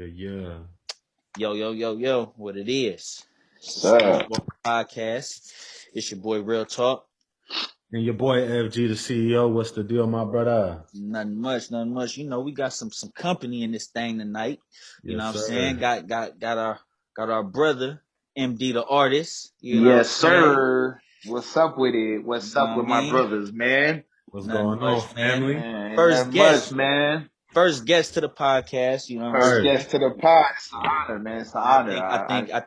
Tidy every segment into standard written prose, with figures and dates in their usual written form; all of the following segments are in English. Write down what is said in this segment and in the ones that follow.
Yeah. Yo, what it is. Sir. Podcast. It's your boy Relltawk. And your boy FG the CEO. What's the deal, my brother? Nothing much. You know, we got some company in this thing tonight. You know what I'm saying? Got our brother, MDtheARTIst. You know what I'm Yes, saying? sir. What's up with it? What's up with my brothers, man? What's Nothing going on, much, family? Man, First nothing guest. much, man. First guest to the podcast, you know what I'm First saying? guest to the pod. It's an honor, man. It's an honor. I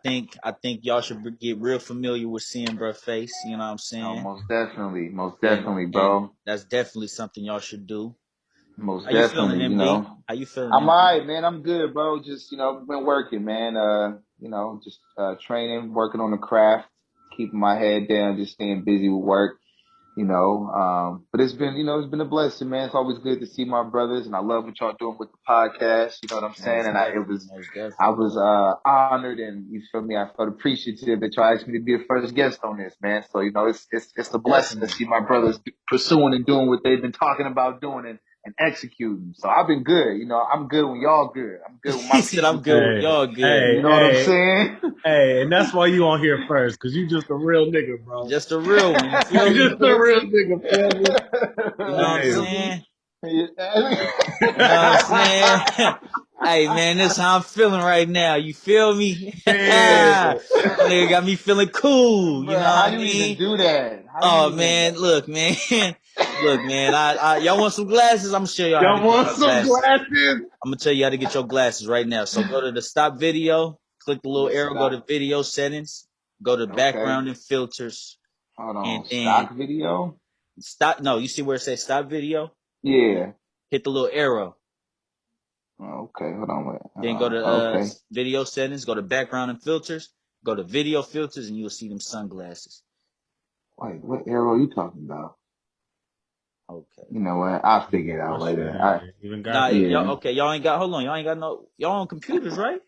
think y'all should get real familiar with seeing bruh face, you know what I'm saying? Oh, most definitely, bro. And that's definitely something y'all should do. Most How you definitely, feeling, MD? How you feeling, I'm MD? alright, man. I'm good, bro. Just, been working, man. Just training, working on the craft, keeping my head down, just staying busy with work. But it's been a blessing, man. It's always good to see my brothers, and I love what y'all doing with the podcast. You know what I'm saying? I was honored, and you feel me? I felt appreciative that y'all asked me to be the first guest on this, man. So it's a blessing to see my brothers pursuing and doing what they've been talking about doing and executing. So I've been good. I'm good when y'all good. I'm good when my He said, "I'm good when y'all good." You know what I'm saying? Hey, and that's why you on here first, because you just a real nigga, bro. Just a real one. You feel me? Just a real nigga, feel me? You know what I'm saying? You You know what I'm saying? Hey man, this how I'm feeling right now. You feel me? Yeah. Nigga got me feeling cool. You know how what I you mean? even do that? Oh man, look man, y'all want some glasses? I'm gonna show y'all how to get want your some glasses. I'm gonna tell you how to get your glasses right now. So go to the stop video, click the little arrow, go to video settings, go to background and filters. Hold on, and then stock video? Stop. No, you see where it says stop video? Yeah. Hit the little arrow. Okay, hold on. Then go to video settings, go to background and filters, go to video filters, and you'll see them sunglasses. Wait, what arrow are you talking about? Okay. You know what? I'll figure it out later. Y'all ain't got. Hold on, y'all ain't got no. Y'all on computers, right?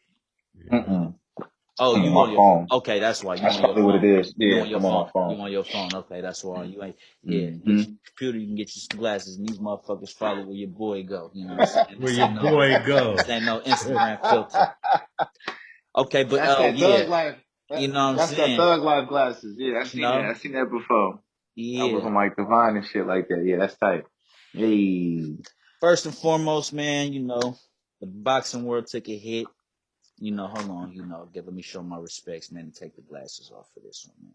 Oh, I'm you on my phone. Okay, that's why. That's probably what it is. Yeah, I'm on my phone. You on your phone? Okay, that's why. You ain't. Yeah, get your computer. You can get you some glasses, and these motherfuckers follow where your boy go. You know what I'm saying? Where your boy go? This ain't no Instagram filter. Okay, but Thug life. You know what I'm saying? That's that thug life glasses. Yeah, I've seen that before. Yeah. I was on like Divine and shit like that. Yeah, that's tight. Hey. First and foremost, man, the boxing world took a hit. Hold on, let me show my respects, man, and take the glasses off for this one,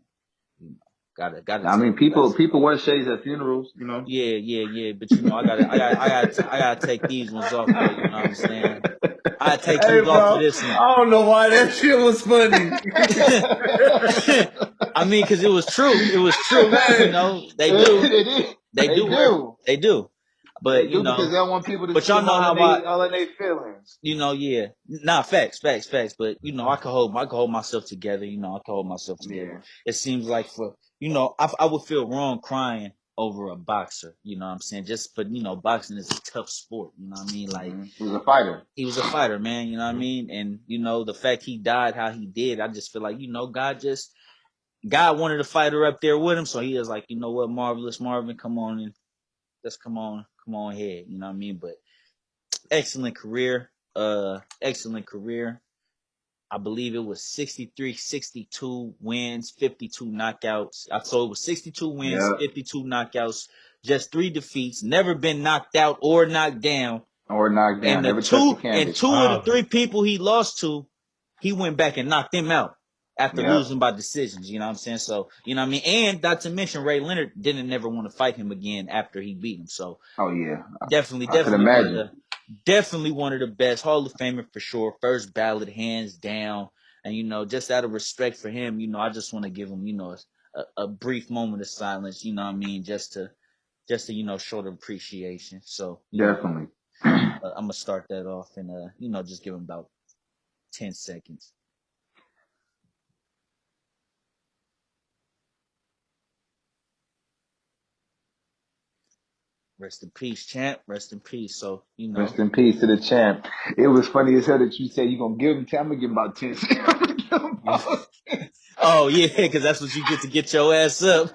man. Gotta. I mean, people wear shades at funerals, Yeah. But I gotta take these ones off though. You know what I'm saying? I gotta take these off for this one. I don't know why that shit was funny. I mean, because it was true. It was true. They do. But because they don't want people to but see y'all know all in their feelings. Yeah. Nah, facts. But I can hold myself together. I can hold myself together. Yeah. It seems like I would feel wrong crying over a boxer. You know what I'm saying? But boxing is a tough sport. You know what I mean? Like he was a fighter. He was a fighter, man. You know what I mean? And the fact he died how he did, I just feel like God wanted a fighter up there with him, so he was like, you know what, Marvelous Marvin, come on and let's come on ahead. You know what I mean? But excellent career. I believe it was 63, 62 wins, 52 knockouts. So it was 62 wins, 52 knockouts, just 3 defeats, never been knocked out or knocked down. And never two of the 3 people he lost to, he went back and knocked them out after losing by decisions. You know what I'm saying? So, you know what I mean? And not to mention Ray Leonard didn't never want to fight him again after he beat him. So, definitely one of the best. Hall of Famer for sure. First ballot, hands down. And just out of respect for him, I just want to give him, a brief moment of silence. You know what I mean? Just to show the appreciation. So definitely. I'm gonna start that off and just give him about 10 seconds. Rest in peace, champ. Rest in peace. So, Rest in peace to the champ. It was funny as hell that you said you're going to give him 10. I'm going to give him about 10. Oh, yeah, because that's what you get to get your ass up.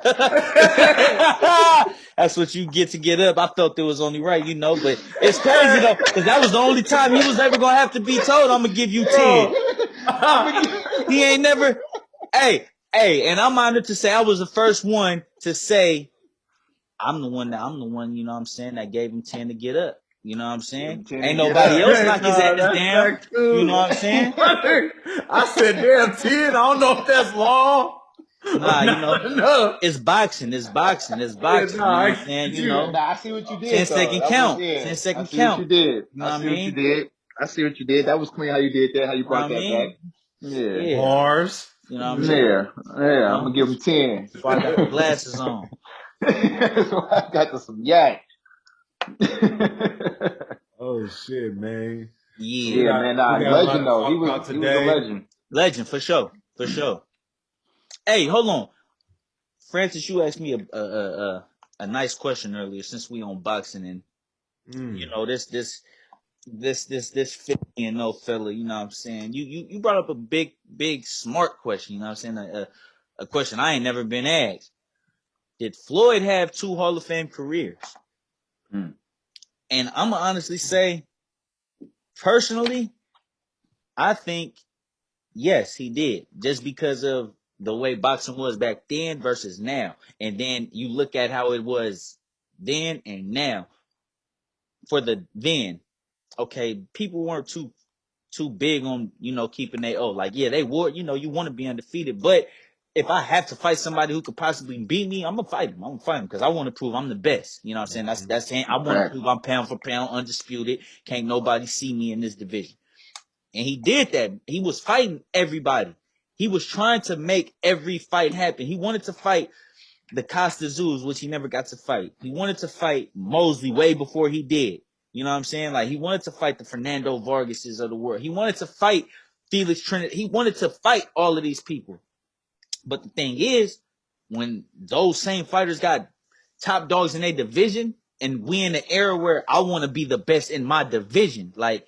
That's what you get to get up. I felt it was only right, but it's crazy though, because that was the only time he was ever gonna have to be told, I'm gonna give you 10. He ain't never, hey, and I'm honored to say I was the first one to say, I'm the one, you know what I'm saying, that gave him 10 to get up. You know what I'm saying? Ain't nobody else knock his ass down. That's cool. You know what I'm saying? I said, damn, 10. I don't know if that's long. Nah, No. it's boxing. It's boxing. It's boxing. nah, You know what I I'm saying? Nah, I see what you did. 10 though. second That count. was, 10 I second see what you count. did. You know I what I see what you mean? did. I see what you did. That was clean how you did that. How you You know what brought I that mean? back. Yeah. Yeah. Bars. You know what I'm saying? Yeah. I'm gonna give him 10. That's why I got the glasses on. That's why I got some yak. Oh shit, man. Yeah. Yeah, man. Nah, we got a lot legend to though. talk about He was a today. legend. Legend for sure. For sure. Hey, hold on. Francis, you asked me a nice question earlier since we on boxing and this 50 and no fella, you know what I'm saying? You brought up a big smart question, you know what I'm saying? A question I ain't never been asked. Did Floyd have 2 Hall of Fame careers? Hmm. And I'm gonna honestly say, personally, I think yes, he did. Just because of the way boxing was back then versus now. And then you look at how it was then and now. For the then, okay, people weren't too big on, keeping they would, you want to be undefeated. But if I have to fight somebody who could possibly beat me, I'm gonna fight him. I'm gonna fight him because I want to prove I'm the best. You know what I'm saying? That's saying I want to prove I'm pound for pound undisputed. Can't nobody see me in this division. And he did that. He was fighting everybody. He was trying to make every fight happen. He wanted to fight the Costa Zoos, which he never got to fight. He wanted to fight Mosley way before he did. You know what I'm saying? Like, he wanted to fight the Fernando Vargases of the world. He wanted to fight Felix Trinidad. He wanted to fight all of these people. But the thing is, when those same fighters got top dogs in their division, and we in the era where I want to be the best in my division, like,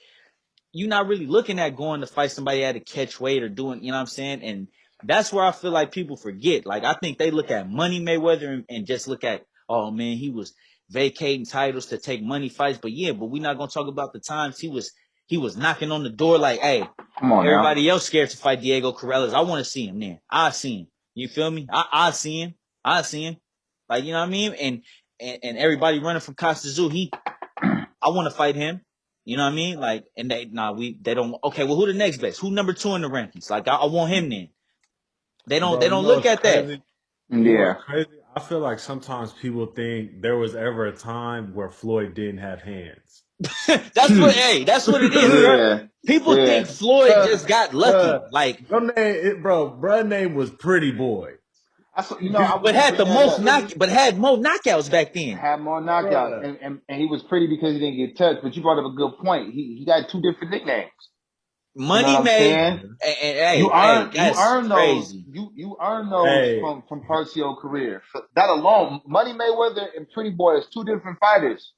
you're not really looking at going to fight somebody at a catch weight or doing, you know what I'm saying? And that's where I feel like people forget. Like, I think they look at Money Mayweather and just look at, oh man, he was vacating titles to take money fights. But we're not going to talk about the times he was knocking on the door like, hey, Come on everybody now. else scared to fight Diego Corrales. I want to see him then. I see him. You feel me? I see him. I see him. Like, you know what I mean? And everybody running from Costa Zoo, I want to fight him. You know what I mean? Like, and they don't. Okay, well, who the next best? Who number 2 in the rankings? Like, I want him then. They don't. Bro, They don't look what's at that. crazy? You know Yeah. what's crazy? I feel like sometimes people think there was ever a time where Floyd didn't have hands. That's what it is, bro. Yeah. People think Floyd just got lucky, like, Bro name was Pretty Boy. I was but gonna had bring the that most up. but had more knockouts back then. Had more knockouts, Bruh. and he was pretty because he didn't get touched. But you brought up a good point. He got 2 different nicknames. You know Money what I'm made, saying? and You that's earn those. crazy. You earn those Hey, from parts of your career. So that alone, Money Mayweather and Pretty Boy is 2 different fighters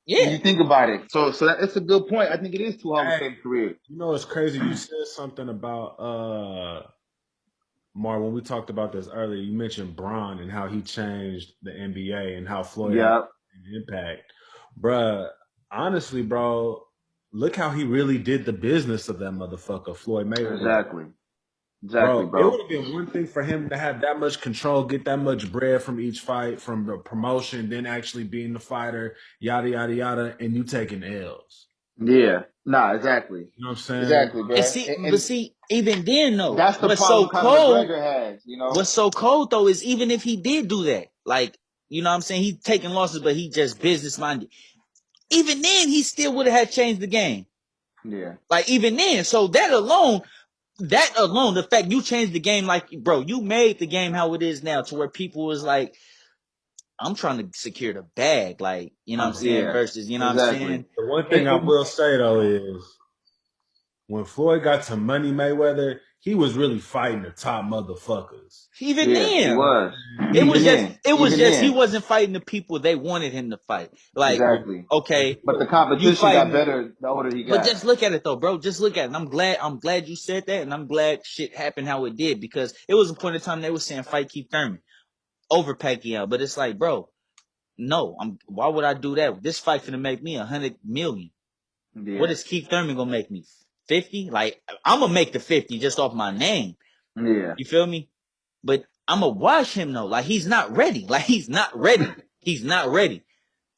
when Yeah, you think about it. So that's a good point. I think it is 2 Hall of hey, Fame careers. you know what's crazy? You said something about Mar, when we talked about this earlier, you mentioned Bron and how he changed the NBA and how Floyd had Yep. an impact. Bruh, honestly, bro, look how he really did the business of that motherfucker, Floyd Mayweather. Exactly, Bro, it bro. would have been one thing for him to have that much control, get that much bread from each fight, from the promotion, then actually being the fighter, yada, yada, yada, and you taking L's. Yeah. Nah, exactly. You know what I'm saying? Exactly, bro. and see, even then though, That's the problem Conor McGregor has, what's so cold though is even if he did do that, like, you know what I'm saying, he taking losses, but he just business minded. Even then, he still would have had changed the game. Yeah. Like, even then, so that alone, the fact you changed the game, like, bro, you made the game how it is now to where people was like, I'm trying to secure the bag, like, you know what I'm saying, Yeah. versus, you know what I'm Exactly. saying? The one thing I will say, though, is when Floyd got to Money Mayweather, he was really fighting the top motherfuckers. Even Yeah, he then, was. it was Even just, then. it was Even just, he then. wasn't fighting the people they wanted him to fight. Like, Exactly. okay, But the you competition got fighting, better the older he but got. just look at it though, bro. Just look at it. And I'm glad you said that, and I'm glad shit happened how it did, because it was a point in time they were saying fight Keith Thurman over Pacquiao, but it's like, bro, no, why would I do that? This fight finna make me 100 million. Yeah. What is Keith Thurman gonna make me? 50? Like, I'm gonna make the 50 just off my name. Yeah. You feel me? But I'm gonna watch him though. Like, he's not ready. Like, he's not ready. He's not ready.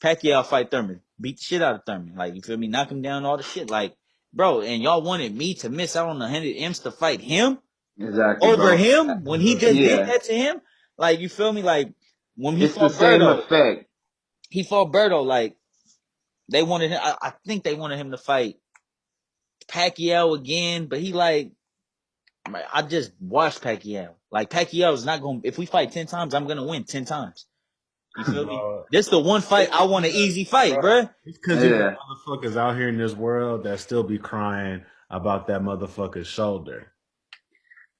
Pacquiao fight Thurman. Beat the shit out of Thurman. Like, you feel me? Knock him down, all the shit. Like, bro, and y'all wanted me to miss out on 100 M's to fight him Exactly, over bro. him when he just did Yeah. that to him? Like, you feel me? Like, when he It's the fought same Berto, effect. like, they wanted him, I think they wanted him to fight Pacquiao again, but he like, I just watched Pacquiao. Like, Pacquiao is not going to, if we fight 10 times, I'm going to win 10 times. You feel me? This the one fight I want an easy fight, bruh. It's because you got Yeah. motherfuckers out here in this world that still be crying about that motherfucker's shoulder.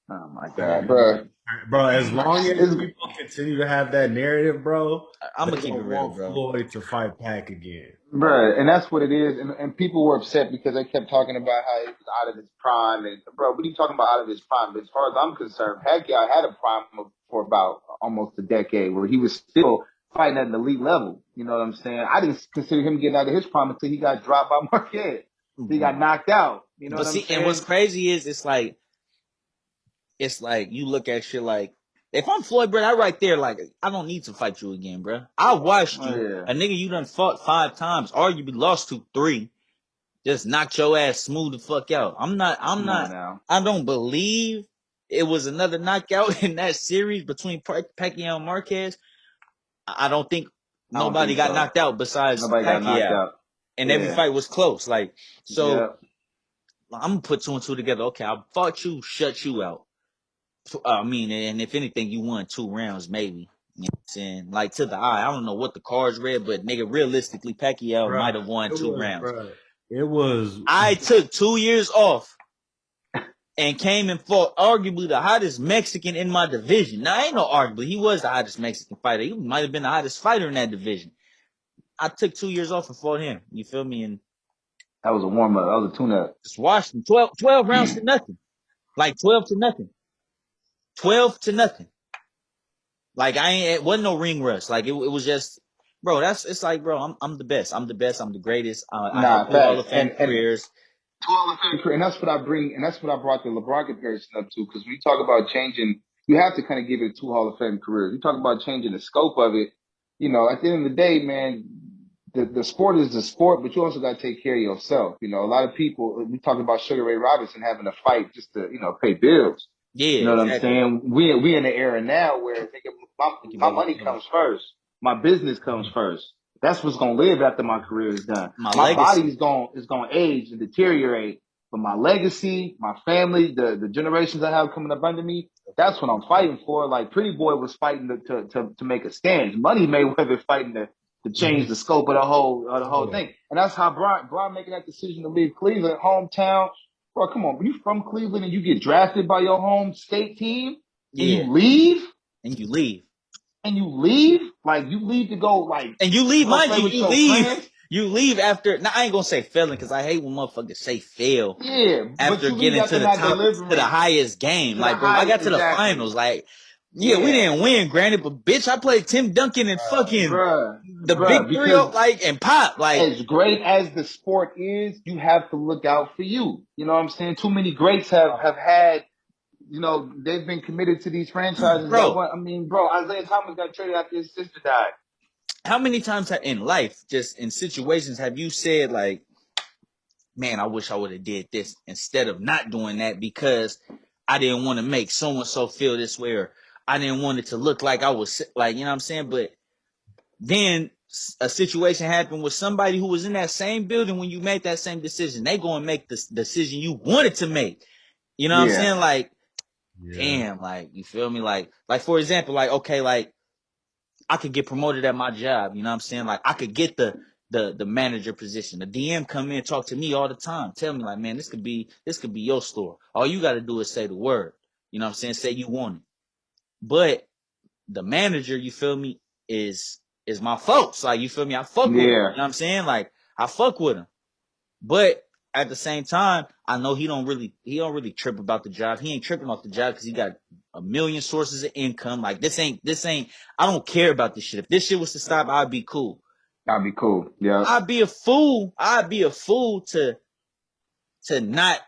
Oh my God, bro. Bro, as long as It's, people continue to have that narrative, bro, I'm they going to keep it gonna real, want bro. Floyd to fight Pac again. bro, and that's what it is. And people were upset because they kept talking about how he was out of his prime. And bro, what are you talking about out of his prime? As far as I'm concerned, Pacquiao had a prime for about almost a decade where he was still fighting at an elite level. You know what I'm saying? I didn't consider him getting out of his prime until he got dropped by Marquez. He got knocked out. You know But what I'm see, and what's saying? crazy is it's like you look at shit like, if I'm Floyd, bro, I right there, like, I don't need to fight you again, bro. I watched Oh you, yeah. a nigga you done fought 5 times, arguably lost to 3, just knocked your ass smooth the fuck out. Come on now. I don't believe it was another knockout in that series between Pacquiao and Marquez. I don't think I don't nobody think got so. knocked out besides Nobody got knocked Pacquiao, out. and every Yeah. fight was close. Like, so Yeah. I'm gonna put 2 and 2 together. Okay, I fought you, shut you out. I mean, and if anything, you won 2 rounds, maybe. You know what I'm saying? Like, to the eye, I don't know what the cards read, but nigga, realistically, Pacquiao Bruh, might have won 2 rounds. It was. I took 2 years off and came and fought arguably the hottest Mexican in my division. Now, ain't no arguably. He was the hottest Mexican fighter. He might have been the hottest fighter in that division. I took 2 years off and fought him. You feel me? And That was a warm up. That was a tune up. just watched him. 12 rounds to nothing. Like, 12 to nothing. 12 to nothing. Like, it wasn't no ring rust. Like, it was just, bro, it's like, bro, I'm the best. I'm the best. I'm the greatest. I had Nah, 2 Hall facts. of Fame careers. And that's what I bring, and that's what I brought the LeBron comparison up to. Because when you talk about changing, you have to kind of give it 2 Hall of Fame careers. You talk about changing the scope of it. You know, at the end of the day, man, the sport is the sport, but you also got to take care of yourself. You know, a lot of people, we talk about Sugar Ray Robinson having to fight just to, pay bills. Yeah, You know what I'm exactly. saying? We in the era now where nigga, Thank you, my baby. money comes first. My business comes first. That's what's gonna live after my career is done. My My legacy. body is gonna age and deteriorate, but my legacy, my family, the generations I have coming up under me, that's what I'm fighting for. Like Pretty Boy was fighting to make a stand. Money Mayweather fighting to change the scope of the whole thing. And that's how Brian making that decision to leave Cleveland, hometown. Bro, come on. When you from Cleveland and you get drafted by your home state team and Yeah. you leave, And you leave. like you leave to go like And you leave, go mind play you, with your friends. you leave after, now I ain't gonna say failing, because I hate when motherfuckers say fail Yeah, but after you leave getting to after the not top, to the delivering highest game. to the Like, bro, I highest. got to the Exactly. finals. Like, yeah, we Yeah, didn't win, granted, but bitch, I played Tim Duncan and fucking the big bruh, 3-0, because like, and Pop. Like, as great as the sport is, you have to look out for you. You know what I'm saying? Too many greats have had, they've been committed to these franchises that bro, want. I mean, bro, Isaiah Thomas got traded after his sister died. how many times in life, just in situations, have you said, like, man, I wish I would have did this instead of not doing that because I didn't want to make so and so feel this way, or I didn't want it to look like I was like, you know what I'm saying? But then a situation happened with somebody who was in that same building when you made that same decision. They go and make the decision you wanted to make. You know what I'm Yeah, saying? Like, damn, like, you feel me? Like for example, like, okay, like, I could get promoted at my job. You know what I'm saying? Like, I could get the manager position. The DM come in, talk to me all the time. Tell me, like, man, this could be your store. All you got to do is say the word. You know what I'm saying? Say you want it. But the manager, you feel me, is my folks. Like, you feel me? I fuck with him. You know yeah, what I'm saying? Like, I fuck with him. But at the same time, I know he don't really trip about the job. He ain't tripping off the job because he got a million sources of income. Like this ain't. I don't care about this shit. If this shit was to stop, I'd be cool. That'd be cool. Yeah. I'd be a fool to not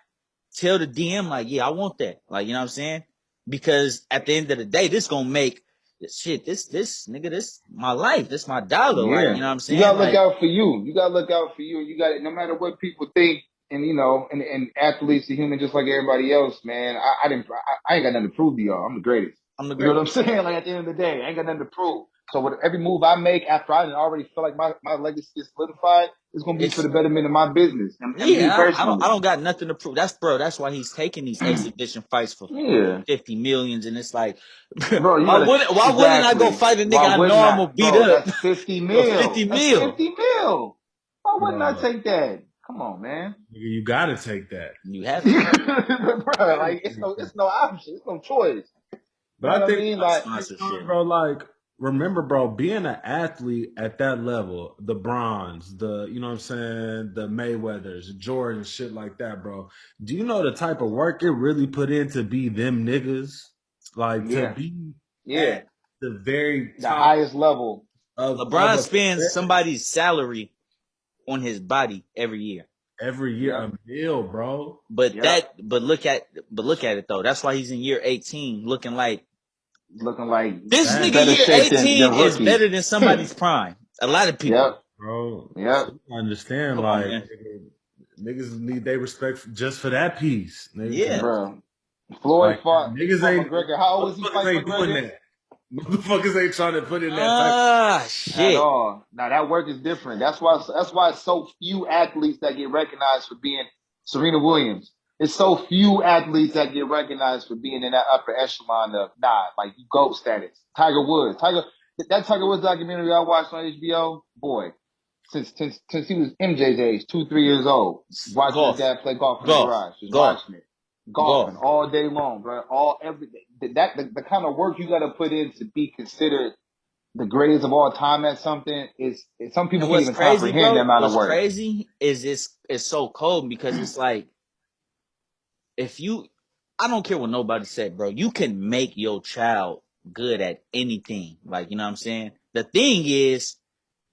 tell the DM like, yeah, I want that. Like, you know what I'm saying? Because at the end of the day, this gonna make shit. This nigga, this my life. This my dollar. Yeah. Like, you know what I'm You saying? gotta look Like, out for you. You gotta look out for you. You got no matter what people think, and you know, and athletes are human just like everybody else, man. I ain't got nothing to prove to y'all. I'm the greatest. I'm the You know what I'm greatest. saying? Like at the end of the day, I ain't got nothing to prove. So with every move I make after I already feel like my legacy is solidified, it's gonna be for the betterment of my business and me Yeah, personally. I don't got nothing to prove. That's why he's taking these exhibition fights for Yeah. 50 millions, and it's like, Bro, you why gotta wouldn't I go exactly. fight a nigga Why I know wouldn't I'm I, gonna beat bro? up That's 50 for 50 mil. That's mil? 50 mil. Why wouldn't I Bro, take that? Come on, man. you gotta take that. You have to. Bro, like it's no option. It's no choice. You But know I what I think, mean? Not Like, sponsorship. bro, like, remember, bro, being an athlete at that level, the Bronze, you know what I'm saying, the Mayweathers, Jordan, shit like that, bro. Do you know the type of work it really put in to be them niggas? Like, to yeah, be yeah. at the very The top highest level. of LeBron a spends profession somebody's salary on his body every year. every year, Yep. a meal, bro. But Yep. look at it though. That's why he's in year 18 looking like Looking like this That, nigga better year shape than 18 is rookie. better than somebody's prime. A lot of people. Yep. bro. Yep. So you understand, Come on, like, man. niggas need their respect just for that piece, nigga, 'cause, Yeah. Bro. Floyd like, he fought McGregor. How old was he motherfuckers fighting ain't doing McGregor? that. Motherfuckers ain't trying to put in that type of Ah, At shit. all. Now that work is different. That's why so few athletes that get recognized for being Serena Williams. It's so few athletes that get recognized for being in that upper echelon of like you GOAT status. Tiger Woods. That Tiger Woods documentary I watched on HBO, boy, since he was MJ's age, 2-3 years old, watching his Golf. dad play golf in the Golf. garage, just Golf. watching it. Golf. Golfing all day long, bro. Every day. The kind of work you gotta put in to be considered the greatest of all time at something is some people And can't what's even crazy, comprehend the bro? amount of What's work. crazy is it's so cold because it's like if you I don't care what nobody said, bro. You can make your child good at anything. Like, you know what I'm saying? The thing is,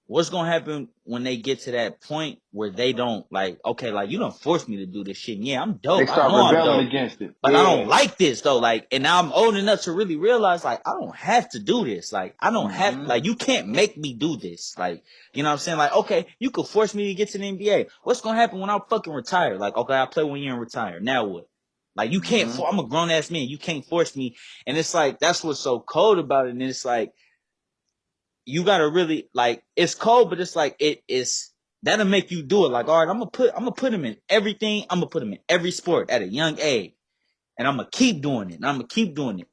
what's gonna happen when they get to that point where they don't like, okay, like you don't force me to do this shit. Yeah, I'm They dope. I start know I'm rebelling dope. against it. But I don't Yeah. like this though. Like, and now I'm old enough to really realize, like, I don't have to do this. Like, I don't have, Mm-hmm. like, you can't make me do this. Like, you know what I'm saying? Like, okay, you could force me to get to the NBA. What's gonna happen when I'm fucking retired? Like, okay, I play 1 year and retire. Now what? Like, you can't, Mm-hmm. I'm a grown ass man. You can't force me. And it's like, that's what's so cold about it. And it's like, you gotta really, like, it's cold, but it's like, that'll make you do it. Like, all right, I'm gonna put him in everything. I'm gonna put him in every sport at a young age. And I'm gonna keep doing it. And I'm gonna keep doing it.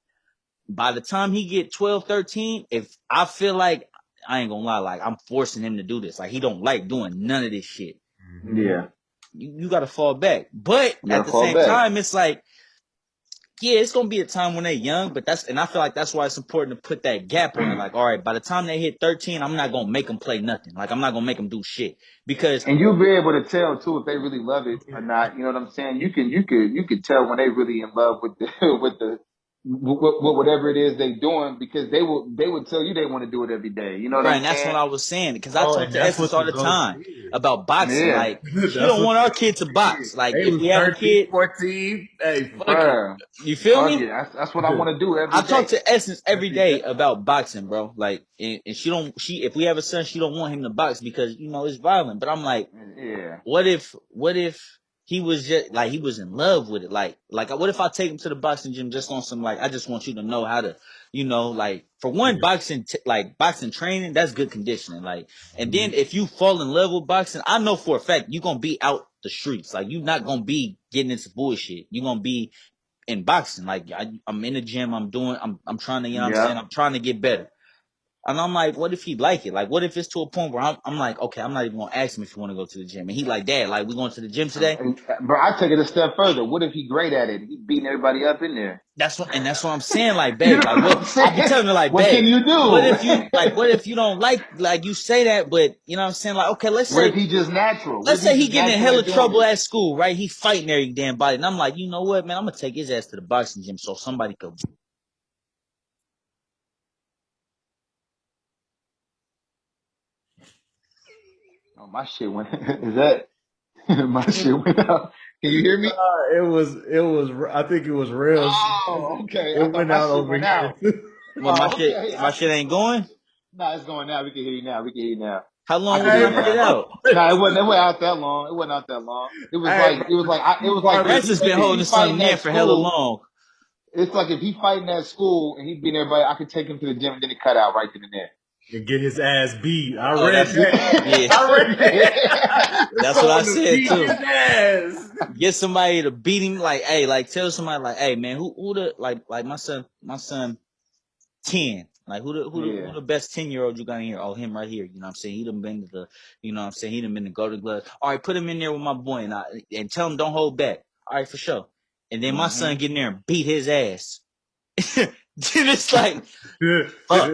By the time he get 12, 13, if I feel like, I ain't gonna lie, like I'm forcing him to do this. Like he don't like doing none of this shit. Yeah. You gotta fall back. But You at gotta the fall same back. time, it's like, yeah, it's gonna be a time when they're young, but and I feel like that's why it's important to put that gap on it. Like, all right, by the time they hit 13, I'm not gonna make them play nothing. Like, I'm not gonna make them do shit because And you'll be able to tell too if they really love it or not. You know what I'm saying? You could tell when they really in love with the with whatever it is they doing because they would tell you they want to do it every day. You know what right, I'm and that's what saying? I was saying. Because I bro, talk and to that's Essence what all the the GOAT time did. about boxing. Yeah, Like, she That's don't what want the our GOAT kid to box. did. Like, They if was we have a 13, kid, 14. Hey, fuck it. bruh. you feel Fuck me? it. That's what I want to do every I talk day. to Essence every Every day. day about boxing, bro. Like, and if we have a son, she don't want him to box because, it's violent. But I'm like, Yeah. what if he was just like he was in love with it? Like what if I take him to the boxing gym just on some like I just want you to know how to, like for one Yeah. boxing training, that's good conditioning. Like, and Mhm. then if you fall in love with boxing, I know for a fact you're gonna be out the streets. Like you're not gonna be getting into bullshit. You're gonna be in boxing. Like I'm in the gym, I'm trying to, you know what I'm saying? Yep. I'm trying to get better. And I'm like, what if he like it? Like, what if it's to a point where I'm like, okay, I'm not even gonna ask him if you want to go to the gym. And he like, Dad, like, we going to the gym today? Bro, I take it a step further. What if he great at it? He beating everybody up in there. That's what I'm saying. Like, You babe, know like, what what I'm I'll be saying? telling her, like, What babe, can you do? what if you don't like you say that, but you know what I'm saying? Like, okay, What if he just natural? What let's if he say he just getting in natural hella at doing trouble it? at school, right? He fighting every damn body. And I'm like, you know what, man? I'm gonna take his ass to the boxing gym so somebody could Oh, my shit went. Is that my shit went out? Can you hear me? It was. I think it was real. Oh, okay. It I thought went my out shit over went here out. too. Well, Oh, okay. my shit ain't going. Nah, it's going now. We can hear you now. We can hear you now. How I long can was hear my you shit now. out? Nah, it went out that long. It wasn't out that long. It was Hey, like it was like if Francis been if holding he fighting something in at for hella school, long. it's like if he fighting at school and he being everybody, I could take him to the gym and then it cut out right then and there. and get his ass beat. I Oh, read that's that. yeah. I read Yeah. that. That's what I Someone to said beat too. his ass. Get somebody to beat him. Like, hey, like tell somebody, like, hey, man, who the like my son 10. Like who Yeah. the best 10-year-old you got in here? Oh, him right here. You know what I'm saying? He done been to the, you know what I'm saying? He done been to Golden Gloves. All right, put him in there with my boy and tell him don't hold back. All right, for sure. And then my son get in there and beat his ass. Then it's like, fuck.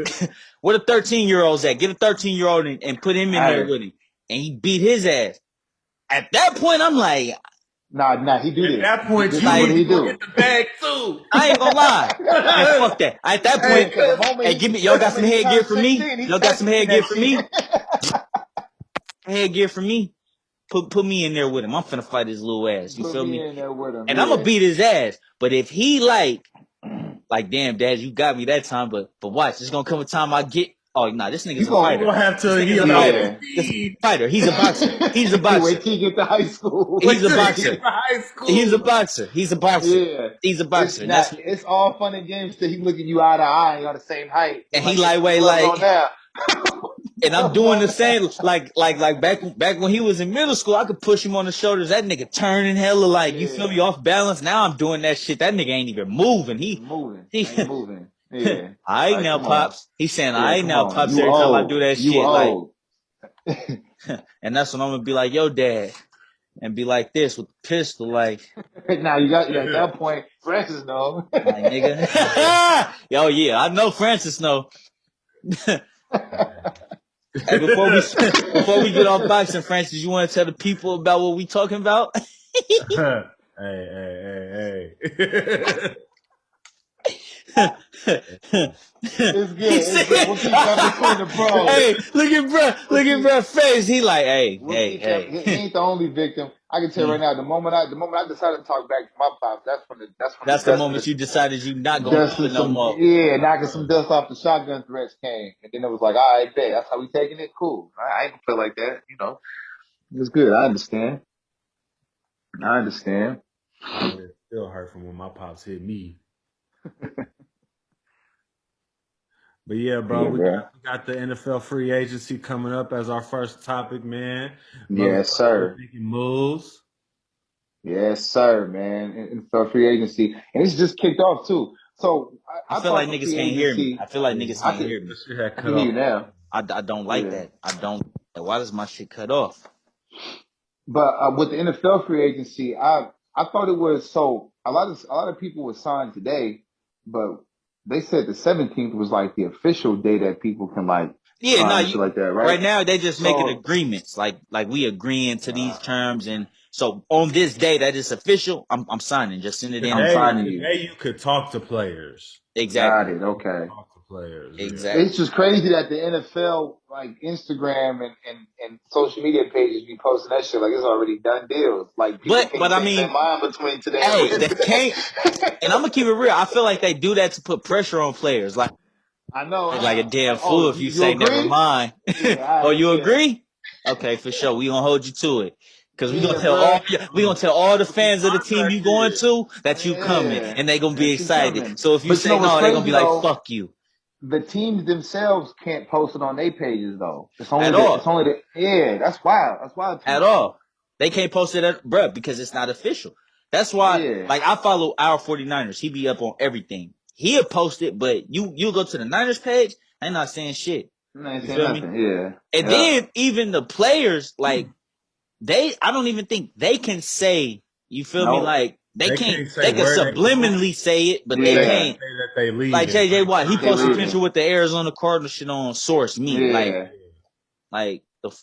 Where the 13-year-olds at? Get a 13-year-old and put him in there Hey. with him. And he beat his ass. At that point, I'm like, Nah, he do At this. that point, you What like, did need to he go do? get the bag too. I ain't gonna lie. Man, fuck that. At that Hey, point, Yeah, because hey, y'all the got some moment he headgear turned for me? 16, he Y'all got some practicing headgear that for shit. me? Headgear for me? Put me in there with him. I'm finna fight his little ass. You Put feel me me? in there with him. And I'm gonna Yeah. beat his ass. But if he like, damn, dad, you got me that time. But watch, there's gonna come a time I get. Oh, nah, this nigga's You a you going fighter. gonna have This to. He nigga's a on fighter. yeah. This speed. fighter. He's a boxer. He's a boxer. Wait till you get to high school. He's Wait a till he get boxer. to high He's a school. boxer. He's a boxer. Yeah. He's a boxer. And that's It's all fun and games till he looking you eye to eye and you're the same height. He and he like, yeah, put the lightweight gloves on like. now. And I'm Gloves doing on the now. same, like back when he was in middle school, I could push him on the shoulders. That nigga turning hella like, you feel me, Yeah. off balance. Now I'm doing that shit. That nigga ain't even moving. Ain't moving. Ain't moving. All Yeah. right Like, now, come on. pops. He's saying, all Yeah, right come now, on. pops. You Every time I do old. that You shit, like, old. and that's when I'm gonna be like, yo, dad, and be like this with the pistol, Now you got at that point, Francis know. like nigga. Yo, yeah, I know Francis know. Hey, before we get off boxing, Francis, you want to tell the people about what we talking about? Hey. It's He good. said, It's good. We'll keep that between the pros. "Hey, We'll look at keep bruh face." He like, "Hey, we'll hey, keep that. He hey." ain't the only victim. I can tell you right now. The moment I decided to talk back to my pops, that's when the That's the dust moment you decided you not gonna dust do and it no some more. knocking some dust off the shotgun threats came, and then it was like, all right, bet that's how we taking it. Cool. I ain't gonna feel like that. You know, it's good. I understand. I understand. Man, it still hurt from when my pops hit me. But yeah, bro, Yeah, bro. we got the NFL free agency coming up as our first topic, man. Brothers Yes, out here sir. making moves. Yes, sir, man. And for free agency, and it's just kicked off too. So I I feel like thought the niggas free can't hear me. agency, I feel like Yeah, niggas I can't could, hear me. that shit had I cut can hear off. you now. I don't like Yeah. that. I don't. Why does my shit cut off? But with the NFL free agency, I thought it was so a lot of people were signed today, but they said the 17th was like the official day that people can like Yeah, no, sign and shit you like that, right? right now they just making So agreements, like we agreeing to these uh, terms, and so on this day that is official, I'm signing. Just send it in. I'm Today, signing. you. today you could talk to players. Got Exactly, it. Okay. Talk to players, yeah. exactly. It's just crazy that the NFL, like Instagram and social media pages, be posting that shit like it's already done deals. Like people can't But I change their mean, mind between today and hey, they Wednesday. can't. And I'm gonna keep it real. I feel like they do that to put pressure on players. I know, Look like a huh? damn Like, oh, fool if you you say never agree? mind. Yeah, Oh, you yeah, agree? Okay, for sure. We gonna hold you to it. Cause yeah, bro. we gonna tell all the What the fans of the team contract you going is. to that you coming, Yeah, and they gonna be that you excited. coming. So if you But you know say what's no, they gonna be crazy like, though? fuck you. The teams themselves can't post it on their pages though. At all. That's wild. That's wild to At me. all. They can't post it bruh, because it's not official. That's why, Yeah, like, I follow our 49ers. He be up on everything. He'll post it, but you go to the Niners page, they not saying shit. I ain't You saying feel me? nothing. Yeah, And yeah. then even the players, like, I don't even think they can say, you feel me? Nope. Like, They can't say they can where they going, subliminally say it, but but they they can Yeah, can't. say that they Like leaving. JJ Watt, he they posted a John picture leaving. with the Arizona Cardinals shit on source me. Yeah,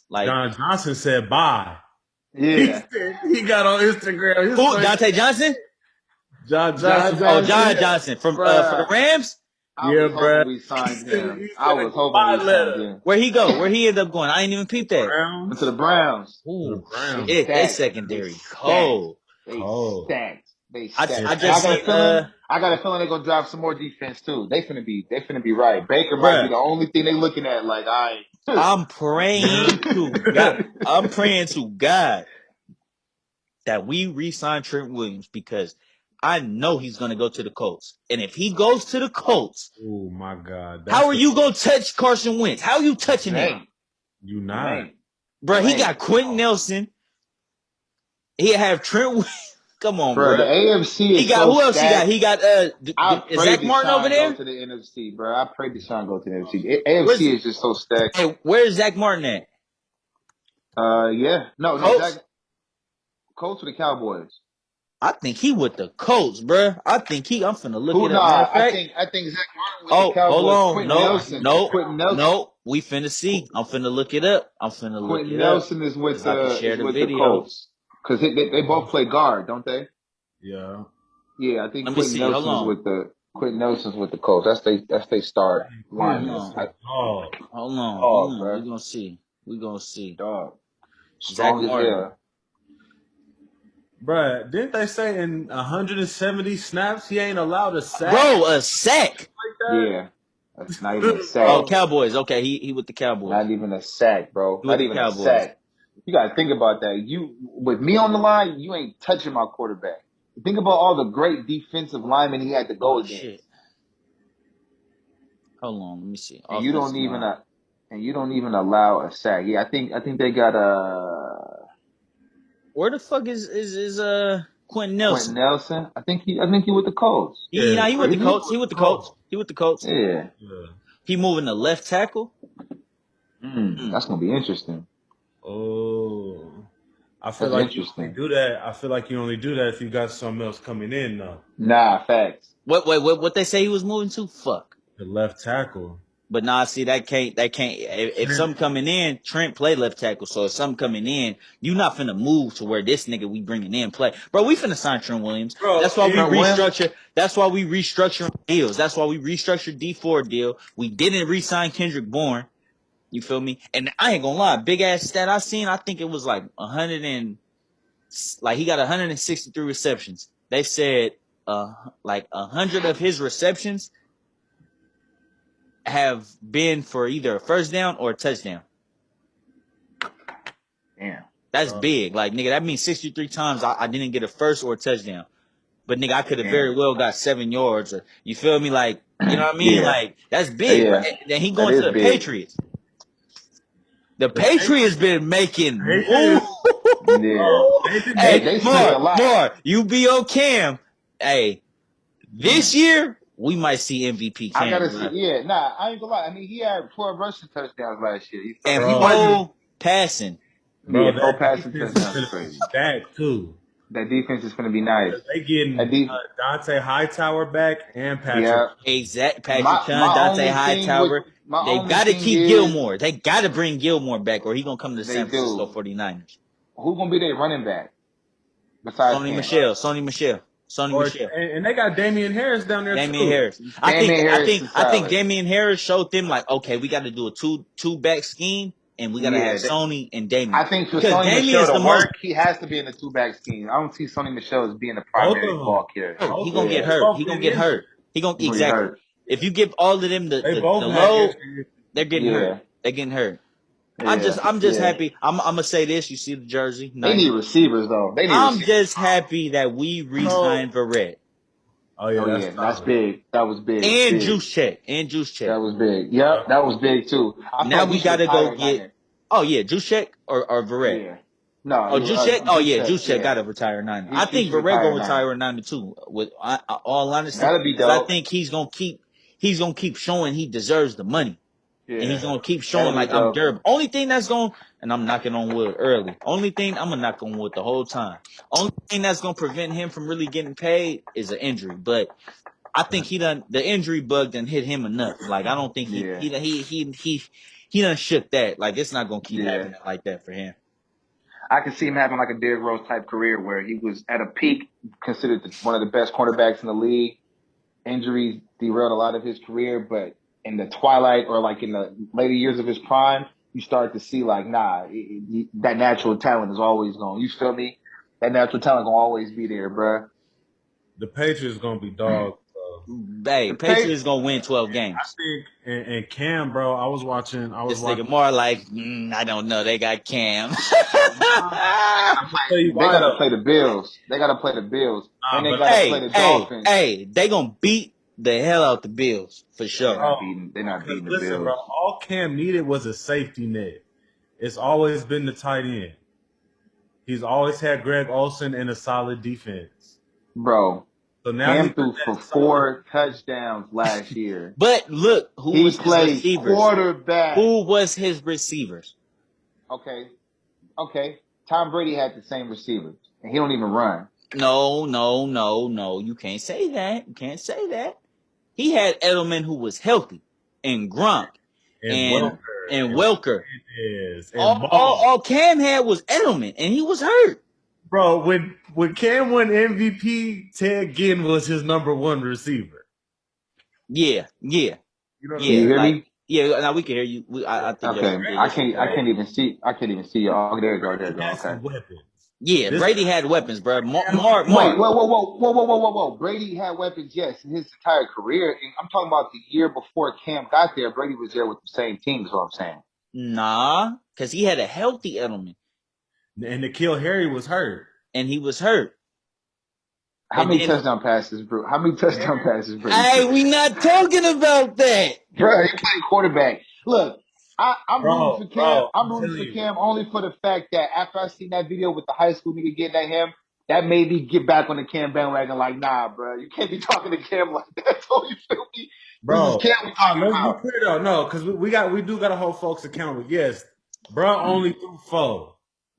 Like, Johnson said bye. He yeah. said he got on Instagram. His who? face. Dante Johnson? John John Johnson. Oh, Johnson, John Johnson from for the bruh. Rams. I Yeah, was bro. hoping we signed him. He's I gonna was get hoping my we signed letter. him. Where he go? Where he end up going? I ain't even peeped that. Went to Browns. the Browns. To the Ooh, Browns. They shit. They stacked. They secondary stacked. cold. They Cold. stacked. They I stacked. I And just seen I got a feeling they're gonna drive some more defense too. They finna be right. Baker might be bruh, the only thing they looking at. Like, I'm Yeah. praying to God. I'm praying to God that we re-sign Trent Williams because I know he's gonna go to the Colts. And if he goes to the Colts, Oh my God. how That's are the you gonna touch Carson Wentz? How are you touching you him? ain't. you You not. ain't. Bruh, You he ain't. got Quentin Nelson. He have Trent Williams. Come on, Bro, the bruh. AFC He is got so who else he got? stacked. He got I is pray Zach Martin over Deshaun go there? to the NFC, bro. I pray Deshaun go to the NFC. AFC Where's is just so stacked. hey, where's Zach Martin at? Yeah. No, Colts? Zach Colts for the Cowboys. I think he with the Colts, bruh. I'm finna look Who? it up. Matter of Nah, fact, I think Zach Martin with the oh, hold Cowboys. on. No, no, Quentin Nelson. no. We finna see. I'm finna look it up. I'm finna look Quentin it up. Nelson Cause I can share is the with the video. Colts because they both play guard, don't they? Yeah. Yeah, I think Let me see. Hold on. Quentin Nelson's with the Colts. That's they start Hold lineman. Quentin on. Nelson, dog. Hold Dog, on. We bro. gonna see. We gonna see. Dog. Zach Strong as Martin. hell. Bruh, didn't they say in 170 snaps he ain't allowed a sack Bro, a sack. like Yeah. That's not even a that? Oh, sack. Bro, Cowboys. Okay, he with the Cowboys. Not even a sack, bro. He with Not the even a Cowboys. sack. You gotta think about that. You with me on the line, you ain't touching my quarterback. Think about all the great defensive linemen he had to go Oh against. shit. Hold on. Let me see. And you don't Offensive even line. allow a sack. Yeah, I think they got Where the fuck is Quentin Quentin Nelson? Nelson. I think he with the Colts. He yeah, nah, he with Is the Quentin he? Nelson Colts. He with with the the Colts. Colts. He with the Colts. Yeah. Yeah. He moving the left tackle. Hmm. That's gonna be interesting. Oh. I feel That's like you only interesting. do that. I feel like you only do that if you got something else coming in though. Nah, facts. What they say he was moving to? Fuck. The left tackle. But nah, see that can't. If Trent, something coming in, Trent play left tackle. So if something coming in, you not finna move to where this nigga we bringing in play, bro. We finna sign Trent Williams. bro, That's why we Trent Williams. restructure. That's why we restructure deals. That's why we restructured D4 deal. We didn't re-sign Kendrick Bourne. You feel me? And I ain't gonna lie, big ass stat I seen. I think it was like 100 and like he got 163 receptions. They said like 100 of his receptions have been for either a first down or a touchdown. Damn. That's bro, big. Like nigga, that means 63 times I didn't get a first or a touchdown. But nigga, I could have very Damn. well got 7 yards or you feel me? Like, you know what I mean? Yeah. Like, that's big, bro. Yeah. And he That going to is the big. Patriots. The the Patriots been making moves. Patriots, Yeah. they've been Hey, making They spent a Mar, lot. you be on Cam. Hey, this year we might see MVP I Cam, gotta see. bro. Yeah, nah, I ain't gonna lie. I mean, he had 12 rushing touchdowns last year. You feel And me? He bro. wasn't. full passing. Yeah, Bro, 4 that passing defense is touchdowns is gonna be crazy. stacked too. That defense is gonna be nice. They That getting de- Dante Hightower back and Patrick. Yeah. Exact Patrick Chung, Dante Hightower. My They only got to thing keep is Gilmore. They got to bring Gilmore back, or he gonna come to the they San Francisco do. 49ers. Who gonna be their running back besides Cam? Sony Or Michelle. and they got Damian Harris down there Damian too. Harris. Damian Harris is I think solid. Damian Harris showed them like, okay, we got to do a two back scheme, and we got to have Yeah, Sony and Damian I think for because Sony Damian Michelle is to the most. work, he has to be in the two back scheme. I don't see Sony Michelle as being the Both of primary them. ball carrier. He Both of gonna them. get Yeah, They hurt. both He gonna getting get injured. hurt. He gonna he's gonna get exactly. hurt. If you give all of them They the both had load, injuries. they're getting hurt. Yeah, They're getting hurt. yeah, I'm just yeah. happy. I'm gonna say this. You see the jersey, They need 90. receivers though. They need I'm receivers. just happy that we So, re-signed Verrett oh yeah, Oh that's yeah, that's solid. big. That was big, and big. Juice Check and Juice That Check. was big. Yep, that was big too. I feel Now like he we should gotta go retire at get. Niner. Oh yeah, Juice Check or Verrett. Yeah. No, Oh, Juice Check. Oh yeah, Juszczyk. Juice Check Yeah, gotta retire 9. I he think should Verrett retire gonna at Niner. retire at 9 too. With all honesty, That'd be because I dope. think he's gonna keep showing he deserves the money. And he's Yeah, gonna keep that'd showing be like I'm dope. durable. Only thing that's going, and I'm knocking on wood early. Only thing I'm gonna knock on wood the whole time. Only thing that's gonna prevent him from really getting paid is an injury. But I think the injury bug done hit him enough. Like I don't think Yeah, he done shook that. Like it's not gonna keep yeah. happening like that for him. I could see him having like a Derrick Rose type career where he was at a peak, considered one of the best cornerbacks in the league, injuries derailed a lot of his career, but in the twilight or like in the later years of his prime, you start to see like, that natural talent is always going. You feel me? That natural talent gonna always be there, bruh. The Patriots gonna be dogs. Hey, The Patriots gonna win 12 I games. think and Cam, bro. I was watching. This nigga more like, I don't know. They got Cam. Tell you They why gotta though. play the Bills. They gotta play the Bills. Then Nah, they but gotta play the Dolphins. They gonna beat the hell out the Bills for They're sure. not bro, beating. They're not because beating the listen, bro. Bills, All Cam needed was a safety net. It's always been the tight end. He's always had Greg Olsen and a solid defense. bro. So now he Cam got threw that for solid. 4 touchdowns last year. But look, who He was his played receivers? quarterback. Who was his receivers? Okay, okay. Tom Brady had the same receivers, and he don't even run. No. You can't say that. You can't say that. He had Edelman who was healthy, and Gronk, And and Welker and and Welker. Fernandez and Moss. All Cam had was Edelman, and he was hurt. Bro, when Cam won MVP, Ted Ginn was his number one receiver. Yeah. You know what I'm Can you hear Like me? now we can hear you. I think your Okay, your I this is can't. I bad. can't even see. I can't even see you. Oh, there you go. There you He go. had Okay. some weapons. Yeah, This Brady had weapons, bro. Cam Wait, Mark. whoa. Brady had weapons, yes, in his entire career. And I'm talking about the year before Cam got there. Brady was there with the same team, is what I'm saying. Nah, because he had a healthy Edelman, and N'Keal Harry was hurt. and he was hurt. How And many then, touchdown passes, bro? How many touchdown passes Brady hey, threw? we not talking about that. Bro, he played quarterback. Look, I'm rooting for Cam. Bro, I'm I'm rooting telling for you, Cam only for the fact that after I seen that video with the high school nigga getting at him, that made me get back on the Cam bandwagon. Like, nah, bro, you can't be talking to Cam like that. So you feel me? This is bro. Cam we talking Let's be about. clear though, no, because we do gotta hold folks accountable. Yes, bro, only threw 4.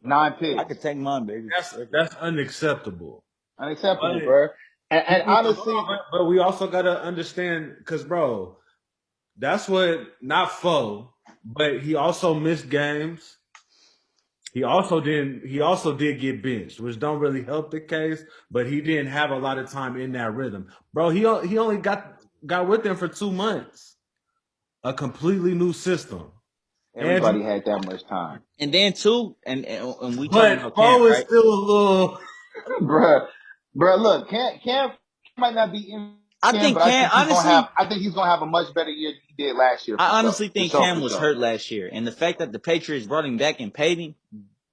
9 picks. I could take mine, baby. That's unacceptable. Unacceptable, But bro. And hold honestly, on, but we also gotta understand, because bro, that's what not 4, but he also missed games. He also did get benched, which don't really help the case, but he didn't have a lot of time in that rhythm. Bro, he only got with them for 2 months. A completely new system. And everybody had that much time. And then too, and we talking but about Cam, Bo is right? still a little Bruh, look, Cam might not be in I Cam, think but I Cam. think Honestly, he's gonna have a much better year than he did last year for I sure. honestly For think sure, Cam for was sure. hurt last year, and the fact that the Patriots brought him back and paid him,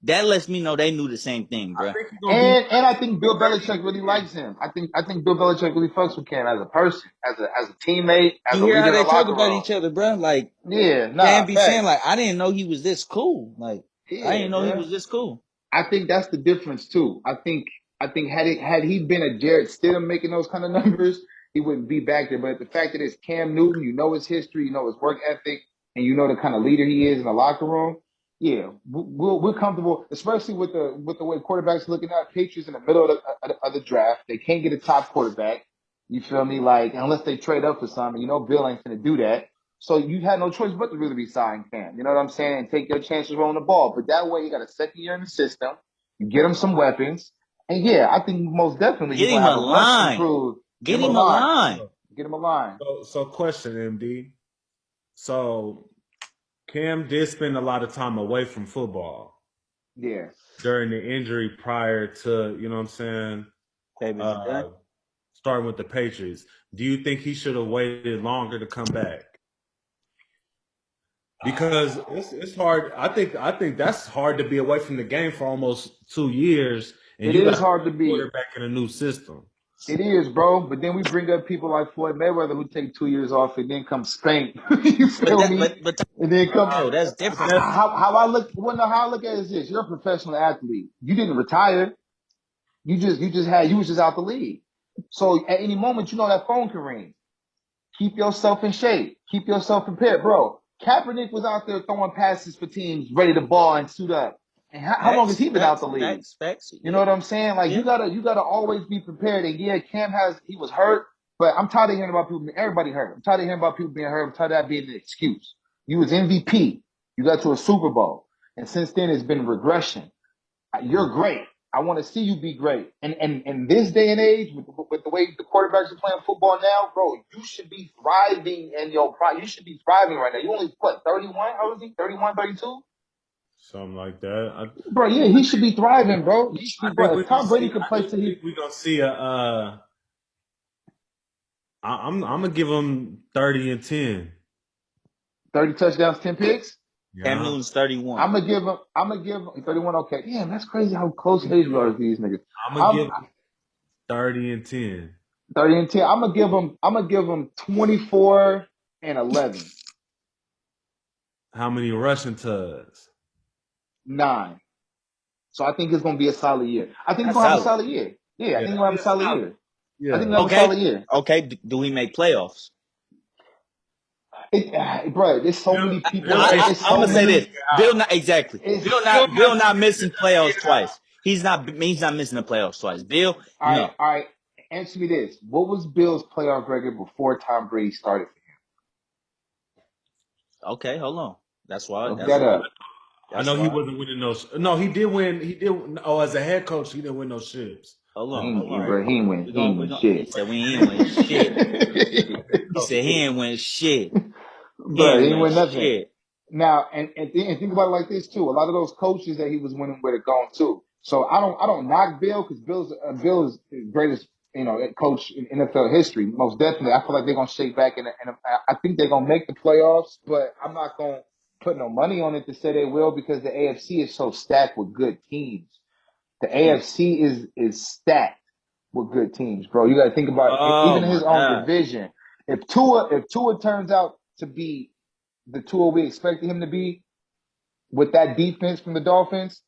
that lets me know they knew the same thing, I bro. think he's gonna be And I think Bill 30 Belichick really likes him. I think Bill Belichick really fucks with Cam as a person, as a teammate, as You a hear how leader in the they talk locker about room. each other, bro? Like Yeah, Cam nah, be saying, facts. like I didn't know he was this cool. Like I Yeah, didn't know he bruh. was this cool. I think that's the difference too. I think had he been a Jarrett Stidham making those kind of numbers, he wouldn't be back there. But the fact that it's Cam Newton, you know his history, you know his work ethic, and you know the kind of leader he is in the locker room. Yeah, we're comfortable, especially with the way quarterbacks are looking at Patriots in the middle of the draft. They can't get a top quarterback. You feel me? Like unless they trade up for something, you know Bill ain't gonna do that. So you had no choice but to really be signing Cam. You know what I'm saying? And take your chances rolling the ball. But that way, you got a second year in the system. You get him some weapons. And yeah, I think most definitely he's Get going him to a have a much line. improved. Get Get him a him a line. line. Get him a line. so question, MD. So Cam did spend a lot of time away from football Yeah. during the injury prior to, you know what I'm saying, Baby, is it done? uh starting with the Patriots. Do you think he should have waited longer to come back? Because it's hard. I think that's hard to be away from the game for almost 2 years, and It you got is a hard to be. quarterback in a new system. It is, bro. But then we bring up people like Floyd Mayweather who take 2 years off and then come spank. You But feel that, me? but And then come. bro, that's But different. that's How I look? Well, no, how I look at it is this: you're a professional athlete. You didn't retire. You was just out the league. So at any moment, you know that phone can ring. Keep yourself in shape. Keep yourself prepared, bro. Kaepernick was out there throwing passes for teams, ready to ball and suit up. And how long has he been out the league? Facts. You know Yeah, what I'm saying? Like yeah. you gotta always be prepared. And yeah, he was hurt, but I'm tired of hearing about people. Everybody hurt. I'm tired of hearing about people being hurt. I'm tired of that being an excuse. You was MVP. You got to a Super Bowl, and since then it's been regression. You're great. I want to see you be great. And in this day and age, with the way the quarterbacks are playing football now, bro, you should be thriving in your prime. You should be thriving right now. You only, what, 31? How old is he? 31, 32? Something like that. Bro, yeah, he should be thriving, bro. He should be, I think bro. we're If gonna Tom Brady see. could I play do till he think we're gonna see a. I'm gonna give him 30-10. 30 touchdowns, 10 picks, Cam Yeah, Newton's 31. I'm gonna give him 31. Okay. Damn, that's crazy how close in age we are to these niggas. I'm gonna I'm give him 30-10. 30 and 10. I'm gonna give him 24 and 11. How many rushing tugs? 9. So I think it's gonna be a solid year. I think he's That's gonna have a solid. solid year. Yeah, I Yeah, think he's that'd gonna be have a a solid solid. year. I think Yeah. he'll have a solid year. Okay. Do we make playoffs? Bro, there's so many people. Bill ain't It's I'm so gonna say this. many. Bill not exactly. It's Bill not missing playoffs twice. He's not missing the playoffs twice. Bill, all right. no. All right. Answer me this: what was Bill's playoff record before Tom Brady started? Okay, hold on. That's why. Look that up. I That's know he why. wasn't winning no. No, he did win. He did. Oh, as a head coach, he didn't win no ships. Hold He on. ain't, All right. bro, he ain't win. He ain't We win gonna. He shit. said we ain't win shit. He Oh, said he ain't win shit. He Bro, he ain't ain't win win nothing. shit. Now, and think about it like this too. A lot of those coaches that he was winning with are gone too. So I don't knock Bill because Bill is the greatest coach in NFL history. Most definitely, I feel like they're gonna shake back and I think they're gonna make the playoffs. But I'm not gonna put no money on it to say they will because the AFC is so stacked with good teams. The AFC is stacked with good teams, bro. You got to think about it. Oh Even in his my own god. division. If Tua turns out to be the Tua we expected him to be with that defense from the Dolphins,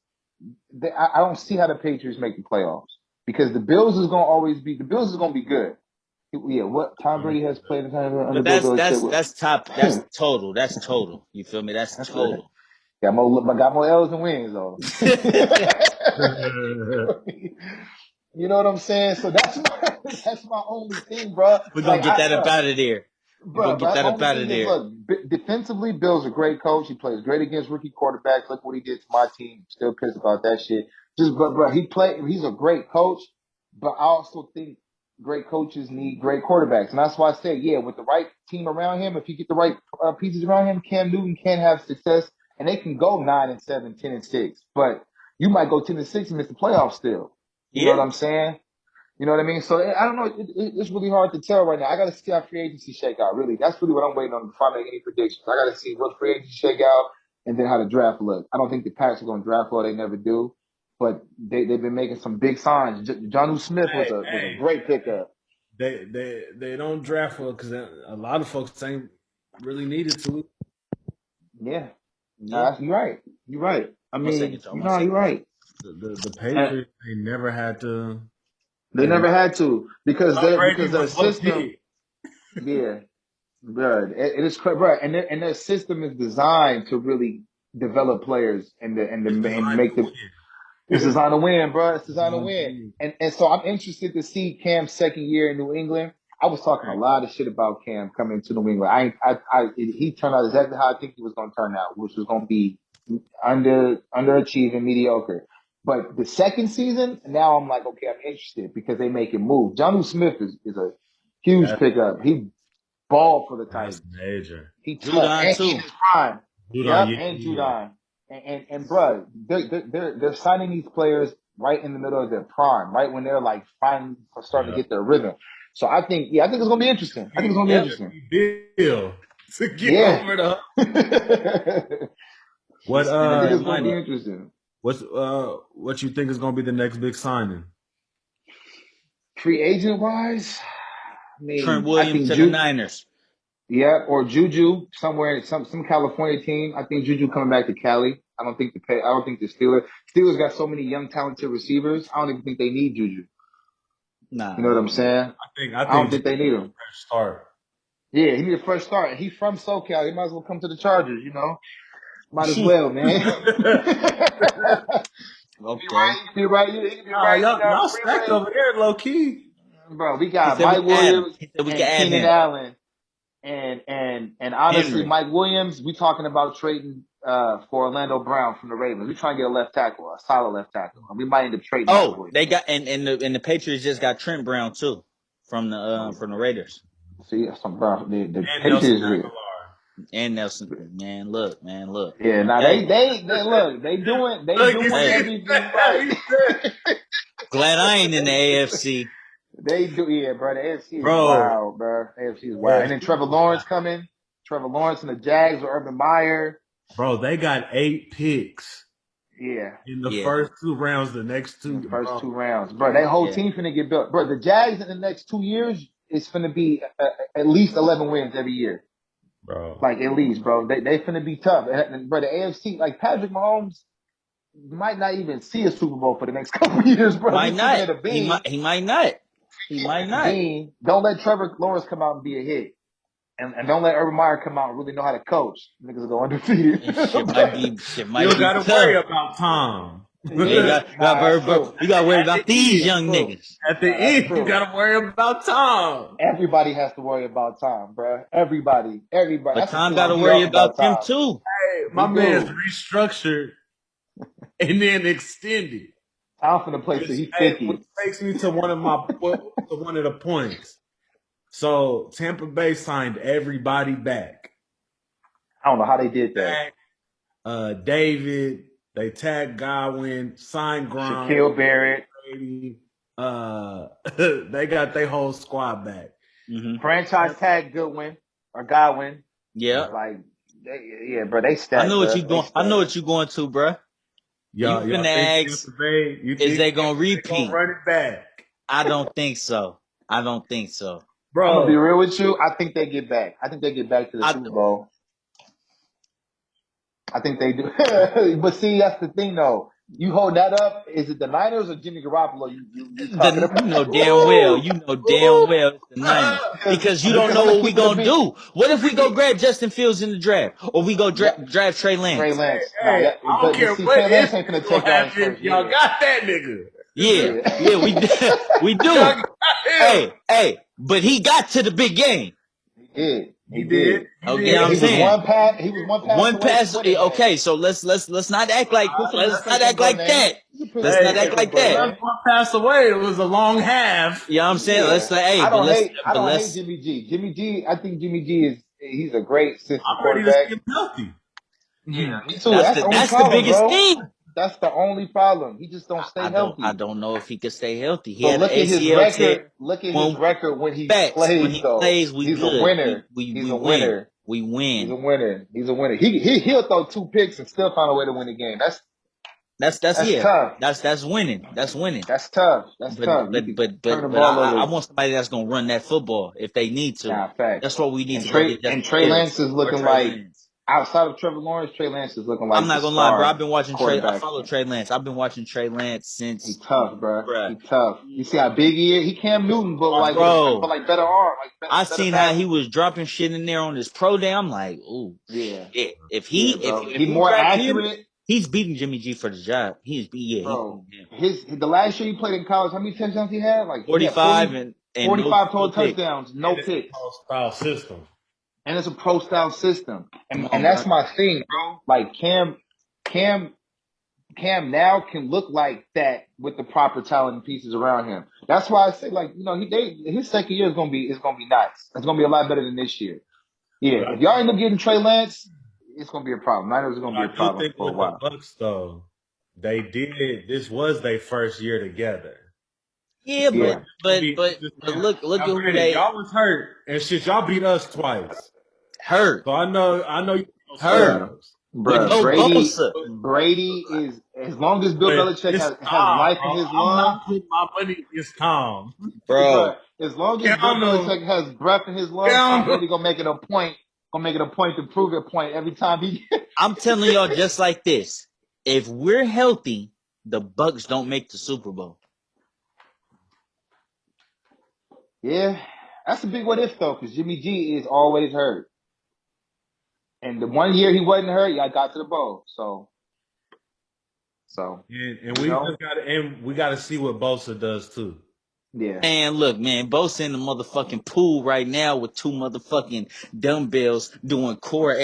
I don't see how the Patriots make the playoffs because the Bills is gonna be good. Yeah, what Tom Brady has played in time under But Bill Belichick. that's top. That's total. That's total. You feel me? That's That's right. total. Got more L's than wins though. You know what I'm saying? So that's my only thing, bro. We're gonna Like get that up bro, out of there. We're gonna get But that my up only out of thing is, there. look, defensively, Bill's a great coach. He plays great against rookie quarterbacks. Look what he did to my team. Still pissed about that shit. But he's a great coach. But I also think great coaches need great quarterbacks, and that's why I say, yeah, with the right team around him, if you get the right pieces around him, Cam Newton can have success, and they can go 9-7, 10-6. But you might go 10-6 and miss the playoffs still. You know what Yeah. I'm saying? You know what I mean? So I don't know. It's really hard to tell right now. I got to see how free agency shake out. Really, that's really what I'm waiting on before I make any predictions. I got to see what free agency shake out and then how the draft look. I don't think the Pats are going to draft well. They never do, but they've been making some big signs. Jonnu Smith was a great pickup. they don't draft well because a lot of folks ain't really needed to. Yeah, Yeah. you're right. You're right. I One second, mean, y'all. One second. you're right. The And Patriots they never had to. they They never had to because Tom Brady their was low system. key. Yeah. Bro, it is bro, and their system is designed to really develop players It's and designed to make the. It's win. designed to win, bro. It's designed to Designed to win, win. and so I'm interested to see Cam's second year in New England. I was talking a lot of shit about Cam coming to New England. He turned out exactly how I think he was going to turn out, which was going to be underachieving, mediocre. But the second season, now I'm like, okay, I'm interested because they make him move. Jonnu Smith is a huge That's pickup. He ball for the that's Titans. major. He tough Judon and he in too. his prime. Dude on Yep, yeah, and yeah. Judon. And bro, they're signing these players right in the middle of their prime, right when they're like finally starting to Yeah. get their rhythm. So I think it's gonna be interesting. I think it's gonna be Yep. interesting. Bill to get Yeah. over the. I What He's spending think that it's gonna be money. interesting. what you think is gonna be the next big signing? Free agent wise, I Trent mean, I Williams think to the Niners. yeah, or Juju somewhere, some California team. I think Juju coming back to Cali. I don't think the Steelers got so many young talented receivers. I don't even think they need Juju. Nah, You know what they I'm don't. saying? I I don't think think they need him. fresh start. Yeah, he need a fresh start. He's from SoCal. He might as well come to the Chargers, you know? Might as well, man. Okay. He can be right here. He can be Nah, right down y'all the stacked freeway. over there, low key. Bro, we He got said we Mike can add him. Williams He said we can and add Keenan him. Allen. And honestly, Henry. Mike Williams, we talking about trading for Orlando Brown from the Ravens. We're trying to get a left tackle, a solid left tackle. And we might end up trading that Oh, boy. they got and the Patriots just got Trent Brown too from the Raiders See, some Brown. The And Nelson Patriots. Aguilar. and Nelson. Man, look. Yeah, now Hey, they look, they doing Look, you see, everything right. he said, glad I ain't in the AFC. They do, yeah, bro. The AFC is bro, wild, bro. AFC is wild. And then AFC Trevor is Lawrence wild. coming. Trevor Lawrence and the Jags with Urban Meyer. Bro, they got 8 picks Yeah, in the Yeah, first 2 rounds. The next in 2, the first bro, 2 rounds, bro. That whole yeah. team finna get built, bro. The Jags in the next 2 years is finna be at least 11 wins every year, bro. like at least, bro. They finna be tough, and bro, the AFC, like Patrick Mahomes might not even see a Super Bowl for the next couple of years, bro. We Might keeping not. it a bean. He might not. He might not. Bean. Don't let Trevor Lawrence come out and be a hit. And don't let Urban Meyer come out and really know how to coach. Niggas will go undefeated. Shit You might don't be got to worry tough. about Tom. Yeah, Yeah, nah, that's true. we got to worry At about the these end, That's young true. niggas. at the Nah, that's end, you true. got to worry about Tom. Everybody has to worry about Tom, bro. Everybody. But That's the Tom thing got I to get worry off about about them Tom. too. Hey, He my man's do. restructured and then extended. Tom from the place that Which, he hey, which 50. takes me to one of the points. So Tampa Bay signed everybody back. I don't know how they did that. David, they tagged Godwin, signed Gronk, Shaquille Barrett, Brady. They got their whole squad back. Mm-hmm. franchise tag Goodwin or Godwin. Yeah. Like, yeah, bro, they I stacked, know what bro. you They going. I know stacked. what you going to, bruh. You Y'all finna think ask, Tampa Bay? You is think they gonna they gonna repeat? run it back, I don't think so. I don't think so. I'm gonna be bro? real with you. I think they get back. I think they get back to the I Super Bowl. I think they do. But see, that's the thing, though. You hold that up. Is it the Niners or Jimmy Garoppolo? You talking you know about? damn well. Woo! You know damn Woo! well it's the Niners Because because you don't I'm know gonna what we keep it a gonna beat. do. What if we go grab Justin Fields in the draft, or we go Yeah, draft Trey Trey Lance? Lance. Nah, Hey, yeah, I don't but care see, what Trey Lance if ain't gonna it's gonna take y'all his happen. first Y'all year. got that nigga. Yeah, Yeah. yeah, we Y'all do. got him. But he got to the big game. He did. He He did. did. He Oh, you know what did. I'm He was saying? one pass. He was one pass One away from pass. winning that. Okay, so let's not act like Let's put them bro that. name. You can Let's put not you can Hey, act put them like bro it that. was name. one pass away. It was a long half. You know what I'm saying? Let's Yeah. say, hey, I but don't let's hate. I but don't hate let's. Jimmy G. Jimmy G. I think Jimmy G he's a great system I'm ready to quarterback. see him healthy. Yeah, me too. That's That's the only the problem, biggest bro. thing. That's the only problem. He just don't stay I healthy. don't know if he could stay healthy. He But had an look at his ACL tear. record. Look at his When record when he facts, when plays, he though. plays, we He's a good. winner. He's We a win. winner. We He's a win. winner. He's a winner. He'll throw 2 picks and still find a way to win the game. That's That's yeah. tough. That's winning. That's winning. That's tough. That's But tough. You but can but turn the but but ball I over. want somebody that's gonna run that football if they need to. Nah, facts. That's what we need And to go get And Justin Trey Fields Lance is or looking Trey like Lance. outside of Trevor Lawrence, Trey Lance is looking I'm like the not gonna lie, bro. I've star been watching Trey. I quarterback. follow Trey Lance. I've been watching Trey Lance He since, tough, bro. bruh. He tough. You see how big he is? He Cam Newton, but like with Bro, better arm, like I better seen how he passing. was dropping shit in there on his pro day. I'm like, ooh, Yeah, shit. yeah, bro. If He we more draft him, accurate, he's beating Jimmy G for the job. He's bro. beating him. The last year he played in college, how many touchdowns he had? Like he had 45 and 45 no total pick. touchdowns, no And it's picks. a style system. And it's a pro style system. Come And on, that's bro. my thing, bro. Like Cam Cam now can look like that with the proper talent and pieces around him. That's why I say, like, his second year is gonna be nice. It's gonna be a lot better than this year. Yeah, But I, if y'all end up getting Trey Lance, it's gonna be a problem. Niners are but gonna be I a do problem think for a with the while. Bucks though, they did. This was their first year together. Yeah, Yeah, but look Now, at who granted, they y'all was hurt and shit. Y'all beat us twice, hurt. so I know you know Hurt. bruh, scrubs. With bruh. no Bosa. Brady is as long as Bill But Belichick it's has Tom, life in bro. his I'm lungs, not putting my money against Tom. Bro. bruh. As long as Bill Keanu, Belichick has breath in his lungs, Tom Keanu. Brady gonna make it a point. Gonna make it a point to prove a point every time he. I'm telling y'all just like this. If we're healthy, the Bucks don't make the Super Bowl. Yeah, that's a big what if though, because Jimmy G is always hurt, and the one year he wasn't hurt, y'all got to the bowl. So And you we know, just got to see what Bosa does too. yeah, Man, look, man, Bo's in the motherfucking pool right now with 2 motherfucking dumbbells doing core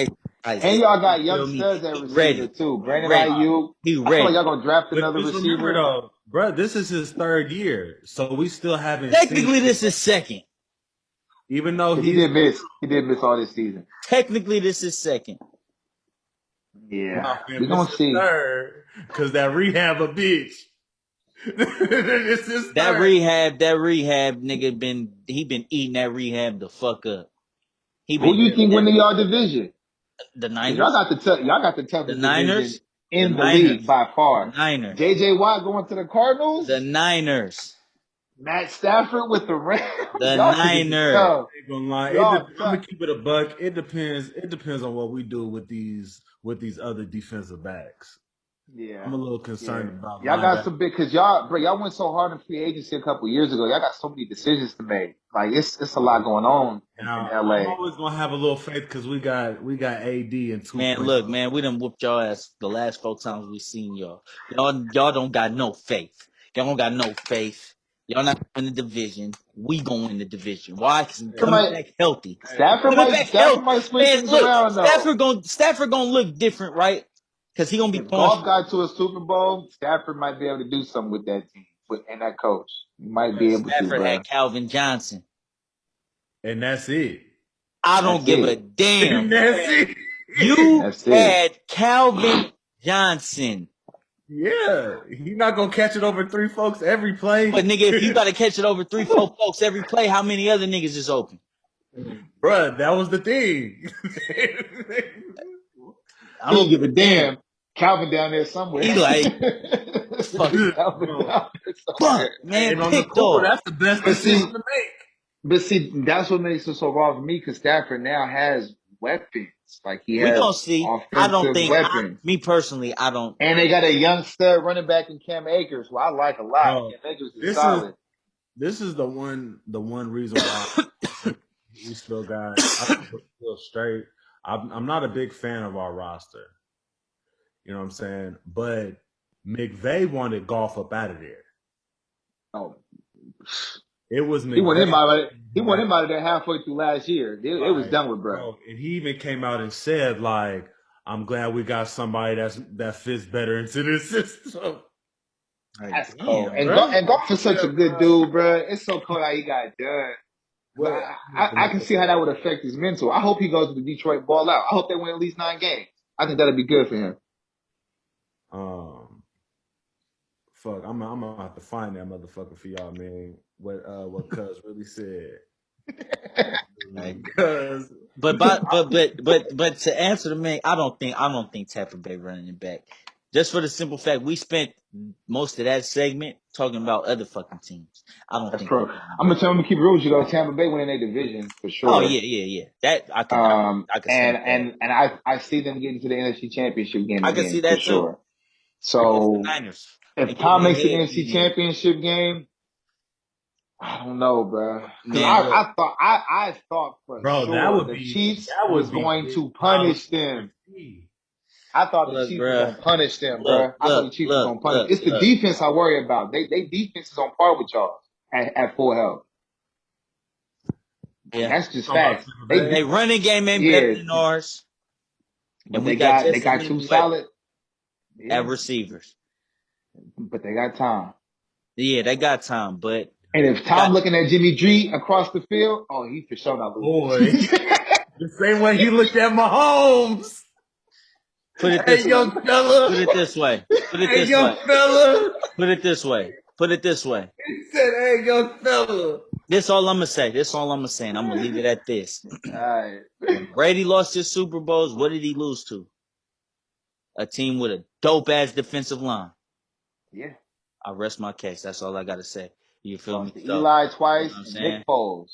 And y'all got You young feel me? studs at He receiver ready. too. He Brandon ready. Ayuk. He I feel like ready. y'all gonna draft But another just remember receiver. though, bro, this is his 3rd year, so we still haven't seen. Technically, this is second. Even though Because he he's did miss. He did miss all this season. Technically, this is second. Yeah. nah, fam, We're this gonna is see. 3rd because that rehab a bitch. This is That 3rd. rehab nigga been eating that rehab the fuck up. He Who been you eating think that. win the y'all division? The Because y'all Niners, got the the toughest division Niners, the in the league Niners, by the far. Niners, JJ Watt going to the the Cardinals. Niners, Matt Stafford with the Rams. the Y'all niggas is Niners. tough. Ain't gonna lie. Y'all I'm tough. gonna keep it a buck. It depends. It depends on what we do with these other defensive backs. I'm Yeah. a little concerned Yeah. about Y'all got linebacker. some big because y'all went so hard in free agency a couple years ago. Y'all got so many decisions to make. Like it's a lot going on in Now I'm LA. always gonna have a little faith because we got AD and Man, 2.0. look, man, we done whooped y'all ass the last 4 times we seen y'all. Y'all don't got no faith. Y'all don't got no faith. Y'all not in the division. We gonna win the division. Why? Because we coming Somebody back healthy. Stafford Coming might back Stafford healthy. might switch Man, things look, around though. Stafford gonna look different, right? Because he gonna be If throwing. Golf got to a Super Bowl, Stafford might be able to do something with that team and that coach. He might be able to, Stafford bro. had Calvin Johnson. And that's it. I don't That's give a it. damn. And that's it. You That's it. had Calvin Johnson. Yeah, he not gonna catch it over 3 folks every But play. nigga, if you gotta catch it over 3, 4 folks every play, how many other niggas is open? Bruh, that was the thing. I He don't didn't give give a a damn. damn. Calvin down there somewhere. He like, fuck it. Calvin Bro, down there somewhere. Fuck, man, and on the pick court, dog. that's the best But decision see, to make. that's what makes it so wrong for me because Stafford now has weapons. Like he We gonna has see. I don't offensive think weapons. me personally, I don't. And they got a young stud running back in Cam Akers, who I like a lot. Bro, Cam Akers is this is solid. the one reason why we still got I think we're still straight. I'm not a big fan of our roster. You know what I'm saying? But McVay wanted golf up out of there. Oh, It was he went him McVay. out of he went him out of there halfway through last year. It was Like, done with, bro. bro, and he even came out and said, like, I'm glad we got somebody that fits better into this system. Like, That's cold. damn, And bro. Golf is such Yeah, a good bro. dude, bro. It's so cold how he got done. But What I can see how that would affect his mental. I hope he goes to Detroit ball out. I hope they win at least 9 games. I think that'd be good for him. um fuck, I'm gonna have to find that motherfucker for y'all, man. What Cuz really said. Like, Cuz but to answer the man, I don't think Tampa Bay running it back. Just for the simple fact we spent most of that segment talking about other fucking teams. I don't That's think. pro. I'm gonna tell him to keep it real with you though. Tampa Bay winning their division for Oh sure. yeah. That I can And stamp that. and and I see them getting to the NFC Championship game I can see again for that too sure. against the So Niners. They if getting Tom their makes the head NFC beat in. Championship game, I don't know, bro. Because Man, look, I thought for bro, sure the Chiefs that was would be going big to college punish them. to see. I thought the look, Chiefs were bruh. gonna punish them, Look, bro. I thought the look, Chiefs were look, gonna punish. look, It's the look. defense I worry about. They defense is on par with y'all at full health. And Yeah. that's just Talking about facts. Tampa They Bay? They running game ain't better yeah, than ours. And but we got they just as got two many weapons solid. at Yeah, receivers. but they got time. Yeah, they got time, but And if we Tom got looking at Jimmy G across the field, oh, he for sure not Boy, losing. the same way he looked at Mahomes. put it Hey, this way. young fella. Put it this way. Put it Hey, this way. young fella. Put it this way. Put it this way. He said, hey, young fella. This all I'm gonna say. This all I'm gonna say. And I'm gonna leave it at this. All right. When Brady lost his Super Bowls, what did he lose to? A team with a dope ass defensive line. Yeah. I rest my case. That's all I gotta say. You feel me? Lost to So, Eli you know twice what I'm and saying? Nick Foles.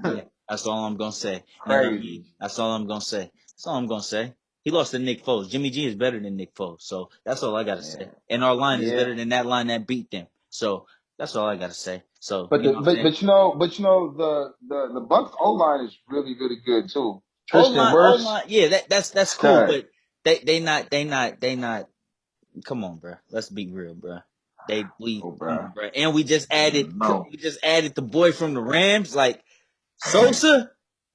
Yeah, that's all I'm gonna say. You know what I mean? Crazy. That's all I'm gonna say. That's all I'm gonna say. He lost to Nick Foles. Jimmy G is better than Nick Foles. So that's all I gotta Yeah. say. And our line is Yeah. better than that line that beat them. So that's all I gotta say. So But you know what I'm saying? the Bucks O line is really really good too. Tristan O Wirfs, line, yeah, that's cool, stud. but they not. Come on, bro. Let's be real, bro. Oh, Come bro. on, bro. And we just added No. the boy from the Rams, like Sosa.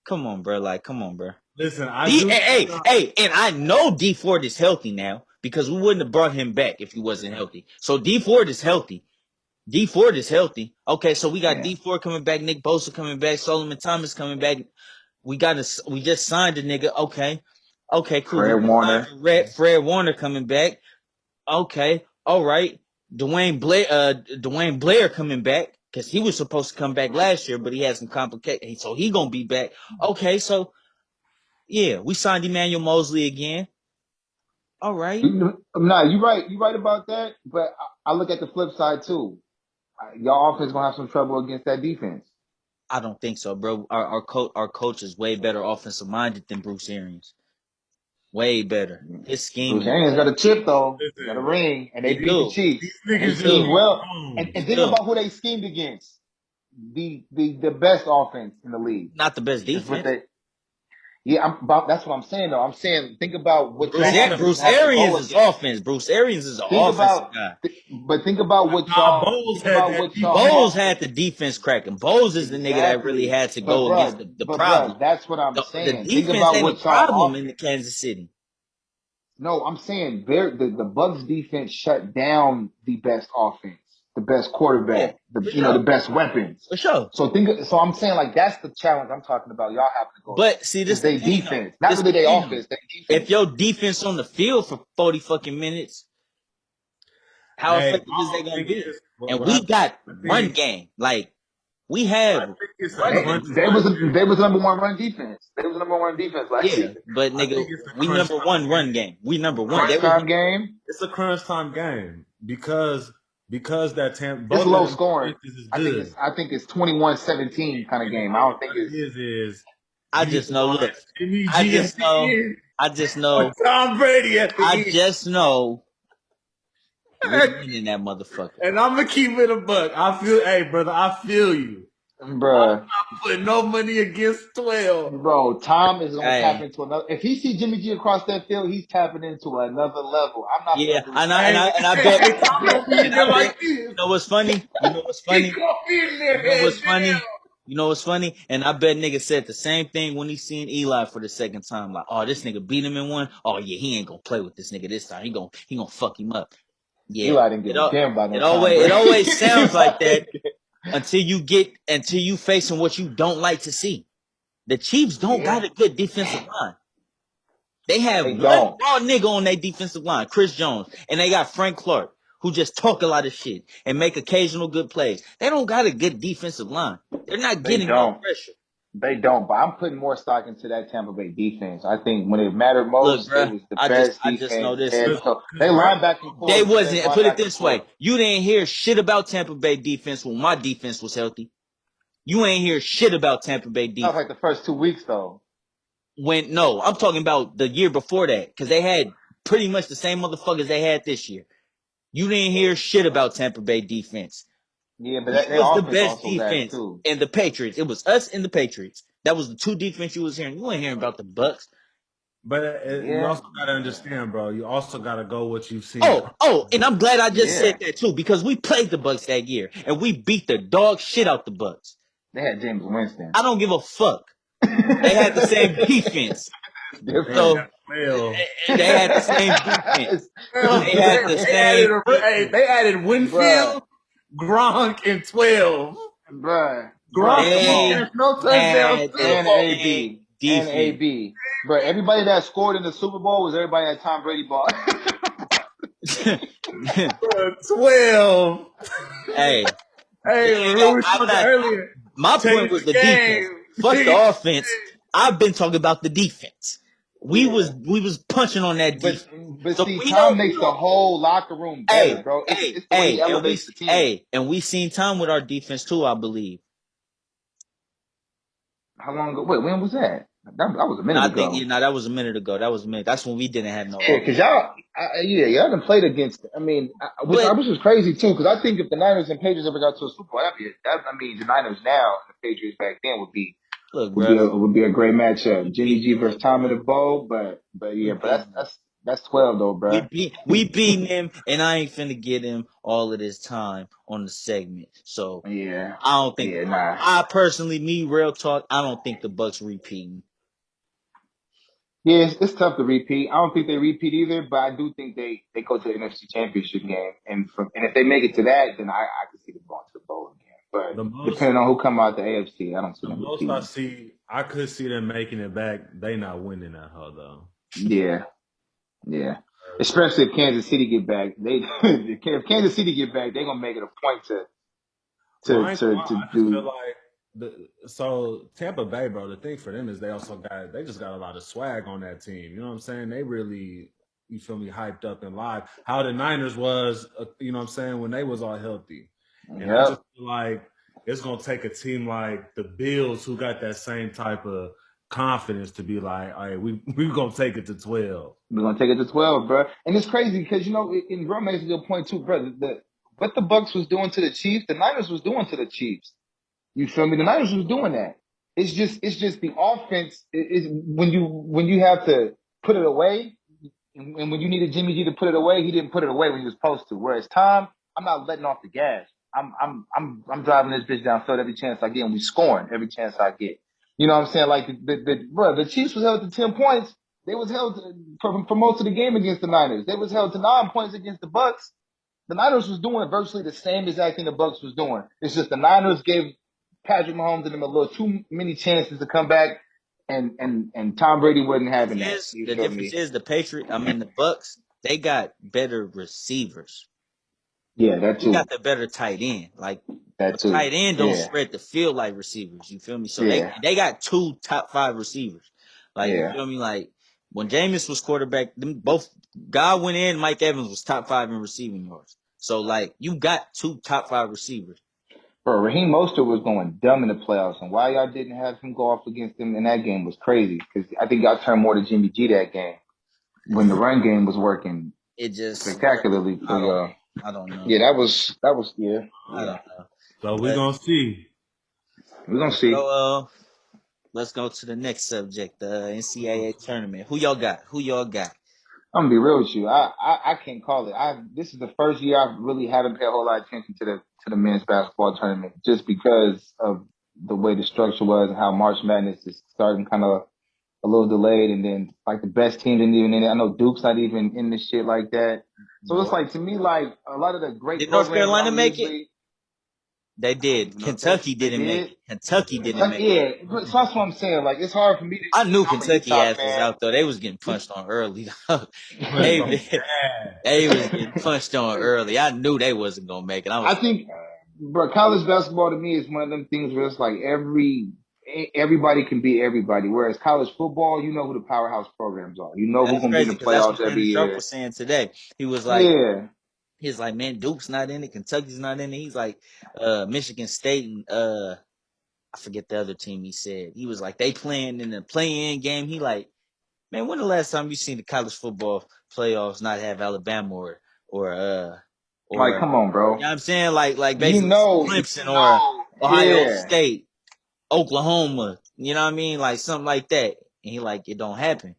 Come on, bro. Like, come on, bro. Listen, I do. And I know D Ford is healthy now because we wouldn't have brought him back if he wasn't healthy. So D Ford is healthy. D Ford is healthy. Okay, so we got D Ford coming back, Nick Bosa coming back, Solomon Thomas coming back. We just signed a nigga. Okay, cool. Fred Warner. Fred Warner coming back. Okay, all right. Dwayne Blair coming back because he was supposed to come back last year, but he had some complications, so he gonna be back. Okay, so yeah, we signed Emmanuel Mosley again. All right. Nah, you right. You right about that. But I look at the flip side too. Y'all offense gonna have some trouble against that defense. I don't think so, bro. Our coach is way better offensive minded than Bruce Arians. Way better. His scheme. Bruce Arians got a chip though. Listen, He got a ring, and they He beat the do. Chiefs. these And they niggas just schemed need well. phones. And think about who they schemed against. The best offense in the league. Not the best Is what defense. that's what I'm saying though. I'm saying think about what y'all offenses Bruce have to Arians go is against. offense. Bruce Arians is an Think offensive about, guy. but think about what Nah, y'all Bowles think had about that what y'all defense. Bowles off had the defense cracking. Bowles is the nigga that really exactly. had to go against the But bruh, problem. that's what I'm The saying. Think defense about ain't a what y'all problem off. in the Kansas City. No, I'm saying the Bucks defense shut down the best offense, the best Yeah, quarterback, for the sure. best weapons. For sure. So I'm saying like that's the challenge I'm talking about. Y'all have to go But against see, this is the they thing though. defense, not This really the their thing though. offense, their If defense. your defense on the field for 40 fucking minutes, how Hey, effective my is they whole gonna thing be? is, And what we got I run think, game. Like we I have think it's a run They, game. crunch they was time. they was the number one run defense. They was the number one defense last Yeah, season. but I nigga, think it's a we crunch number one time run game. game. We number one. They Crunch was time game. It's a crunch time game because that It's both of low them scoring. defenses is I think good. it's 21-17 kind of And game. I don't think what it's it is I you just know. want Look, Jimmy I G at just the know. end I just or know. Tom Brady at the I end. just know we winning that motherfucker. And I'm gonna keep it a buck. Hey brother, I feel you. I'm bruh. not putting no money against 12. Bro, Tom is gonna tap Hey, into another. If he see Jimmy G across that field, he's tapping into another level. I'm not yeah, gonna lose. and I bet Hey, Tom gonna be in and I there like bet. this. You know what's funny? You know what's He funny? gonna be in there You know head what's down. funny? You know what's funny? And I bet nigga said the same thing when he seen Eli for the second time. Like, oh, this nigga beat him in one. Oh yeah, he ain't gonna play with this nigga this time. He gonna fuck him up. Yeah. Eli didn't give a damn about no It Tom always Brady. sounds like that until you facing what you don't like to see. The Chiefs don't Yeah, got a good defensive line. They have they one don't. raw nigga on their defensive line, Chris Jones, and they got Frank Clark, who just talk a lot of shit and make occasional good plays. They don't got a good defensive line. They're not They getting no don't. pressure. They don't. But I'm putting more stock into that Tampa Bay defense. I think when it mattered Look, most, it bruh, was the I best just know defense this. head to toe. They Because right line back and They forth. They wasn't line put it back and this way. forth. You didn't hear shit about Tampa Bay defense when my defense was healthy. You ain't hear shit about Tampa Bay That was defense. like the first 2 weeks though. No, I'm talking about the year before that, because they had pretty much the same motherfuckers they had this year. You didn't hear shit about Tampa Bay defense. Yeah, but We their was the offense best also was ass defense, too. and the Patriots. It was us and the Patriots. That was the two defense you was hearing. You ain't hearing about the Bucks. but you Yeah, also gotta understand, bro. You also gotta go what you've seen. And I'm glad I just yeah. said that too, because we played the Bucks that year and we beat the dog shit out the Bucks. They had James Winston. I don't give a fuck. They had the same defense. They had Different. So 12. they had the same defense. It's They had the different. same defense. They added Bruh, Winfield, Gronk, and 12. Gronk come ain't on. They catch no touchdowns had too. the And same AB. And defense. AB. Bro, everybody that scored in the Super Bowl was everybody that Tom Brady bought. Bro, 12. Hey, Hey, they ain't remember got. we I'm talked not. earlier? My point Change was the the defense. game. Fuck the Change offense. I've been talking about the defense. We Yeah. was punching on that But defense. but So see, we Tom don't. makes the whole locker room better, bro. It's the way he elevates the team. And we seen time with our defense too. I believe. How long ago? Wait, when was that? That was a And minute I think ago. that was a minute ago. That was a minute. That's when we didn't have no Yeah, offense. because y'all done played against. I mean, which But was crazy too. Because I think if the Niners and Patriots ever got to a Super Bowl, I mean, the Niners now and the Patriots back then look, bro, would be a great matchup. we Jimmy beat G versus Tom in the bowl, but we yeah, beat that's 12 though, bro. we beating him, and I ain't finna get him all of this time on the segment. So Yeah, I don't think nah. I personally, me real talk, I don't think the Bucks repeating. Yeah, it's tough to repeat. I don't think they repeat either, but I do think they go to the NFC Championship game, and if they make it to that, then I can see them going to the bowl again. But The most, depending on who come out the AFC, I don't see the them most I repeating. see, I could see them making it back. They not winning that hoe though. Yeah, yeah. Especially if Kansas City get back, if Kansas City get back, they're gonna make it a point Well, I ain't gonna lie. to I just feel do. like so Tampa Bay, bro. The thing for them is they just got a lot of swag on that team. You know what I'm saying? They really, you feel me, hyped up and live. How the Niners was, you know what I'm saying, when they was all healthy. And I just Yep, feel like it's gonna take a team like the Bills who got that same type of confidence to be like, all right, we gonna take it to 12. we're gonna take it to 12, bro. And it's crazy because and Bro makes a good point too, bro. What the Bucks was doing to the Chiefs, the Niners was doing to the Chiefs. You feel me? The Niners was doing that. It's just the offense is when you have to put it away, and when you needed Jimmy G to put it away, he didn't put it away when he was supposed to. Whereas Tom, I'm not letting off the gas. I'm driving this bitch downfield every chance I get, and we scoring every chance I get. You know what I'm saying? Like the Chiefs was held to 10 points. They was held for most of the game against the Niners. They was held to 9 points against the Bucks. The Niners was doing virtually the same exact thing the Bucks was doing. It's just the Niners gave Patrick Mahomes and them a little too many chances to come back, and Tom Brady wasn't having that. You The feel difference me? is the Bucks, they got better receivers. Yeah, that We got too. the better tight end. Like a That too. tight end don't Yeah. spread the field like receivers. You feel me? So Yeah. they got 2 top 5 receivers. Like you Yeah. feel me? Like when Jameis was quarterback, them both Godwin and Mike Evans was top 5 in receiving yards. So like you got 2 top 5 receivers. Bro, Raheem Mostert was going dumb in the playoffs, and why y'all didn't have him go off against them in that game was crazy. Because I think y'all turned more to Jimmy G that game when the run game was working It just spectacularly for I don't y'all. I don't know. Yeah, that was yeah. I Yeah. don't know. So we But gonna see. We're gonna let's see. go let's go to the next subject, the NCAA tournament. Who y'all got? Who y'all got? I'm gonna be real with you. I can't call it. This is the first year I really haven't paid a whole lot of attention to the men's basketball tournament, just because of the way the structure was and how March Madness is starting kind of a little delayed, and then like the best team didn't even in it. I know Duke's not even in this shit like that. So it's No. like to me, like a lot of the great Did North programs that Carolina I'm make it? usually They did. Kentucky they didn't make did. it. Kentucky didn't Kentucky, make it. yeah, but so that's what I'm saying. Like it's hard for me to. I knew I'm a Kentucky Utah ass was out though. They was getting fan. punched on early. Punched on they bad. they was getting punched on early. I knew they wasn't gonna make it. I I was like, think, bro, college basketball to me is one of them things where it's like everybody can beat everybody. Whereas college football, you know who the powerhouse programs are. You know who's that's gonna be in crazy the because that's playoffs what every Shannon Sharp year. was saying today. He was like, Yeah, man, Duke's not in it, Kentucky's not in it. He's like, Michigan State and I forget the other team he said. He was like, they playing in the play-in game. He like, man, when the last time you seen the college football playoffs not have Alabama or like come on, you bro. know what I'm saying? Like You basically know, Clemson or Ohio yeah, State, Oklahoma, you know what I mean? Like something like that. And he like, it don't happen.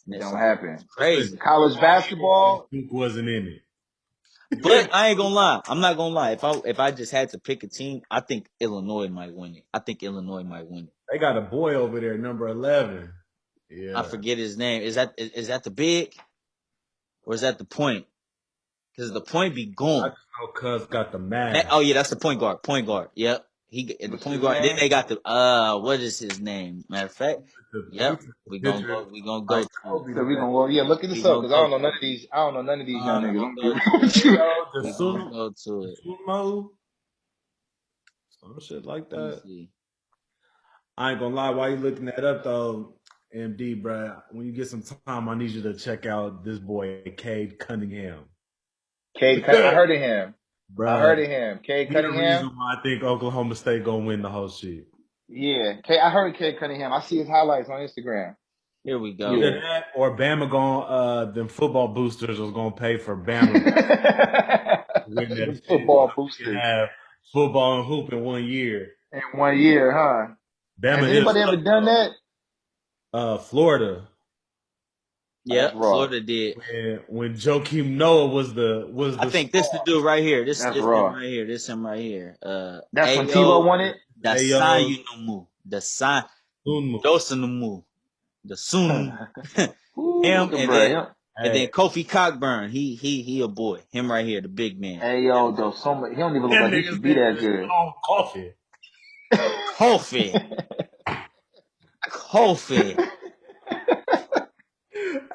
And it it's don't like, it's happen. Listen, crazy. College basketball, Duke wasn't in But it. I ain't gonna lie. I'm not gonna lie. If I just had to pick a team, I think Illinois might win it. I think Illinois might win it. They got a boy over there, number 11. I Yeah. forget his name. Is that the big or is that the point? Because the point be I gone. just know Cuz got the math. Oh yeah, that's the point guard. Point guard. Yep. The what's point his guard. Then name? they got the what is his name? Matter of fact. He Yep. took the We gonna picture go. We gonna go like to it. Kobe So we today. gonna go. Yeah, look at We this up gonna because I go don't know to none of it. these. I don't know none of these young We niggas. gonna I'm gonna be go real to it. with You you. know, the We gonna Suno, go to the it. Sumo, some shit like Let me that. see. I ain't gonna lie, while you looking that up though, MD, bruh, when you get some time, I need you to check out this boy, Cade Cunningham. I heard of him. I Bruh, heard of him. Cade he the reason Cunningham. why I think Oklahoma State gonna win the whole shit. Yeah, I heard Cade Cunningham. I see his highlights on Instagram. Here we go. Either Yeah. that or Bama going them football boosters was gonna pay for Bama to win that The shit so football we can boosters have football and hoop in 1 year. in 1 year, huh? Has Bama is anybody ever tough done though. that? Florida. Oh, that's Yep. raw. Florida did. When Joakim Noah was I the think star. this the dude right here. That's This him raw. right here. This him right here. That's when Ayo Tebow won it. Ayo Dasanumu. Dasan Sunmu. Dosanumu. the Sun. Ooh, Him look at and bro. then Yeah. and then Hey, Kofi Cockburn. He a boy. Him right here, the big man. Hey, yo, though, so much, he don't even look them like he niggas should be name that is good. Sean Coffee. Kofi. Kofi.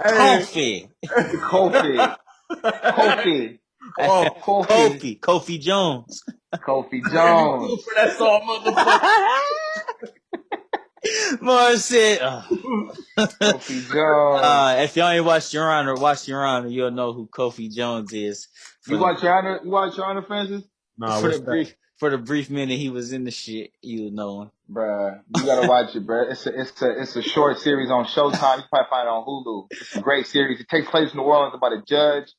Hey. Kofi. Kofi. Kofi. Coffee. Kofi. Kofi Jones. Kofi Baby cool Jones. for that song, motherfucker. Mars said, Kofi Jones. if y'all ain't watched Your Honor, watch Your Honor. You'll know who Kofi Jones is You watch Your Honor? You watch Your Honor, Francis? Nah, what's that? for the brief minute he was in the shit. You know him. Bruh, you gotta watch it, bruh. It's a short series on Showtime. You can probably find it on Hulu. It's a great series. It takes place in New Orleans about a judge.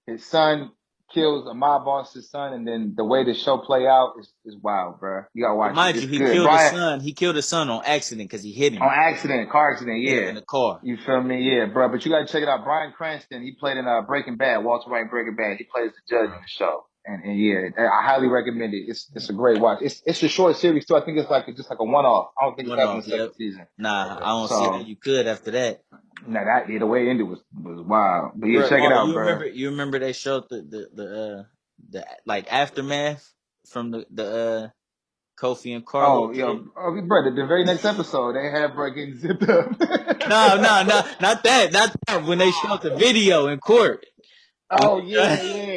His son kills a mob boss's son, and then the way the show play out is wild, bruh. You gotta But watch it. mind you, It's good. Brian, he killed his son on accident because he hit him. on accident, car accident, Hit him yeah. in the car. You feel me? Yeah, bruh. But you gotta check it out. Bryan Cranston, he played in Breaking Bad. Walter White in Breaking Bad. He plays the judge in the show. And yeah, I highly recommend it. It's a great watch. It's a short series too. I think it's like just like a one off. I don't think it's Went having a off, second yep. season. Nah, I don't see how So you could after that. now that the way it ended was wild. But yeah, Bro, check it Mar, out, bro. you remember they showed the like aftermath from the Kofi and Carlo Oh, shit? yo, brother, the very next episode they had bro getting zipped up. No, not that. Not that. When they showed the video in court. Oh yeah.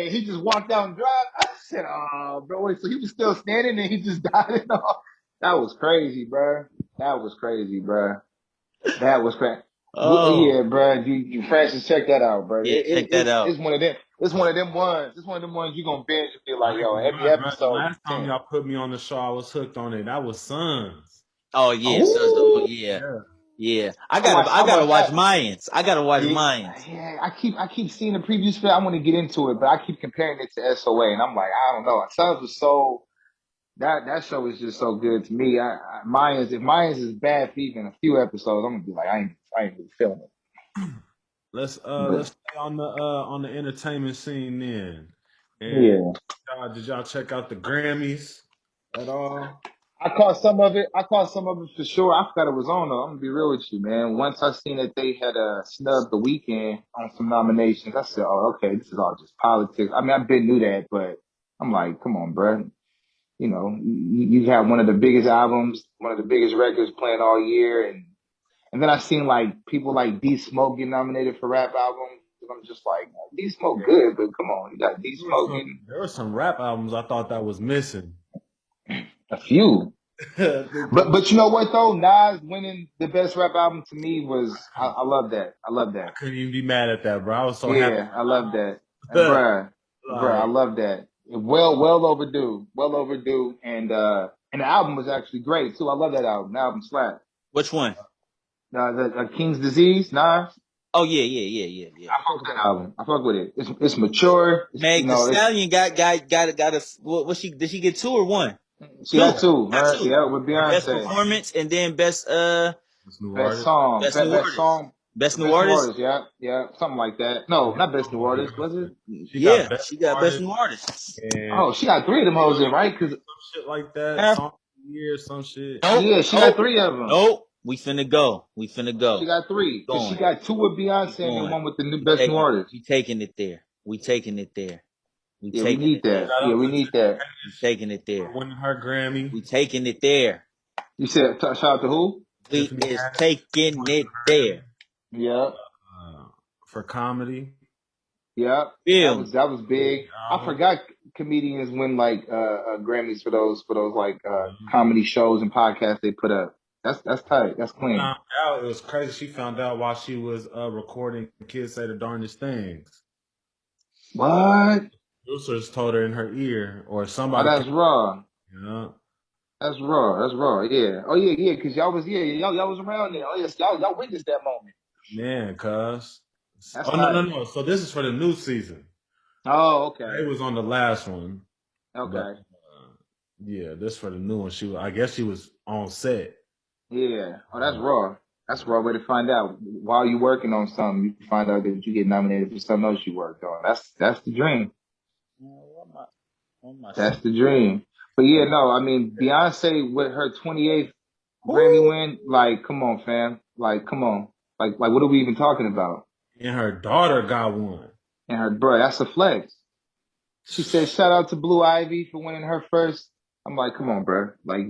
He just walked out and drive. I said, "Oh, bro, wait, so he was still standing and he just died and all." That was crazy, bro. That was crazy, bro. That was crazy. Oh, Yeah, bro. You Francis, check that out, bro. yeah, check that out. It's one of them. It's one of them ones. It's one of them ones you gonna binge and be like, I ain't yo, gonna every lie, bro. The episode last is time 10. y'all put me on the show, I was hooked on it. That was Sons. Oh yeah, Oh, yeah, Yeah. yeah. I I gotta watched watch that. Mayans. I gotta watch Yeah, Mayans. yeah. I keep seeing the previews for it. I want to get into it, but I keep comparing it to SOA, and I'm like, I don't know. Sons was so that show is just so good to me. Mayans, if Mayans is bad for even a few episodes, I'm gonna be like, I ain't really feeling it. Let's But stay on the entertainment scene then. And yeah. did y'all check out the Grammys at all? I caught some of it. I caught some of it for sure. I forgot it was on though. I'm gonna be real with you, man. Once I seen that they had snubbed the weekend on some nominations, I said, "Oh, okay, this is all just politics." I mean, I been knew that, but I'm like, "Come on, bro. You know, you have one of the biggest albums, one of the biggest records playing all year, and then I seen like people like D Smoke get nominated for rap album. And I'm just like, D Smoke good, but come on, you got D Smoke getting There were some rap albums I thought that was missing. a few. The- But you know what though? Nas winning the best rap album to me was I love that. I love I that. couldn't even be mad at that, bro. I was so happy. Yeah, I love that. And bruh, I Like, love that. Well overdue. Well overdue. And the album was actually great too. I love that album. The album slap. Which one? The King's Disease, Nas. Oh yeah. I fuck with that album. I fuck with it. It's mature. It's, you Meg the know, Stallion got a what she did she get two or one? she Two. got two, Got right? two. Yeah, with Best Beyonce. performance and then this new Best artist. song, best new best artist. song, Best new best new artist? artist. Yeah, yeah, something like that. No, not best new artist. Was it? She got Yeah, best she got best artist new artist. and Oh, she got three of them hoes in, right? Cause some shit like that. half, Song of the year, some shit. Nope, yeah, she got nope, three of them. nope. We finna go. We finna She go. got three. Cause she Going. got two with We Beyonce and then going. one with the new best new artist. We taking it there. We taking it there. We Yeah, we taking need it there. that. Shout Yeah, out we to need Tiffany that. We Haddish taking it for there. winning her Grammy. We taking it there. You said shout out to who? We Tiffany is Haddish taking winning it her there. Grammy Yeah, for comedy. yeah. Feel me. That was big. I Album. forgot comedians win like Grammys for those like comedy shows and podcasts they put up. That's tight. That's clean. Found out it was crazy. She found out while she was recording Kids Say the Darndest Things. What? Producers told her in her ear, or Oh, somebody came, that's raw. you know. That's raw. That's raw. Yeah. Oh yeah. Because y'all was around there. Oh yes, y'all witnessed that moment. Man, cuz. That's Oh no, no, tight. no. So this is for the new season. Oh okay. It was on the last one, but Okay. yeah, this for the new one. I guess she was on set. Yeah. Oh, that's raw. That's a raw way to find out. While you working on something, you find out that you get nominated for something else you worked on. That's the dream. What my That's shit? the dream. But yeah, no, I mean Beyonce with her 28th Grammy Woo! win, like, come on, fam. Like, come on. Like what are we even talking about? And her daughter got one. And her, bro, that's a flex. She said, shout out to Blue Ivy for winning her first. I'm like, come on, bro. Like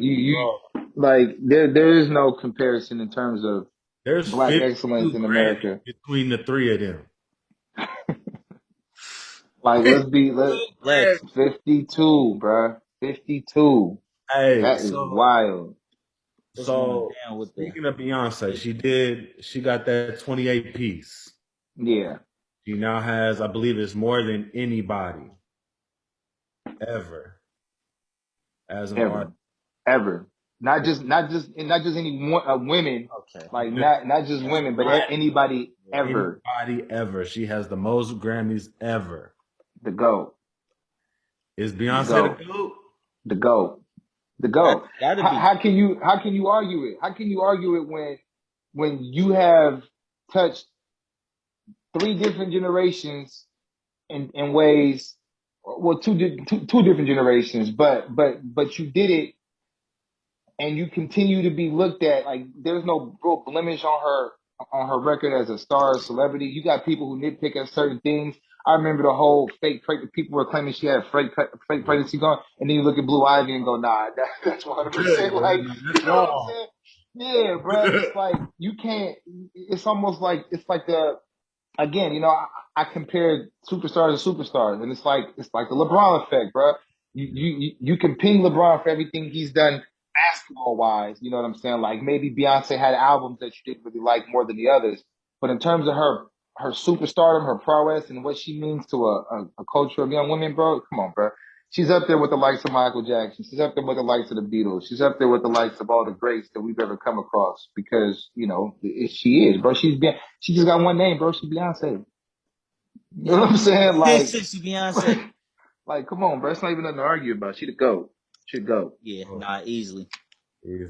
like there is no comparison in terms of There's Black excellence 52 in Grammys America. between the three of them. Like, let's Flex. 52, bro. 52. Hey, That is wild. What's going so down with the? speaking of Beyonce, she got that 28 piece. Yeah, She now has, I believe it's more than anybody ever as an artist. ever. Not just any women. Okay. Like not just women, but anybody ever. Anybody ever. She has the most Grammys ever. The GOAT. Is Beyonce the GOAT? The GOAT. The GOAT. Gotta be. How can you argue it? How can you argue it when you have touched three different generations in ways, well, two different generations, but you did it, and you continue to be looked at like there's no real blemish on her record as a star or celebrity. You got people who nitpick at certain things. I remember the whole fake pregnancy. People were claiming she had fake pregnancy going, and then you look at Blue Ivy and go, nah, that's 100% like, That's you know what I'm wrong. saying? Yeah, bro. It's like you can't. It's almost like again, I compared superstars to superstars, and it's like the LeBron effect, bro. You can ping LeBron for everything he's done basketball wise. You know what I'm saying? Like maybe Beyonce had albums that you didn't really like more than the others, but in terms of her superstardom, her prowess, and what she means to a culture of young women, bro, come on, bro. She's up there with the likes of Michael Jackson. She's up there with the likes of the Beatles. She's up there with the likes of all the greats that we've ever come across because, she is, bro. She just got one name, bro. She's Beyonce. You know what I'm saying? Like, She Beyonce. like, come on, bro. It's not even nothing to argue about. She the GOAT. She the GOAT. Yeah, nah, easily. No She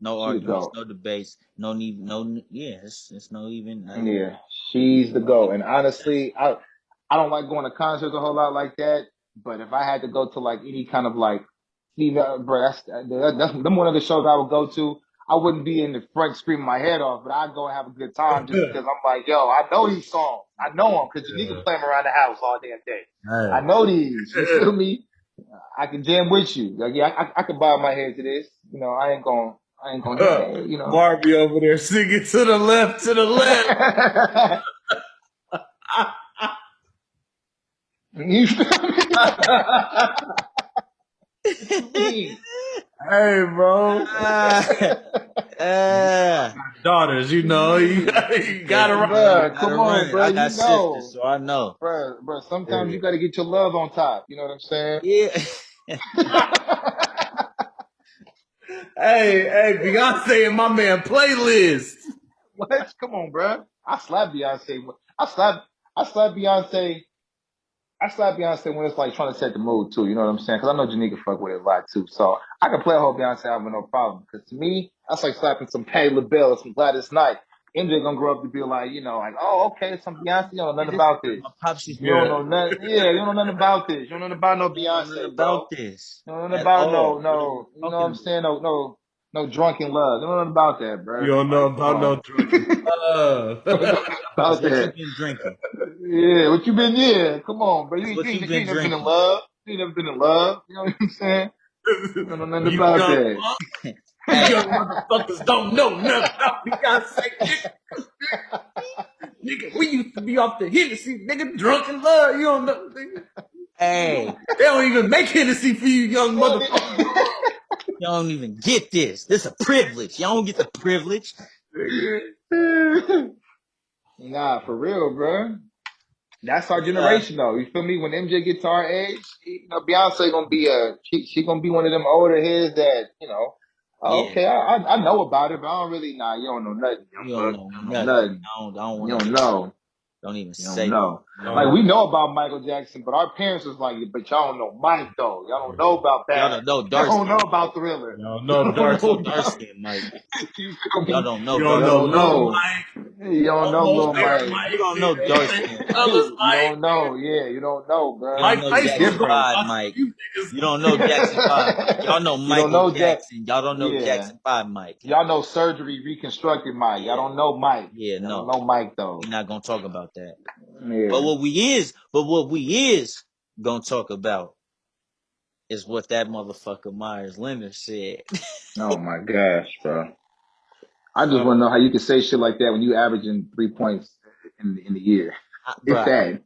the arguments, GOAT. no debates, no need, no. Yeah, it's no even. Yeah, she's the GOAT. And honestly, I don't like going to concerts a whole lot like that. But if I had to go to like any kind of like female, bro, that's one of the shows I would go to. I wouldn't be in the front screaming my head off, but I'd go have a good time just because I'm like, yo, I know these songs. I know them because you can play them around the house all damn day. Hey. I know these. You feel me? I can jam with you. Like, yeah, I could bow my head to this. I ain't gonna hit it, Barbie over there singing to the left, to the left. You feel me? Hey, bro. Daughters, you got to run. Bruh, come on, bro. I got sisters, so I know. Bro, sometimes you got to get your love on top. You know what I'm saying? Yeah. Hey, Beyonce and my man playlist. What? Come on, bro. I slap Beyonce. I slap Beyonce. I slap Beyonce when it's like trying to set the mood too. You know what I'm saying? Because I know Janika fuck with it a lot too. So I can play a whole Beyonce album with no problem. Because to me, that's like slapping some Patti LaBelle or some Gladys Knight. MJ gonna grow up to be like, oh, okay, some Beyonce. You don't know nothing about this. You don't know nothing. Yeah, you don't know nothing about this. You don't know nothing about no Beyonce, bro. This. You don't know nothing about no. You know what I'm saying? No drunken love. You don't know nothing about that, bro. You don't know about no drunken love. About what that. you been drinking? Yeah, what you been? Yeah, come on, bro. You What you ain't been never been in drinking? love. You ain't never been in love. You know what I'm saying? You don't know nothing about that. You young motherfuckers don't know nothing about Beyonce. Nigga, we used to be off the Hennessy, nigga, drunk in love. You don't know, nigga. Hey, they don't even make Hennessy for you, young motherfuckers. You don't even get this. This is a privilege. Y'all don't get the privilege. Nah, for real, bro. That's our generation, though. You feel me? When MJ gets to our age, Beyonce gonna be she gonna be one of them older heads that okay, I know about it, but I don't really. Nah, you don't know nothing. You don't know nothing. I don't want to know. Don't even say. No. Like we know about Michael Jackson, but our parents was like, but y'all don't know Mike though. Y'all don't know about that. Y'all don't know Darcy. Y'all don't know about Thriller. Y'all know Darcy and Mike. Y'all don't know. You don't know Mike. You don't know Almost Lil there, Mike. You Mike. don't know Nigga. dark Same skin Mike. colors, You Mike. don't know. Yeah, you don't know, You bro. don't Mike know It's Tyson was Jackson gonna different. 5, box Mike. you niggas. You don't know Jackson 5, Mike. Y'all know You don't Michael know Jack. Jackson. Y'all don't know Yeah. Jackson 5, Mike. Y'all know surgery reconstructed Mike. Y'all Yeah. don't know Mike. Yeah, Y'all don't no. know Mike though. We're not gonna talk about that. But Yeah. what we is gonna talk about is what that motherfucker Myers Leonard said. Oh my gosh, bro. I just So want to know how you can say shit like that when you averaging 3 points in the year. It's Bruh. sad.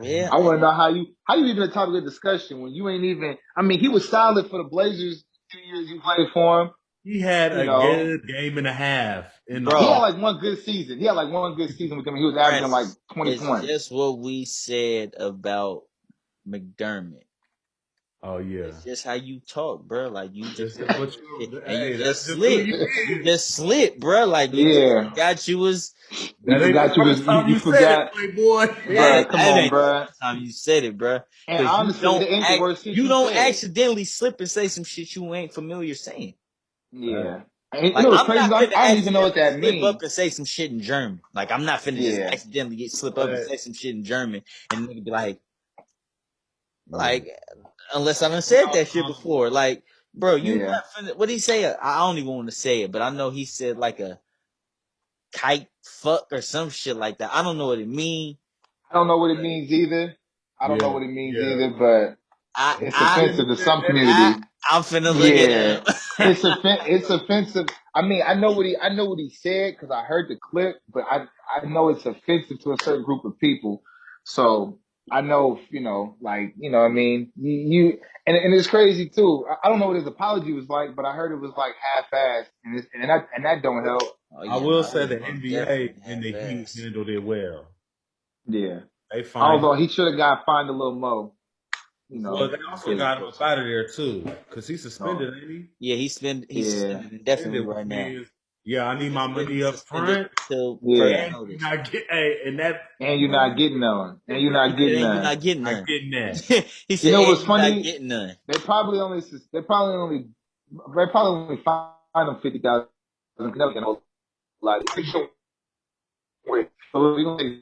Yeah. I want to know how you even a topic of discussion when you ain't even. I mean, he was solid for the Blazers 2 years you played for him. he had You a know, good game and a half in the he had Bro, off. like one good season. He had like one good season with him. He was averaging like Francis, 20 it's points. just what we said about McDermott. Oh yeah. It's just how you talk, bro. Like you That's just just what and you you hey, just that's just who slip. you You is. just slip, bro. Like you just Yeah, forgot you was. you That ain't the forgot you was first time you you said it, forgot, Playboy. bro. Come That on, ain't the bro. first time you said it, bro. And Because honestly, it ain't the worst shit you you don't said. accidentally slip and say some shit you ain't familiar saying. Yeah, and Like it was I'm crazy. not finna I don't even know what accidentally that slip up means. and say some shit in German. Like I'm not finna just Yeah, accidentally slip up and But say some shit in German and nigga be yeah. like unless I done We said all that shit calm. before. Like, bro, you yeah. not finna. What did he say? I don't even want to say it, but I know he said like a kite fuck or some shit like that. I don't know what it mean. I don't know what it means either. I don't know Yeah, what it means yeah. either, but I it's I offensive to some I communities. I'm finna look it Yeah, up. it's offensive. I mean, I know what he said because I heard the clip, but I know it's offensive to a certain group of people. So I know, like, what I mean, and it's crazy too. I don't know what his apology was like, but I heard it was like half-assed, and that don't help. Oh I yeah, will no, it say was the most NBA definitely and half the Heat ass. handled it well. Yeah. They find Although he should have got fined a little more, well, they also because got him up out of there too, because he's oh suspended, ain't he? Yeah, he's yeah, suspended indefinitely Suspended, which right now. means yeah, I need my money up Suspended front, till further yeah. and you notice. not get hey, and that And you're not getting none, and you're He not said, getting "And you're none. not getting not none." getting that. He You said, know "And what's you're not funny? getting none." They probably only fined him 50,000. Never get a whole lot. Wait, so we gonna take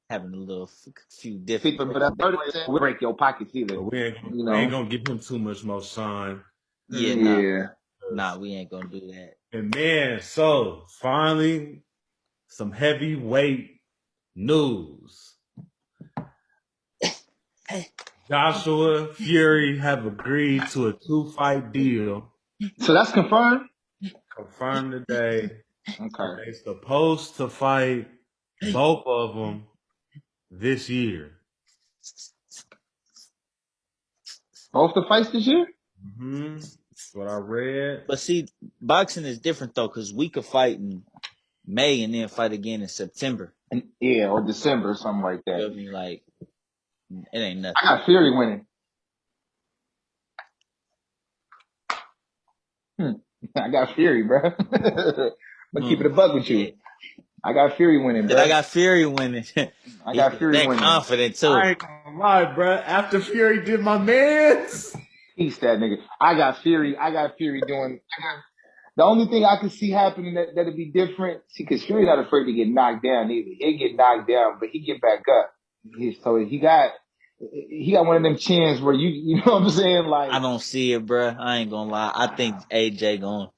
Having a little few 50, different. but I heard it will break your pockets either. But You we ain't know? gonna give him too much more shine. Yeah, nah, Yeah. we ain't gonna do that. And man, so finally some heavyweight news. Joshua Fury have agreed to a 2-fight deal. So that's confirmed. Confirmed today. Okay. They supposed to fight both of them this year. Both the fights this year. That's what I read. But see, boxing is different though, because we could fight in May and then fight again in September. And, yeah, or December, something like You that. feel me? Like it ain't I nothing. got Fury winning. I got Fury, bro. I'm keep it a buck with Yeah. you. I got Fury He winning, said I bro. got Fury winning. I He got said Fury that winning. confident too. I ain't gonna lie, bro. After Fury did my mans, Peace, that nigga. I got Fury. Doing. The only thing I could see happening that'd be different. See, because Fury's not afraid to get knocked down either. He'll get knocked down, but he get back up. So he got one of them chins where you know what I'm saying? I Like, don't see it, bruh. I ain't gonna lie. I think AJ gonna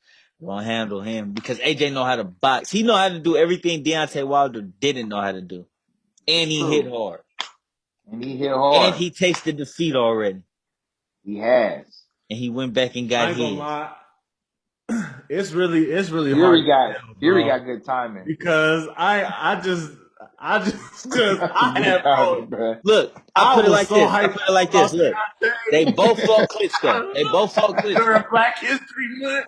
handle him because AJ know how to box. He know how to do everything Deontay Wilder didn't know how to do, it's and he hit true. hard, And he hit and hard. he tasted defeat already, He has. and he went back and got I ain't gonna his. lie. It's really hard to tell, Fury bro. got good timing. Because I just He because got I some good had bro, timing, bro. Look, I I put it was like so this. I hyped put it like this. about Look, they both fought Klitschko. They Deontay both fought during Klitschko. Black History Month,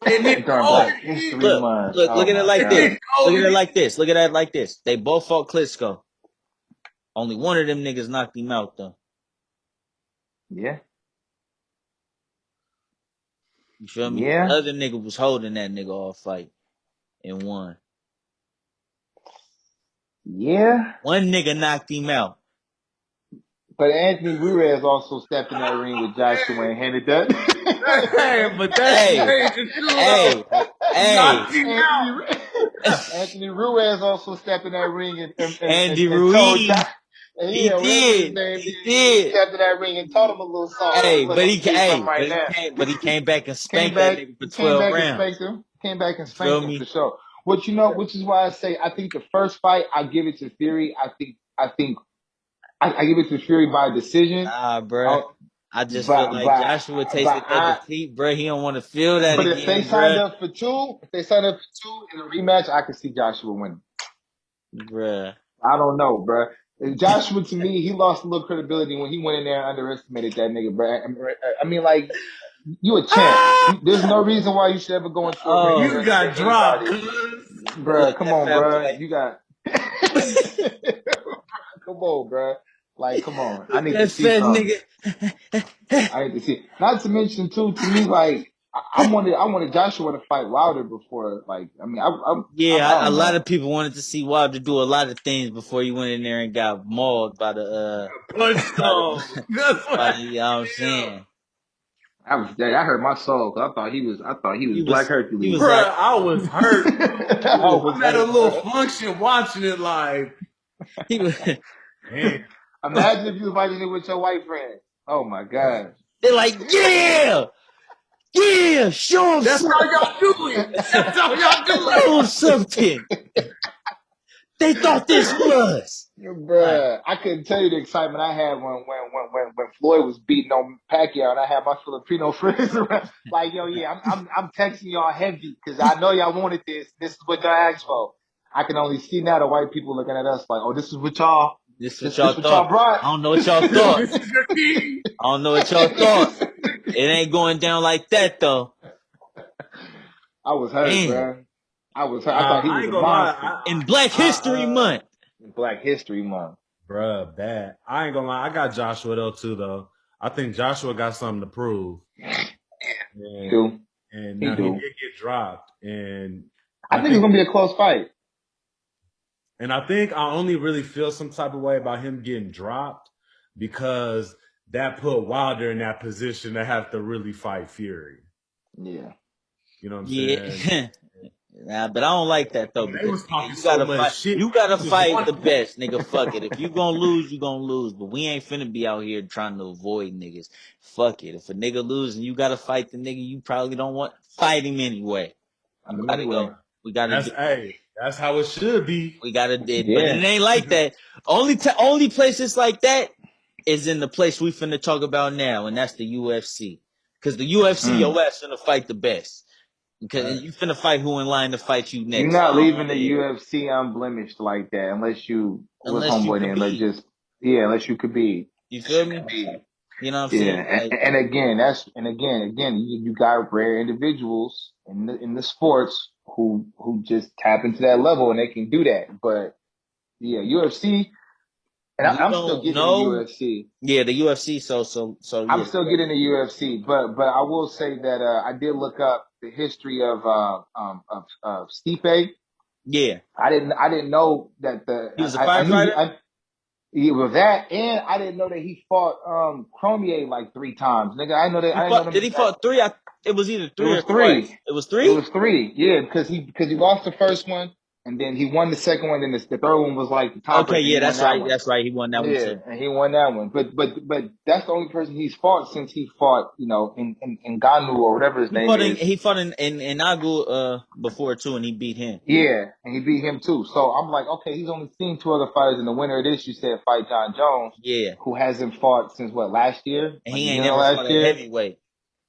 and then During Look, Black COVID hit. History look, Month. look Oh at it my like And this. then God. Look at COVID it hit. like this. Look at that like this. They both fought Klitschko. Only one of them niggas knocked him out though. Yeah. You feel me? The Yeah. other nigga was holding that nigga all fight and won. Yeah. One nigga knocked him out. But Anthony Ruiz also stepped in that ring with Joshua and handed that. Hey, but that's Hey, major too, hey, though. Hey, Knocked him Anthony Ruiz also stepped in that ring Andy and told Ruiz, Josh, and he whatever his did, name he is, he did. stepped in that ring and told him a little something. Like, Hey, look, I'm gonna tell you something right now. he came back and spanked that nigga for He came 12 back and rounds. spanked him. Came back and You feel spanked him for me? sure. Which is why I say I think the first fight I give it to Fury. I give it to Fury by decision. Nah, bruh. Oh, I just feel but like but Joshua but tasted that I defeat, bruh. He don't want to feel that but if they again, signed bruh. up for two, in a rematch, I could see Joshua winning. Bruh. I don't know, bro. Joshua, to me, he lost a little credibility when he went in there and underestimated that nigga, bro. I mean, like, you a champ. There's no reason why you should ever go into a ring Oh, You got underestimating dropped, anybody, cuz. bro. let Come that on, fat bro. boy. You got, come on, bro. Like, come on. I need to That see fat something. nigga. I need to see. Not to mention, too, to me, like, I wanted Joshua to fight Wilder before. Like, I mean, I Yeah, a don't lot know. of people wanted to see Wilder do a lot of things before he went in there and got mauled by the Punched by on. the That's what by the happened you know what I'm to him. saying. That hurt my soul. 'Cause I thought he was Black He Hercules. was Bruh, like I was hurt, I bro. was I'm at a hurt, little bro. function watching it like, he was damn. Imagine if you was watching it with your white friend. Oh my gosh. they're like, yeah, show him That's how something. y'all do it. That's how y'all do it. Show him something. They thought this was. Like, Bruh, I couldn't tell you the excitement I had when Floyd was beating on Pacquiao, and I had my Filipino friends around. Like, yo, yeah, I'm texting y'all heavy because I know y'all wanted this. This is what y'all asked for. I can only see now the white people looking at us like, oh, this is what y'all, this what this y'all what y'all thought. brought. I don't know what y'all thought. This is your king. I don't know what y'all thought. It ain't going down like that though. I was hurt, Damn. bro. I was hurt. I thought he I was ain't a gonna lie. monster. In Black History Month. Black History Month. Bruh, bad. I ain't gonna lie. I got Joshua though too though. I think Joshua got something to prove. He And do. He now he did do. get dropped. And I I think it's think gonna be a close fight. I only really feel some type of way about him getting dropped because that put Wilder in that position to have to really fight Fury. Yeah. You know what I'm saying? Yeah. Nah, but I don't like that though They because was nigga, talking so much shit. you gotta He just fight the wanted best, nigga. Fuck it. If you gonna lose, you gonna lose. But we ain't finna be out here trying to avoid niggas. Fuck it. If a nigga lose and you gotta fight the nigga, you probably don't want fight him anyway. You gotta Anyway. go. We gotta do. that's how it should be. We gotta did, but Yeah. it ain't like that. Only places like that is in the place we finna talk about now, and that's the UFC. Cause the UFC, your ass finna fight the best. Because you finna fight who in line to fight you You're next. not You know leaving what the I mean? UFC unblemished like that unless you was Unless you homeboy could name. Let's be. just unless you could be. You feel me? You know what I'm Yeah, saying? Like, and again, you got rare individuals in the sports who just tap into that level and they can do that. But yeah, UFC, and we I'm still don't getting the know. UFC. Yeah, the UFC. So I'm yeah. still getting the UFC, but I will say that I did look up the history of Stipe. Yeah. I didn't know that He was a I knew firefighter? he was that, and I didn't know that he fought Cormier like 3 times. Nigga, I He didn't know fought. Did them. he fought three? It was either It three was or twice. three. It was It three. was three. Yeah, because he lost the first one, and then he won the second one. Then the third one was like the Okay. tiebreaker, and he Yeah, won that's that right. one. That's right. He won that one Yeah, too. and he won that one. But that's the only person he's fought since he fought, in Ganu or whatever his name is. He fought in Nagu before too, and he beat him. Yeah, and he beat him too. So I'm like, okay, he's only seen 2 other fighters, and the winner of this, you said, fight John Jones, Yeah, who hasn't fought since what, last year, and like he ain't beginning of never fought last at year. heavyweight.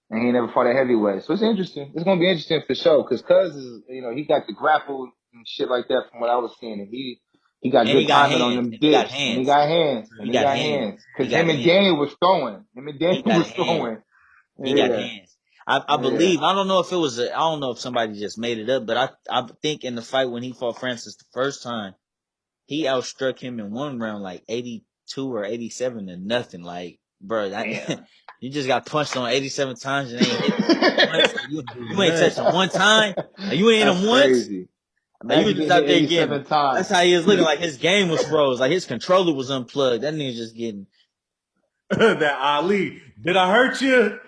And he never fought a heavyweight. So it's interesting. It's going to be interesting for sure. Cause Cuz is, he got the grapple and shit like that from what I was seeing. And he got And he good got timing on hands. them And he got dips. And he hands. got hands. And He he got got hands. hands. He Cause got him and hands. Daniel was throwing. Him and He Daniel got was hands. throwing. He got Yeah. hands. I Yeah. believe. I don't know if it was. I don't know if somebody just made it up, but I think in the fight when he fought Francis the first time, he outstruck him in one round like 82 or 87 to nothing. Like, bro, Damn. you just got punched on 87 times and ain't hit once. Like, Do you ain't touched him nothing. one time. Like, you ain't hit That's him once. crazy. Like, you was Imagine just getting hit out there getting. 87 times. That's how he was looking. Like his game was froze. Like his controller was unplugged. That nigga just getting. That Ali. Did I hurt you?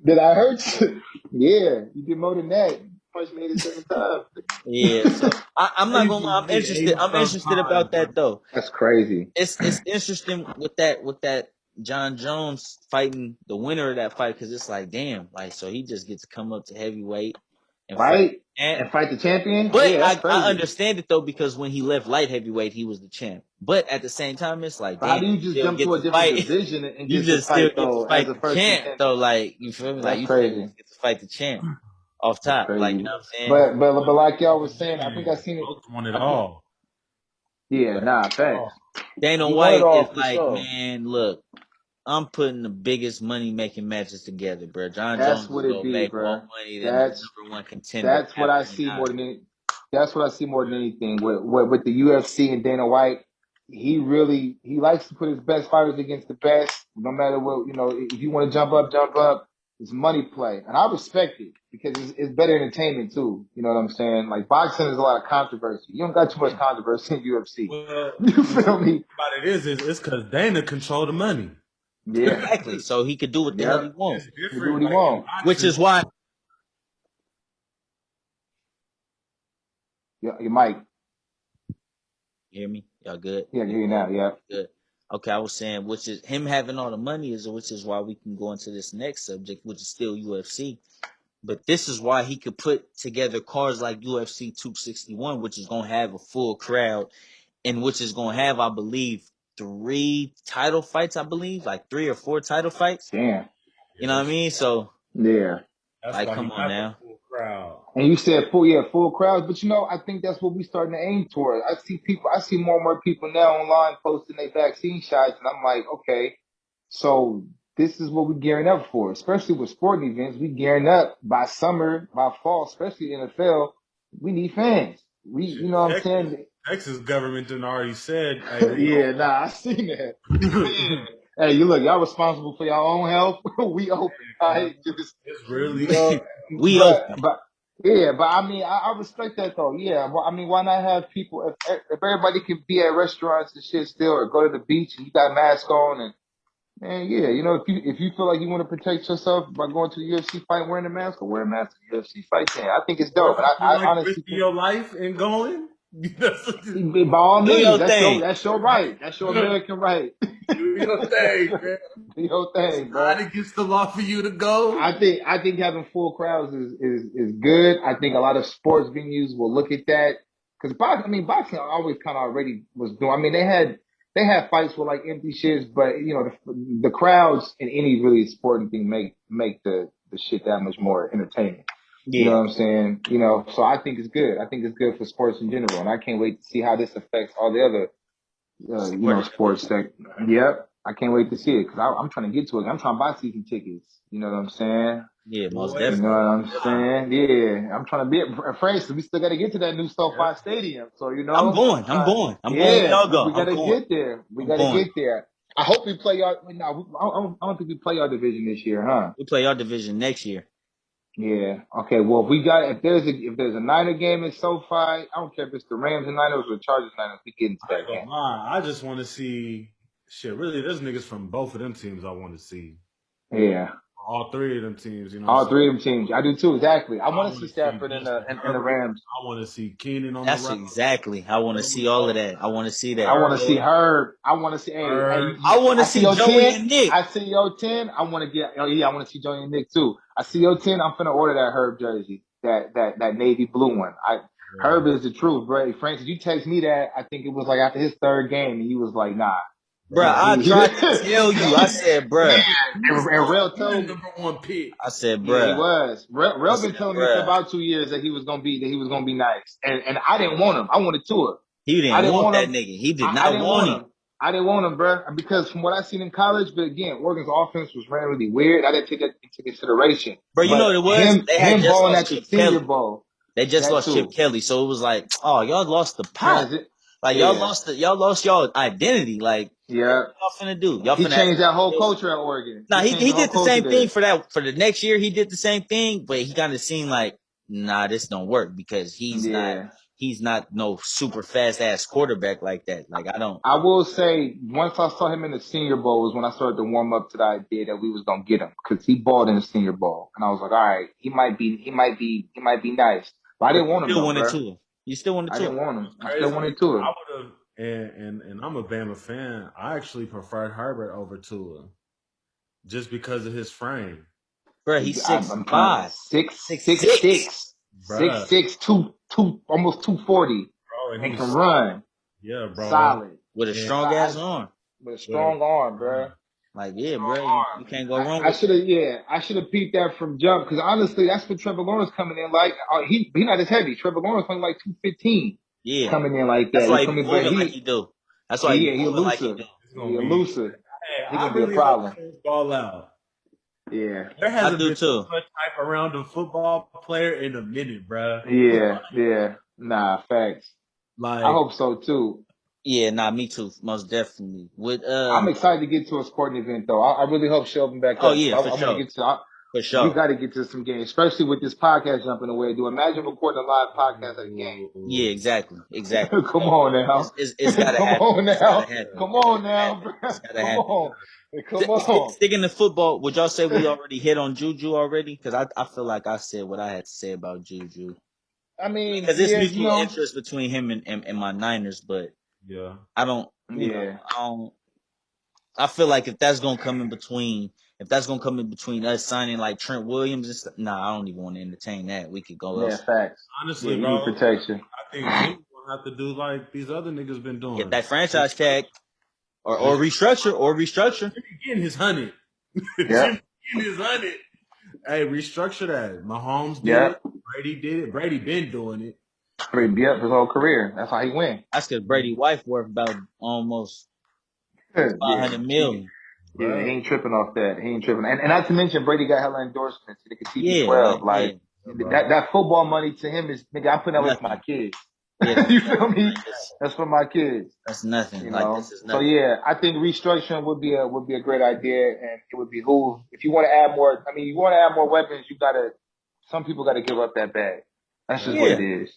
Did Did I hurt you? Yeah, you did more than that. You punched me 87 times. Yeah, so I'm How not you gonna. just I'm hit interested. 80 I'm some interested times, about bro? that though. That's crazy. It's interesting with that John Jones fighting the winner of that fight because it's like, damn, like so he just gets to come up to heavyweight and fight. Right? And fight the champion? But Yeah, that's I crazy. understand it though because when he left light heavyweight, he was the champ. But at the same time, it's like, But how damn, do you you just still jump get to to a different fight. division and You get to just still fight, get to though, as fight a the first champ though. contender? Like you feel me? Like That's you still crazy. just get to fight the champ off That's top. Like you crazy. know what I'm saying? But like y'all was saying, I think I Division. seen it. Folks want it I think, all. yeah, nah, facts. Dana He won it White is all for like, sure. man, look, I'm putting the biggest money making matches together, bro. John That's Jones is what it gonna be, make more bro. money than the That's number one contender That's what I happening see out. more than any, that's what I see more than anything with the UFC and Dana White. He likes to put his best fighters against the best, no matter what. If you want to jump up, jump up. It's money play, and I respect it because it's better entertainment too. You know what I'm saying? Like boxing is a lot of controversy. You don't got too much Yeah, controversy in UFC. Well, You the feel thing me? about it is it's because Dana control the money. Yeah. exactly. So he could do what the hell he Yep. wants, It's You do different. what he Like in want. which boxing, is why. Your mic. You hear me? Y'all good? Yeah, I can hear you now. Yeah. Good. Okay, I was saying, which is him having all the money which is why we can go into this next subject, which is still UFC. But this is why he could put together cards like UFC 261, which is gonna have a full crowd, and which is gonna have, I believe, 3 title fights. I believe, like 3 or 4 title fights. Damn. You know what I yes, mean? So, Yeah. that's like, why he come on got the now. full crowd. And you said full crowds, but I think that's what we starting to aim toward. I see more and more people now online posting their vaccine shots, and I'm like, okay, so this is what we're gearing up for, especially with sporting events. We gearing up by summer, by fall, especially NFL. We need fans. Shit, You know what I'm saying? Texas government done already said, "Hey, we Yeah, nah, I seen that. open." Hey, you look, y'all responsible for your own health. We open, right? Just It's really you know, We but open. but yeah, but I mean, I respect that though. Yeah, well, I mean, why not have people if everybody can be at restaurants and shit still, or go to the beach and you got a mask on and yeah, if you feel like you want to protect yourself by going to the UFC fight wearing a mask, or wear a mask to the UFC fight, then I think it's or dope. if And you feel I like honestly risking think. your life and going, that's what By all Do means, your that's your thing. that's your right. That's your American right. do your thing, man. Do your It's thing, bro. not against the law for you to go. I think having full crowds is good. I think a lot of sports venues will look at that because boxing always kind of already was doing. I mean, they had fights with like empty shits, but the crowds in any really sporting thing make the shit that much more entertaining. You know Yeah, what I'm saying? So I think it's good. I think it's good for sports in general, and I can't wait to see how this affects all the other sporting sports that. Yep, I can't wait to see it because I'm trying to get to it. I'm trying to buy season tickets. You know what I'm saying? yeah, most Boy, You know definitely. what I'm nah. saying? Yeah, I'm trying to be afraid. So we still got to get to that new SoFi Stadium. So I'm I'm going. I'm trying. going. I'm going. Where Yeah, y'all we, go? we got I'm to going. get there. We I'm got to going. get there. I hope we play y'all. No, I don't think we play our division this year, huh? We play our division next year. Yeah. Okay. Well, if there's a Niner game in SoFi, I don't care if it's the Rams and Niners or the Chargers and Niners. We get into I that ain't game. gonna lie. I just want to see shit. Really, there's niggas from both of them teams I want to see. Yeah. All three of them teams. You know what I'm All saying? three of them teams. I do too. Exactly. I I want to want see to see Stafford in the Justin in the Herbert. Rams. I want to see Keenan on the That's route. exactly. I want to see all of that. I want to see I that. want to see Earl, Herb. I want to see. Hey, Hurts. I want to I see see your Joey 10. and Nick. I see your 10. I want to get. Oh yeah, I want to see Joey and Nick too. I see your 10. I'm finna order that Herb jersey. That navy blue one. Yeah. Herb is the truth, bro. Francis, you text me that. I think it was like after his third game, and he was like, "Nah, Bruh, Bro, I he tried to did." tell you. I said, bruh. he was And Rel already the told me. number one pick. I said, Yeah, he bruh. was. I Rel said, been telling me for bruh. about 2 years that he was gonna be nice, and I didn't want him. I wanted Tua. He I didn't didn't want want that him. nigga. He did I not didn't want want him. him. I didn't want him, bro, because from what I seen in college, but again, Oregon's offense was ran really weird. I didn't take that into consideration. Bro, you know But what it was? him They had him just balling lost at the Chip Senior Kelly. Bowl, They just that lost Chip too. Kelly. So it was like, oh, y'all lost the pot. Transit, Like yeah, y'all lost y'all identity. Like, what yeah. y'all finna do? Y'all He finna have changed that whole to. culture at Oregon. Nah, He changed he the whole did the culture same thing there. for the next year. He did the same thing, but he kind of seemed like, nah, this don't work because Yeah, he's not no super fast ass quarterback like that. Like I don't. I will say, once I saw him in the Senior Bowl was when I started to warm up to the idea that we was gonna get him because he balled in the Senior Bowl, and I was like, all right, he might be nice, but I But didn't want him still though, wanted bro. to. You still wanted I to. didn't want him. I still Crazy. wanted to him. I would have, and I'm a Bama fan. I actually preferred Herbert over Tua, just because of his frame, Bro, he's I'm trying 6'5", 6'6". bruh. 2 almost 240, Bro, and and he's can run yeah, bro. solid. With a And strong ass arm. With a with a strong arm, bro. Like, yeah, strong bro, you arm. can't go wrong I with should that. have, I should have peeped that from jump because honestly, that's what Trevor Lawrence coming in like. He not as heavy. Trevor Lawrence only like 215 Yeah. coming in like That's that. You why he feel be me? But moving like he do. That's why he be he moving like he elusive. do. It's He gonna be. elusive. Hey, He I gonna be a really hope problem. things ball out. Yeah, There I hasn't do been so too. much hype around a football player in a minute, bruh. yeah. Nah, facts. I Like, hope so too. Yeah, nah, me too. Most definitely. With I'm excited to get to a sporting event though. I really hope Shelby back oh up because yeah, for I want to sure. get to. For We sure. got to get to some games, especially with this podcast jumping away. Do imagine recording a live podcast at a game. Yeah, exactly. Exactly. Come on now. It's gotta Come happen. on It's gotta now. happen. Come It's on gotta now, happen. bro. It's gotta Come happen. on. Come on. Sticking to football, would y'all say we already hit on Juju already? Because I feel like I said what I had to say about Juju. I mean, Because it's yeah, mutual interest between him and my Niners, but yeah. I don't, yeah. I don't. I feel like if that's gonna come in between, us signing like Trent Williams and stuff, nah, I don't even want to entertain that. We could go Yeah, else. facts. Yeah, Honestly, you need bro, protection. I think Jimmy gonna have to do like these other niggas been Get doing. that franchise tag or Just restructure. Jimmy getting his 100. Yep. Jimmy getting his 100. Hey, restructure that. Mahomes did it. Yep. Brady did it. Brady been doing it. Yep, his whole career. That's how he went. That's because Brady wife worth about almost Yeah. 500 million. Yeah, he Bruh. ain't tripping off that. He ain't tripping. And not to mention, Brady got hella endorsements. He can Yeah, man. TB12. Yeah, Like, Yeah, bro. that football money to him is, nigga, I'm putting that away for my nothing. kids. Yeah, that's You feel nothing. me? Like this, That's for my kids. that's nothing. You Like this know. is So nothing. yeah, I think restructuring would be a great idea, and it would behoove if you want to add more. I mean, you want to add more weapons, some people gotta give up that bag. That's just what Yeah. it is.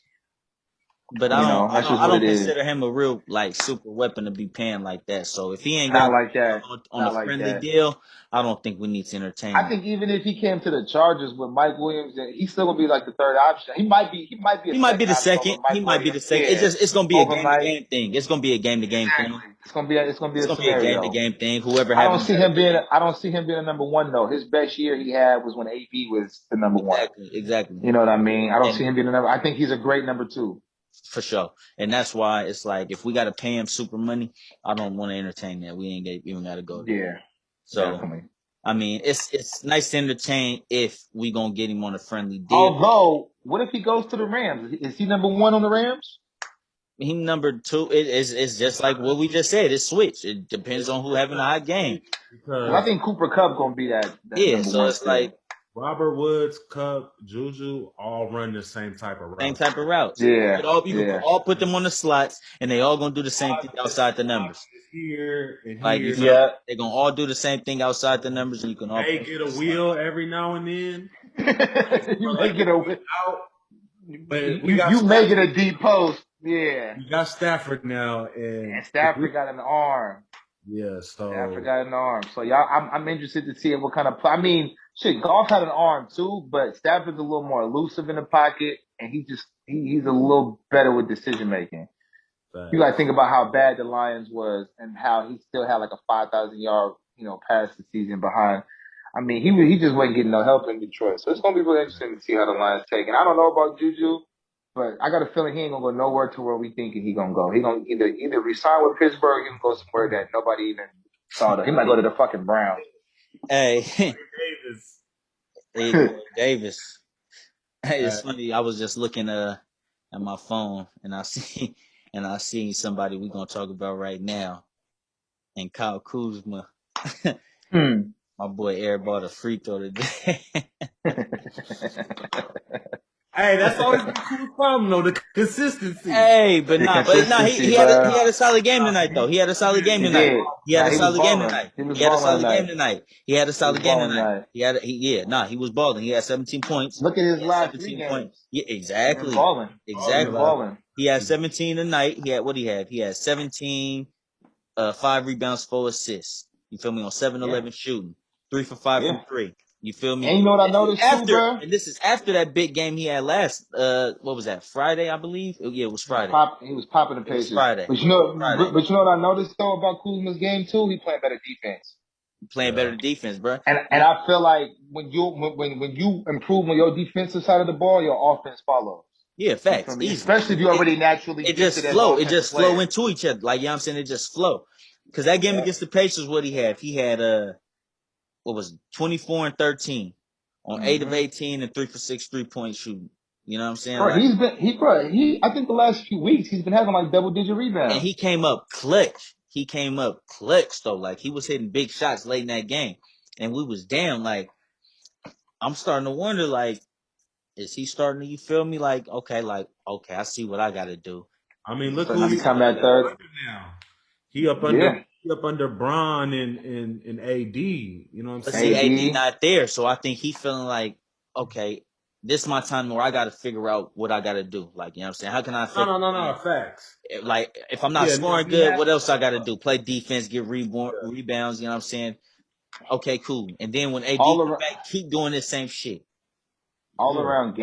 But You know, that's just I what don't it is. consider him a real like super weapon to be paying like that. So if he ain't Not gonna like that. on a Not like friendly that. deal, I don't think we need to entertain I that. think even if he came to the Chargers with Mike Williams, and he's still gonna be like the third option. He might be a He might be second the option over second. He Mike might be the Williams. second. Yeah, It's gonna be a over game to Mike. game thing. It's gonna be a game to game thing. Exactly. It's gonna be It's a gonna be a game to scenario. game thing. Whoever I don't having a see better him being. game. I don't see him being a number one though. His best year he had was when AB was the number one. Exactly. You know what I mean? I don't see And him being a number. I think he's a great number two. for sure. And that's why it's like if we gotta pay him super money, I don't want to entertain that. We ain't even gotta go there. Yeah, So definitely. I mean, it's nice to entertain if we gonna get him on a friendly deal. Although, what if he goes to the Rams? Is he number one on the Rams? He number two. It's just like what we just said. It's switch. It depends on who having a hot game. Because I Because think Cooper Kupp gonna be that Yeah, number so one it's like still. Robert Woods, Cup, Juju all run the same type of same route. type of routes. Yeah, You could yeah. all put them on the slots, and they all gonna do the same thing outside the numbers. Here and Like you here. feel me? Yeah. They're gonna all do the same thing outside the numbers, and you can all May put them get on a the slots. wheel every now and then. You may get a Out, but we got you may get Stafford. a deep post. Yeah. We got Stafford now, and And Stafford got an arm. yeah. Stafford So got an arm. So y'all, I'm interested to see what kind of. I mean, shit, Goff had an arm too, but Stafford's a little more elusive in the pocket, and he's a little better with decision making. You got to think about how bad the Lions was, and how he still had like a 5,000 yard, pass the season behind. I mean, he just wasn't getting no help in Detroit. So it's gonna be really interesting to see how the Lions take. And I don't know about Juju, but I got a feeling he ain't gonna go nowhere to where we thinking he gonna go. He gonna either resign with Pittsburgh, or he gonna go somewhere that nobody even thought of. He might go to the fucking Browns. Hey, Davis. hey, Corey Davis. Hey, it's funny. I was just looking at my phone, and I see somebody we gonna talk about right now, and Kyle Kuzma. My boy Air bought a free throw today. Hey, that's always been cool problem though, the consistency. Hey, but The he consistency, had bro. he had a solid game tonight though. He had a solid game He tonight. did. He had Nah, a he was solid game balling. tonight. He was He had a balling solid game tonight. tonight. He had a He was solid game balling tonight. tonight. He was balling. He had 17 points. Look at his He had last 3 17 points. games. Yeah, He been exactly. balling. He been Exactly. balling. He had 17 tonight. He had what he had? He had 17, 5 rebounds, 4 assists. You feel me? On 7-11 Yeah. shooting. 3 for 5 Yeah. from 3. You feel me? And you know what I noticed too, bro? This is after that big game he had last what was that? Friday, I believe? Yeah, it was Friday. He was popping the It was Pacers. Friday. But Friday. you know what I noticed though about Kuzma's game too? He playing better defense. Playing better defense, bro. And I feel like when you improve on your defensive side of the ball, your offense follows. Yeah, You feel facts. me? Easy. Especially if you already naturally It just gifted as an flow. It offensive just flow player. into each other. Like, you know what I'm saying? It just flow. Because that game against the Pacers, what he had? He had what was it? 24 and 13 on 8 of 18 and 3 for 6 3-point shooting. You know what I'm saying? Bro, Like, I think the last few weeks he's been having like double digit and rebounds. he came up clutch. He came up clutch though. Like, he was hitting big shots late in that game. And we was down. Like, I'm starting to wonder, like, is he starting to, you feel me? Like, okay, I see what I gotta do. I mean, look So who now he become that third. now. He up Yeah. under Bron and AD. You know what I'm But see, saying? AD AD. not there, so I think he feeling like, okay, this is my time where I got to figure out what I got to do. Like, you know what I'm saying? How can I affect the No, game? facts. Like, if I'm not Yeah, no, scoring he good, has. what else I got to do? Play defense, get Yeah. rebounds. You know what I'm saying? Okay, cool. And then when AD All come around. back, keep doing this same shit. Yeah. All around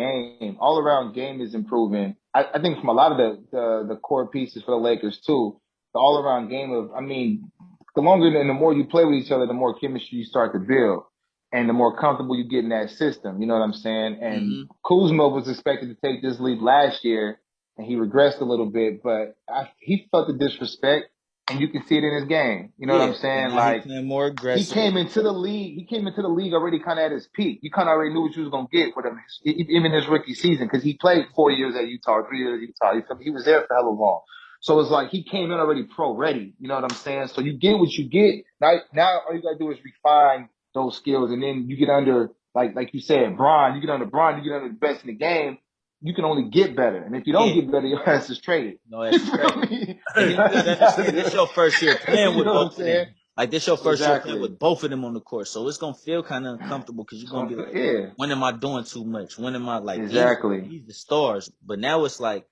game is improving. I think from a lot of the core pieces for the Lakers too, the all around game of, I mean, the longer and the more you play with each other, the more chemistry you start to build and the more comfortable you get in that system. You know what I'm saying? And Mm-hmm. Kuzma was expected to take this lead last year and he regressed a little bit, but he felt the disrespect and you can see it in his game. You know what I'm Yeah, and saying? now he Like, playing more he aggressive. came into the league. He came into the league already kind of at his peak. You kind of already knew what you was gonna get with him, even his rookie season, because he played 4 years at Utah, 3 years at Utah. He was there for hella long. So it's like he came in already pro ready. You know what I'm saying? So you get what you get. Now all you gotta do is refine those skills, and then you get under like you said, Bron. You get under Bron. You get under the best in the game. You can only get better, and if you don't Yeah, get better, your ass is traded. no, You that's feel straight. me? And then you gotta understand, this your first year playing You with know what I'm both of them. saying? Like, this your first year playing Exactly. with both of them on the court, so it's gonna feel kind of uncomfortable because you're It's gonna gonna be feel, like, yeah. when am I doing too much? When am I like Exactly. these the stars? But now it's like,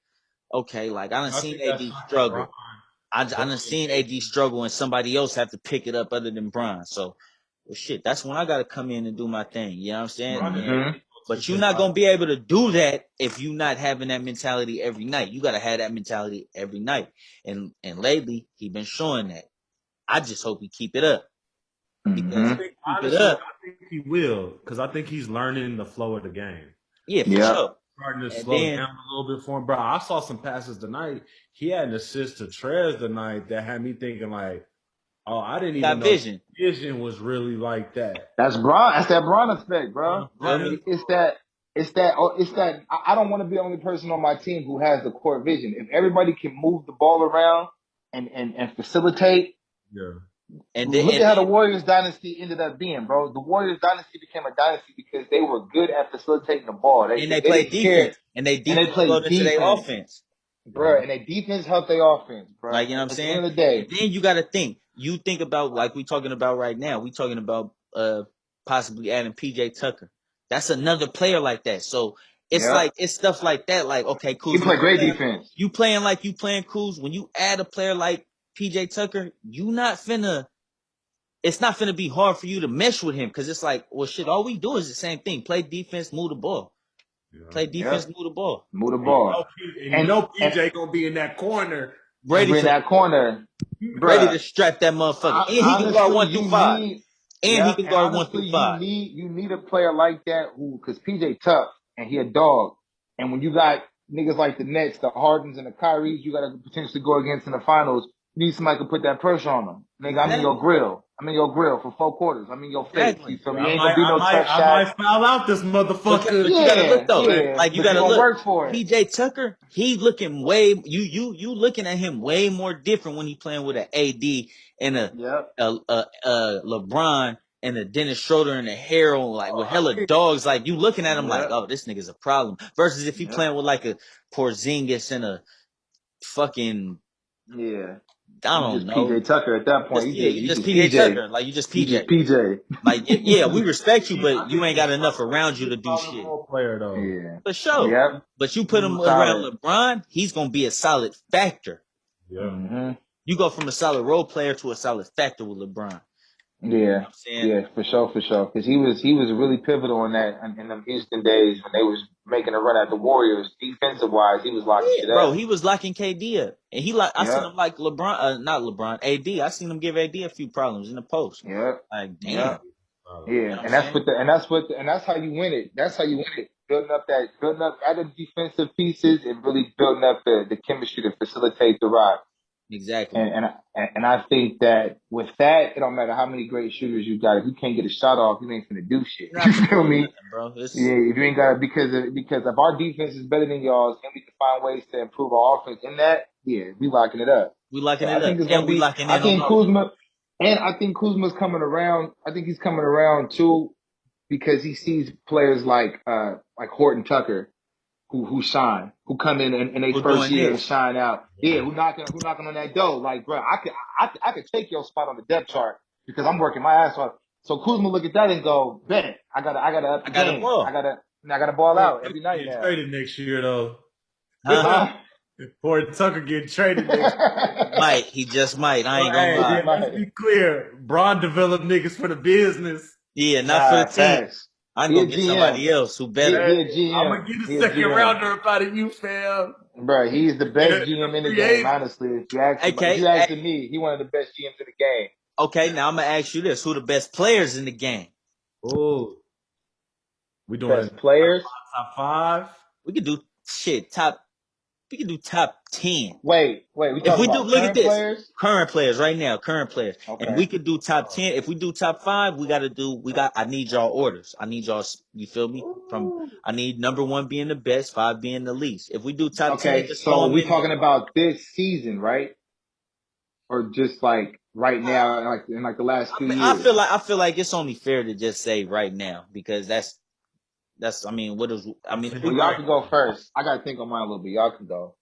okay, like, I done I seen think that's AD why LeBron struggle. I going done seen AD AD. struggle, and somebody else have to pick it up other than Bron. So, well, shit, that's when I gotta come in and do my thing. You know what I'm saying? LeBron and Mm-hmm. AD go to But the you're same not body. gonna be able to do that if you're not having that mentality every night. You gotta have that mentality every night. And lately, he been showing that. I just hope he keep it up. I Because if Mm-hmm. think he keep it honestly, up, I think he will because I think he's learning the flow of the game. yeah, for Yep. sure. Starting to And slow then down a little bit for him, bro. I saw some passes tonight. He had an assist to Trez tonight that had me thinking like, oh, I didn't he even got know vision. vision was really like that. That's Bron. That's that Bron effect, bro. Feel me? It's that. I don't want to be the only person on my team who has the court vision. If everybody can move the ball around and facilitate, Yeah. look at how the Warriors dynasty ended up being, bro. The Warriors dynasty became a dynasty because they were good at facilitating the ball. And they They play didn't care, defense. And they and they defense played flowed into their defense, offense. bro. And their defense helped their offense, bro. Like, you know what I'm At the saying? end of the And day, then you got to think. You think about, like we talking about right now. We talking about possibly adding PJ Tucker. That's another player like that. So it's yeah, like, it's stuff like that. Like, okay, he Kuz, when played great defense. you playing like you playing Kuz, when you add a player like PJ Tucker, you not finna. It's not finna be hard for you to mesh with him because it's like, well, shit. All we do is the same thing: play defense, move the ball. Yeah. Play defense, Yep, move the ball. move the ball. You And know and PJ gonna be in that corner. and Ready we're in to that corner, ready to bruh. strap that motherfucker. And he can guard Honestly, 1 through 5. And he can and guard one honestly, through five. you need a player like that who, because PJ tough and he a dog. And when you got niggas like the Nets, the Hardens, and the Kyries, you got to potentially go against in the finals. You need somebody to put that pressure on them. Nigga, I'm in your Exactly. grill. I'm in your grill for 4 quarters. I'm in your face. You Exactly. feel Yeah, me? You ain't gonna be no tough I shot. might foul out this motherfucker. But you gotta look Yeah, though. yeah, Like, you but you gotta gonna look. work for it. PJ Tucker, he looking way you looking at him way more different when he playing with an AD and Yep. a LeBron and the Dennis Schroeder and the hair on like with hella dogs. Like you looking at him like, oh, this nigga's a problem. Versus if he playing with like a Porzingis and a fucking Yeah. I You don't just know. PJ Tucker at that point. You just PJ PJ. Tucker. Like you just You just PJ. PJ. Like yeah, we respect you, I but you think ain't he's got enough around you to do solid shit. role player though. Yeah. For sure. Yep. But you put him around Solid. LeBron, he's gonna be a solid factor. Yeah. Mm-hmm. You go from a solid role player to a solid factor with LeBron. You know Yeah. what I'm saying? Yeah, for sure. Because he was really pivotal in that in them Houston days when they was making a run at the Warriors. Defensive wise, he was locking Yeah, shit bro, up. he was locking KD up. And he like I seen Yep. him like LeBron, not LeBron, AD. I seen him give AD a few problems in the post. Yep. Like, damn. Yep. Solid. You know Yeah, what I'm and that's saying? how you win it. That's how you win it. Building up other defensive pieces and really building up the chemistry to facilitate the ride. Exactly. And I think that with that, it don't matter how many great shooters you got. If you can't get a shot off, you ain't finna do shit. You're not You finna feel do me? nothing, bro. Yeah, if you ain't got it because if our defense is better than y'all's and we can find ways to improve our offense in that, yeah, we locking it up. We locking So it I up. think it's And gonna we be. locking I in on think offense. Kuzma, and I think Kuzma's coming around. I think he's coming around too because he sees players like Horton Tucker who shine, who come in their We're first doing year and this. shine out. Yeah, who knocking on that door. Like, bro, I could take your spot on the depth chart because I'm working my ass off. So Kuzma look at that and go, bet I gotta up I the got a game. ball. I gotta ball Horton out Tucker every night getting now. traded next year though. Huh? Horton Tucker getting traded next year. He just might. I Well, ain't gonna hey, lie. yeah, let's be clear. Braun developed niggas for the business. Yeah, not for the Nah, team. facts. I can He go a get GM. somebody else who better. Hey, He a I'm GM. gonna get a He a second GM. rounder up out of you, fam. Bro, he's the best GM in the Free game, agent. honestly. If you ask Okay, me, he one of the best GMs in the game. okay. Now I'm gonna ask you this: who the best players in the game? Oh, we doing Best players? top five? We could do shit. Top. We could do top 10. Wait, we If talking we do, about look at current this. players? Current players right now. Current players, and Okay. we could do top 10. If we do top 5, we got to do. I need y'all orders. I need y'all. You feel me? From I need number 1 being the best, 5 being the least. If we do top 10, Okay, just throw so them we in there. talking about this season, right? Or just like right now, like in like the last few I years? feel like it's only fair to just say right now because that's. I mean, what is? I mean, if we Well, go. y'all can go first. I gotta think on mine a little bit. Y'all can go.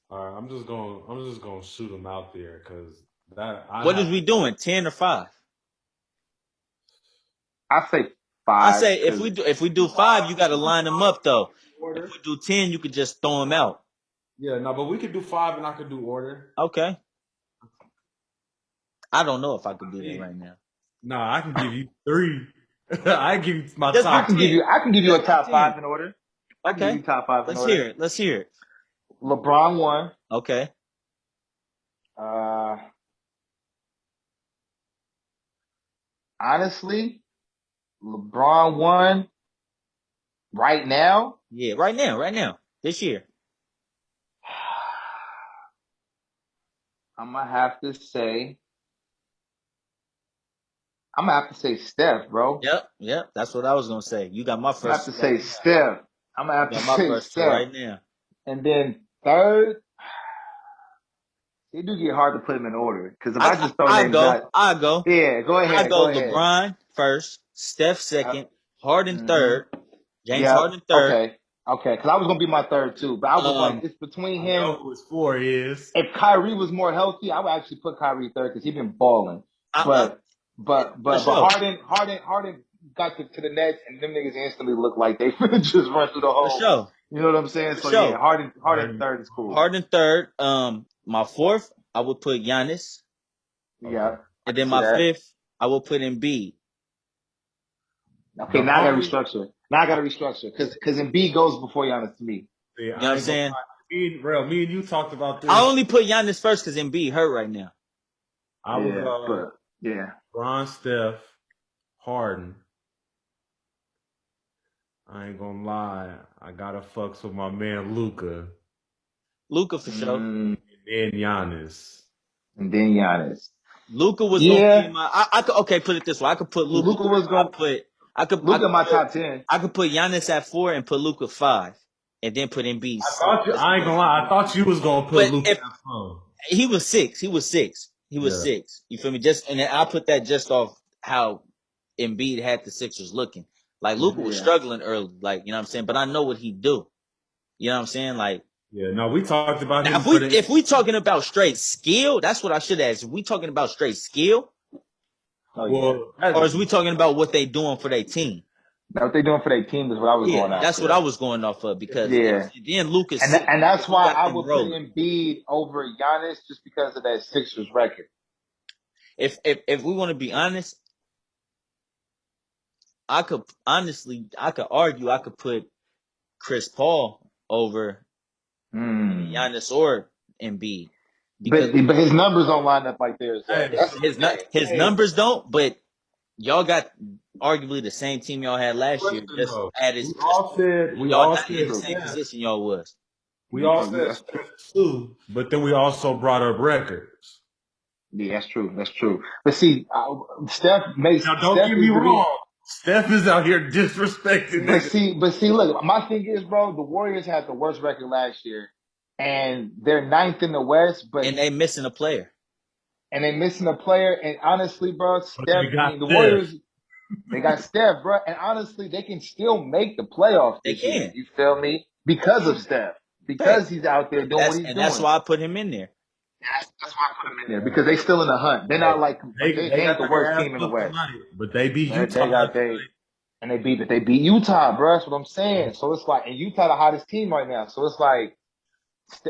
All right, I'm just gonna shoot them out there because that I What is have. we doing? 10 or 5? I say I 5 say because if we do 5, you got to line them up though. If Order. we do 10, you could just throw them out. Yeah, no, but we could do 5 and I could do order. Okay. I don't know if I could do that right now. No, I can give you 3. I can give you my Just do top 10. I can give you a Just do top 10. 5 in order. I can give Okay. you top 5 in Let's order. hear it. Let's hear it. LeBron 1. Okay. Honestly, LeBron 1 right now. Yeah, right now. This year. I'm gonna have to say Steph, bro. Yep. That's what I was gonna say. You got my I'm gonna have first to two right say now. Steph. I'm gonna have You to got my say first two Steph. right now. And then third, it do get hard to put them in order. Because if I just throw I names go. out, I go. yeah, go I ahead, go go ahead. LeBron first, Steph second, Harden Mm-hmm. third, James Yep. Harden third. Okay. Because I was gonna be my third too, but I was like, it's between I know him. who his 4 is. If Kyrie was more healthy, I would actually put Kyrie third because he's been balling. But For sure. Harden got to the Nets and them niggas instantly look like they finna just run through the For hole. sure. You know what I'm saying? For So yeah, sure. Harden third is cool. Harden third. My fourth, I would put Giannis. Yeah, I And can then see my that. fifth, I will put Embiid. Okay, now I gotta restructure. Because Embiid goes before Giannis to me. See, You know what I I'm ain't gonna saying? lie. Me and you talked about I this. only put Giannis first because Embiid hurt right now. I would go But yeah. Bron, Steph, Harden. I ain't gonna lie. I gotta fucks with my man Luca Luka for sure. and then Giannis. And then Giannis. Luka was gonna be Yeah, in my. I could put it this way. I could put Luka. Luka was going. Luka my top 10. I could put Giannis at 4 and put Luka 5, and then put Embiid 6. I ain't gonna lie. I thought you was gonna put But Luca if at 4. he was 6, he was Yeah. 6. You feel me? And then I put that just off. how Embiid had the Sixers looking. Like Luka was struggling early, like, you know what I'm saying? But I know what he do. You know what I'm saying? Like, Yeah, no, we talked about now him for the. if we talking about straight skill, that's what I should ask. If we talking about straight skill, Well, or is we talking about what they doing for their team? Now what they doing for their team is what I was going Yeah, that's after. what I was going off of because Yeah. then Lucas And that's he why got I them would put rolling. Embiid over Giannis just because of that Sixers record. If we want to be honest, I could argue I could put Chris Paul over Giannis or Embiid because But his numbers don't line up like theirs though. hey, That's so the thing. his numbers don't, but y'all got arguably the same team y'all had last year, question just though. added We y'all all not in said the same Steph. position y'all was. We all said That's true. Steph too, but then we also brought up records. Yeah, that's true. That's true. But see, Steph Now, don't get me is the reason. wrong. Steph is out here disrespecting niggas. But see, look, my thing is, bro, the Warriors had the worst record last year, and they're ninth in the West, And they missing a player. and they missing a player. And honestly, bro, But Steph, they I got mean, the Steph. Warriors, they got Steph, bro, and honestly, they can still make the playoffs They this year. can. You feel me? Because of Steph, because he's out there doing what he's That's doing. why I put him in there. That's why I put them in there because they still in the hunt. They're not like they They ain't got the their worst ass team in the whooped West. tonight, but they beat They Utah. got and they beat Utah, bro. That's what I'm saying. So it's like, and Utah the hottest team right now. So it's like,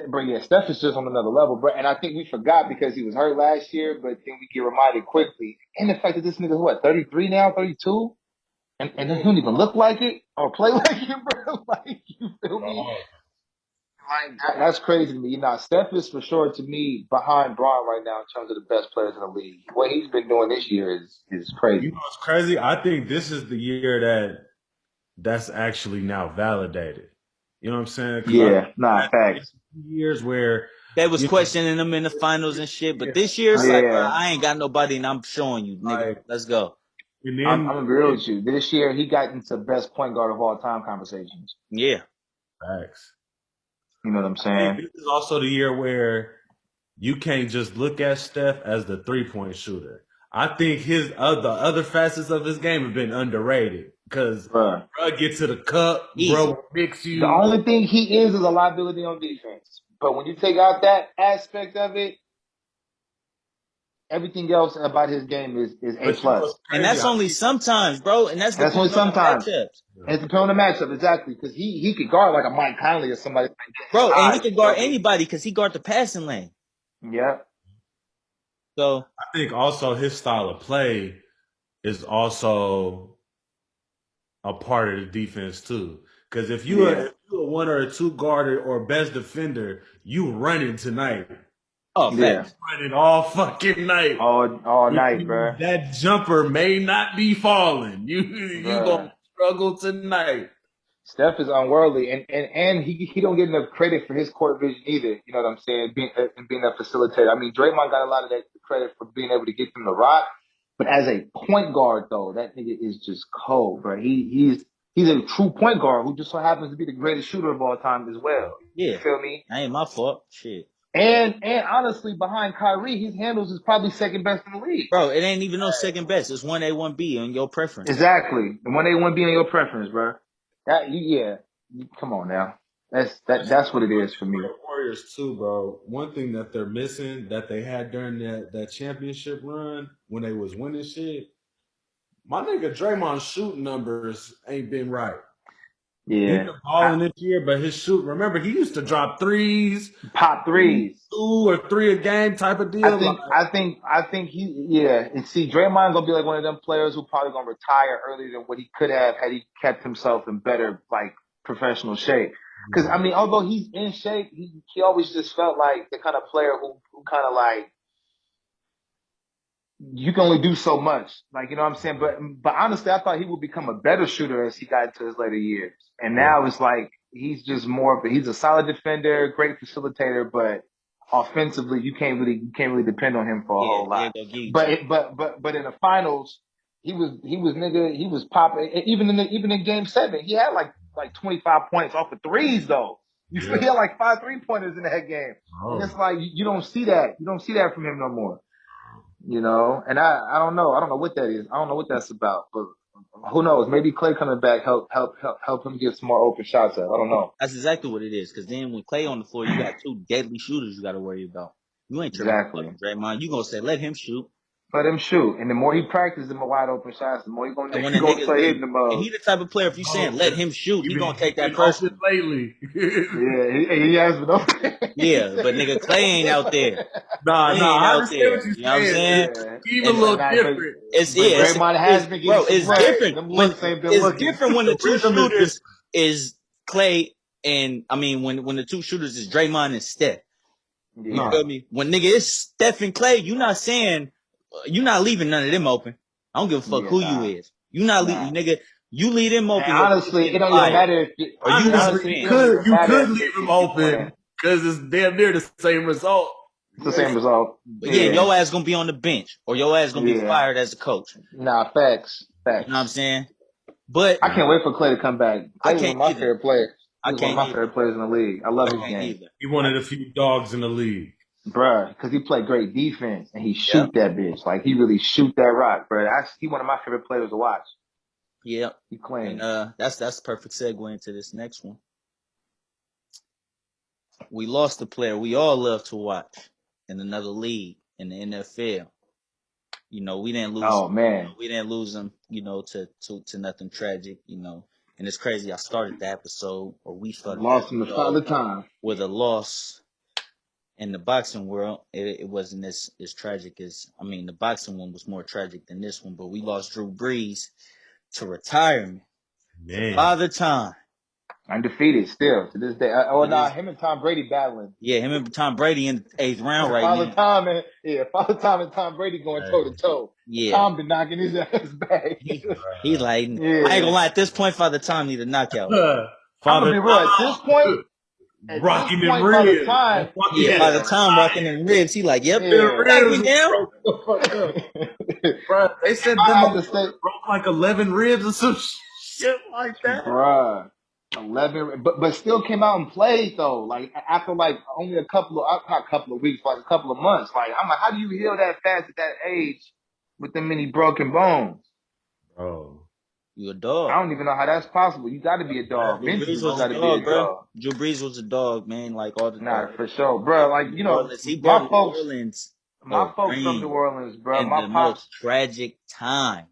bro, yeah, Steph is just on another level, bro. And I think we forgot because he was hurt last year, but then we get reminded quickly. And the fact that this nigga's what, 33 now, 32, and he don't even look like it or play like it, bro. Like, you feel me? Like that's crazy to me. You know, Steph is for sure to me behind Braun right now in terms of the best players in the league. What he's been doing this year is crazy. You know what's crazy? I think this is the year that's actually now validated. You know what I'm saying? Because I Yeah, nah, think facts. years where They was you know, questioning him in the finals and shit, but yeah, this year it's like, bro, Yeah, I ain't got nobody, and I'm showing you, nigga. like, Let's go. and I'm then gonna be real with you. This year he got into best point guard of all time conversations. Yeah, facts. You know what I'm I think saying? this is also the year where you can't just look at Steph as the 3-point shooter. I think the other facets of his game have been underrated because Bruh. bro get to the cup, bro easy. will mix The you. only thing he is a liability on defense. But when you take out that aspect of it, everything else about his game is A But you know plus. what's And crazy? that's only sometimes, bro. And that's And that's only depending on the sometimes. matchups, And it's depending on the matchup, exactly. Because he could guard like a Mike Conley or somebody like bro. And he that. can You feel guard me? anybody because he guard the passing lane. Yeah. So I think also his style of play is also a part of the defense too. Because if you Yeah. if you a one or a two guard or best defender, you running tonight. oh, Yeah. facts. Running all fucking night. All night, bruh. That jumper may not be falling. You Bruh. gonna struggle tonight. Steph is unworldly, and he don't get enough credit for his court vision either. You know what I'm saying? Being a facilitator. I mean, Draymond got a lot of that credit for being able to get them to rock, but as a point guard though, that nigga is just cold, bro. He's a true point guard who just so happens to be the greatest shooter of all time as well. You Yeah, feel me? that ain't my fault. Shit, And honestly, behind Kyrie, his handles is probably second best in the league. bro. It ain't even no second best. It's 1A, 1B on your preference. Exactly. The one they want to be on your preference, bro. Yeah. Come on now. That's what it is for me. Warriors too, bro. One thing that they're missing that they had during that championship run when they was winning shit, my nigga Draymond's shooting numbers ain't been right. He Yeah. been balling this year, but his shoot. Remember, he used to drop threes, Pop threes. 2 or 3 a game type of I deal. Like, think yeah. And see, Draymond gonna be like one of them players who probably gonna retire earlier than what he could have had he kept himself in better like professional shape. Because I mean, although he's in shape, he always just felt like the kind of player who kind of like you can only do so much. Like, you know what I'm saying? But honestly, I thought he would become a better shooter as he got into his later years. And yeah, now it's like he's just more of he's a solid defender, great facilitator, but offensively you can't really depend on him for a Yeah, whole he lot. ain't gonna give you But too. but in the finals, he was popping even in game 7, he had like 25 points off of threes though. You feel yeah. he had like 5 3-pointers in that game. And Oh, it's like you don't see that. You don't see that from him no more. You know, and I don't know. I don't know what that is. I don't know what that's about. But who knows? Maybe Clay coming back help him get some more open shots at. I don't know. That's exactly what it is. Because then when Clay on the floor, you got two deadly shooters you got to worry about. You ain't tripping Exactly. fucking Draymond. You gonna say let him shoot. Let him shoot, and the more he practices the more wide open shots, the more he And gonna when he a gonna nigga, start hitting and, them. and he the type of player, if you saying let him shoot, he gonna take that been open personal. lately. Yeah, he has been open. Yeah, but nigga, Clay ain't out there. Clay Nah, ain't I out understand there. what you're You know what I'm saying. saying? Yeah, Even a And but little not different. it's but yeah, Draymond has been getting bro, some it's looks. different Them when looks ain't been it's looking. different when the The two rhythm is shooters different. is Clay and I mean when the two shooters is Draymond and Steph. You Yeah, feel Nah. me? When nigga it's Steph and Clay, you not saying you not leaving none of them open. I don't give a fuck yeah, who you is. You not nah. nigga. You leave them And open, your team honestly, getting it don't even fired, matter if or you lose a Honestly, it ring. don't even you matter could leave him if you open playing. because it's damn near the same result. It's the same result. But yeah, and Yeah, your ass gonna be on the bench, or your ass gonna be yeah. fired as a coach. Nah, facts, You know what I'm facts. saying? But I can't wait for Clay to come back. I Clay was one can't of my either. favorite players. He I was one of can't my either. favorite players in the league. I I love his can't game. either. He wanted a few dogs in the league. Bruh, because he played great defense and he Yep. shoot that bitch. Like he really shoot that rock, bruh. He one of my favorite players to watch. Yep. He And clean. that's the perfect segue into this next one. We lost a player we all love to watch in another league in the NFL. You know, we didn't lose. Oh You know, man, we didn't lose him. You know, to nothing tragic. You know, and it's crazy. I started the episode, or we started the lost him to Father episode Time. with a loss in the boxing world. It wasn't as tragic as I mean, the boxing one was more tragic than this one. But we lost Drew Brees to retirement, to Man. Father Time. Undefeated still to this day. Oh To nah, this, him and Tom Brady battling. yeah, him and Tom Brady in the eighth round right Father now. Time and Father Time and Tom Brady going toe to Hey, toe. Yeah, Tom been knocking his ass back. he like I ain't gonna Yeah. lie. At this point, Father Time need a knockout. I'm gonna Father be real. Time At this rocking them point, Father ribs. Time, Yeah, Father yeah, Time rocking them ribs. He like, yep, Them yeah. knock ribs me was down. broke the fuck up. They Bro, they said might them have to motherfuckers say, broke like 11 ribs or some shit like that. bruh, 11, but still came out and played though. Like after like only a couple of not a couple of weeks, like a couple of months. Like I'm like, how do you heal that fast at that age with them many broken bones? Bro, You a I dog. don't even know how that's possible. You got to be a dog. Drew Mentally, Brees you was a got to be dog, a bro. dog. Drew Brees was a dog, man. Like all the Nah, dogs. for sure, He bro. brought Like New Orleans. He my brought New folks, Orleans a my folks from New ring Orleans, bro. in My the pops, most tragic time.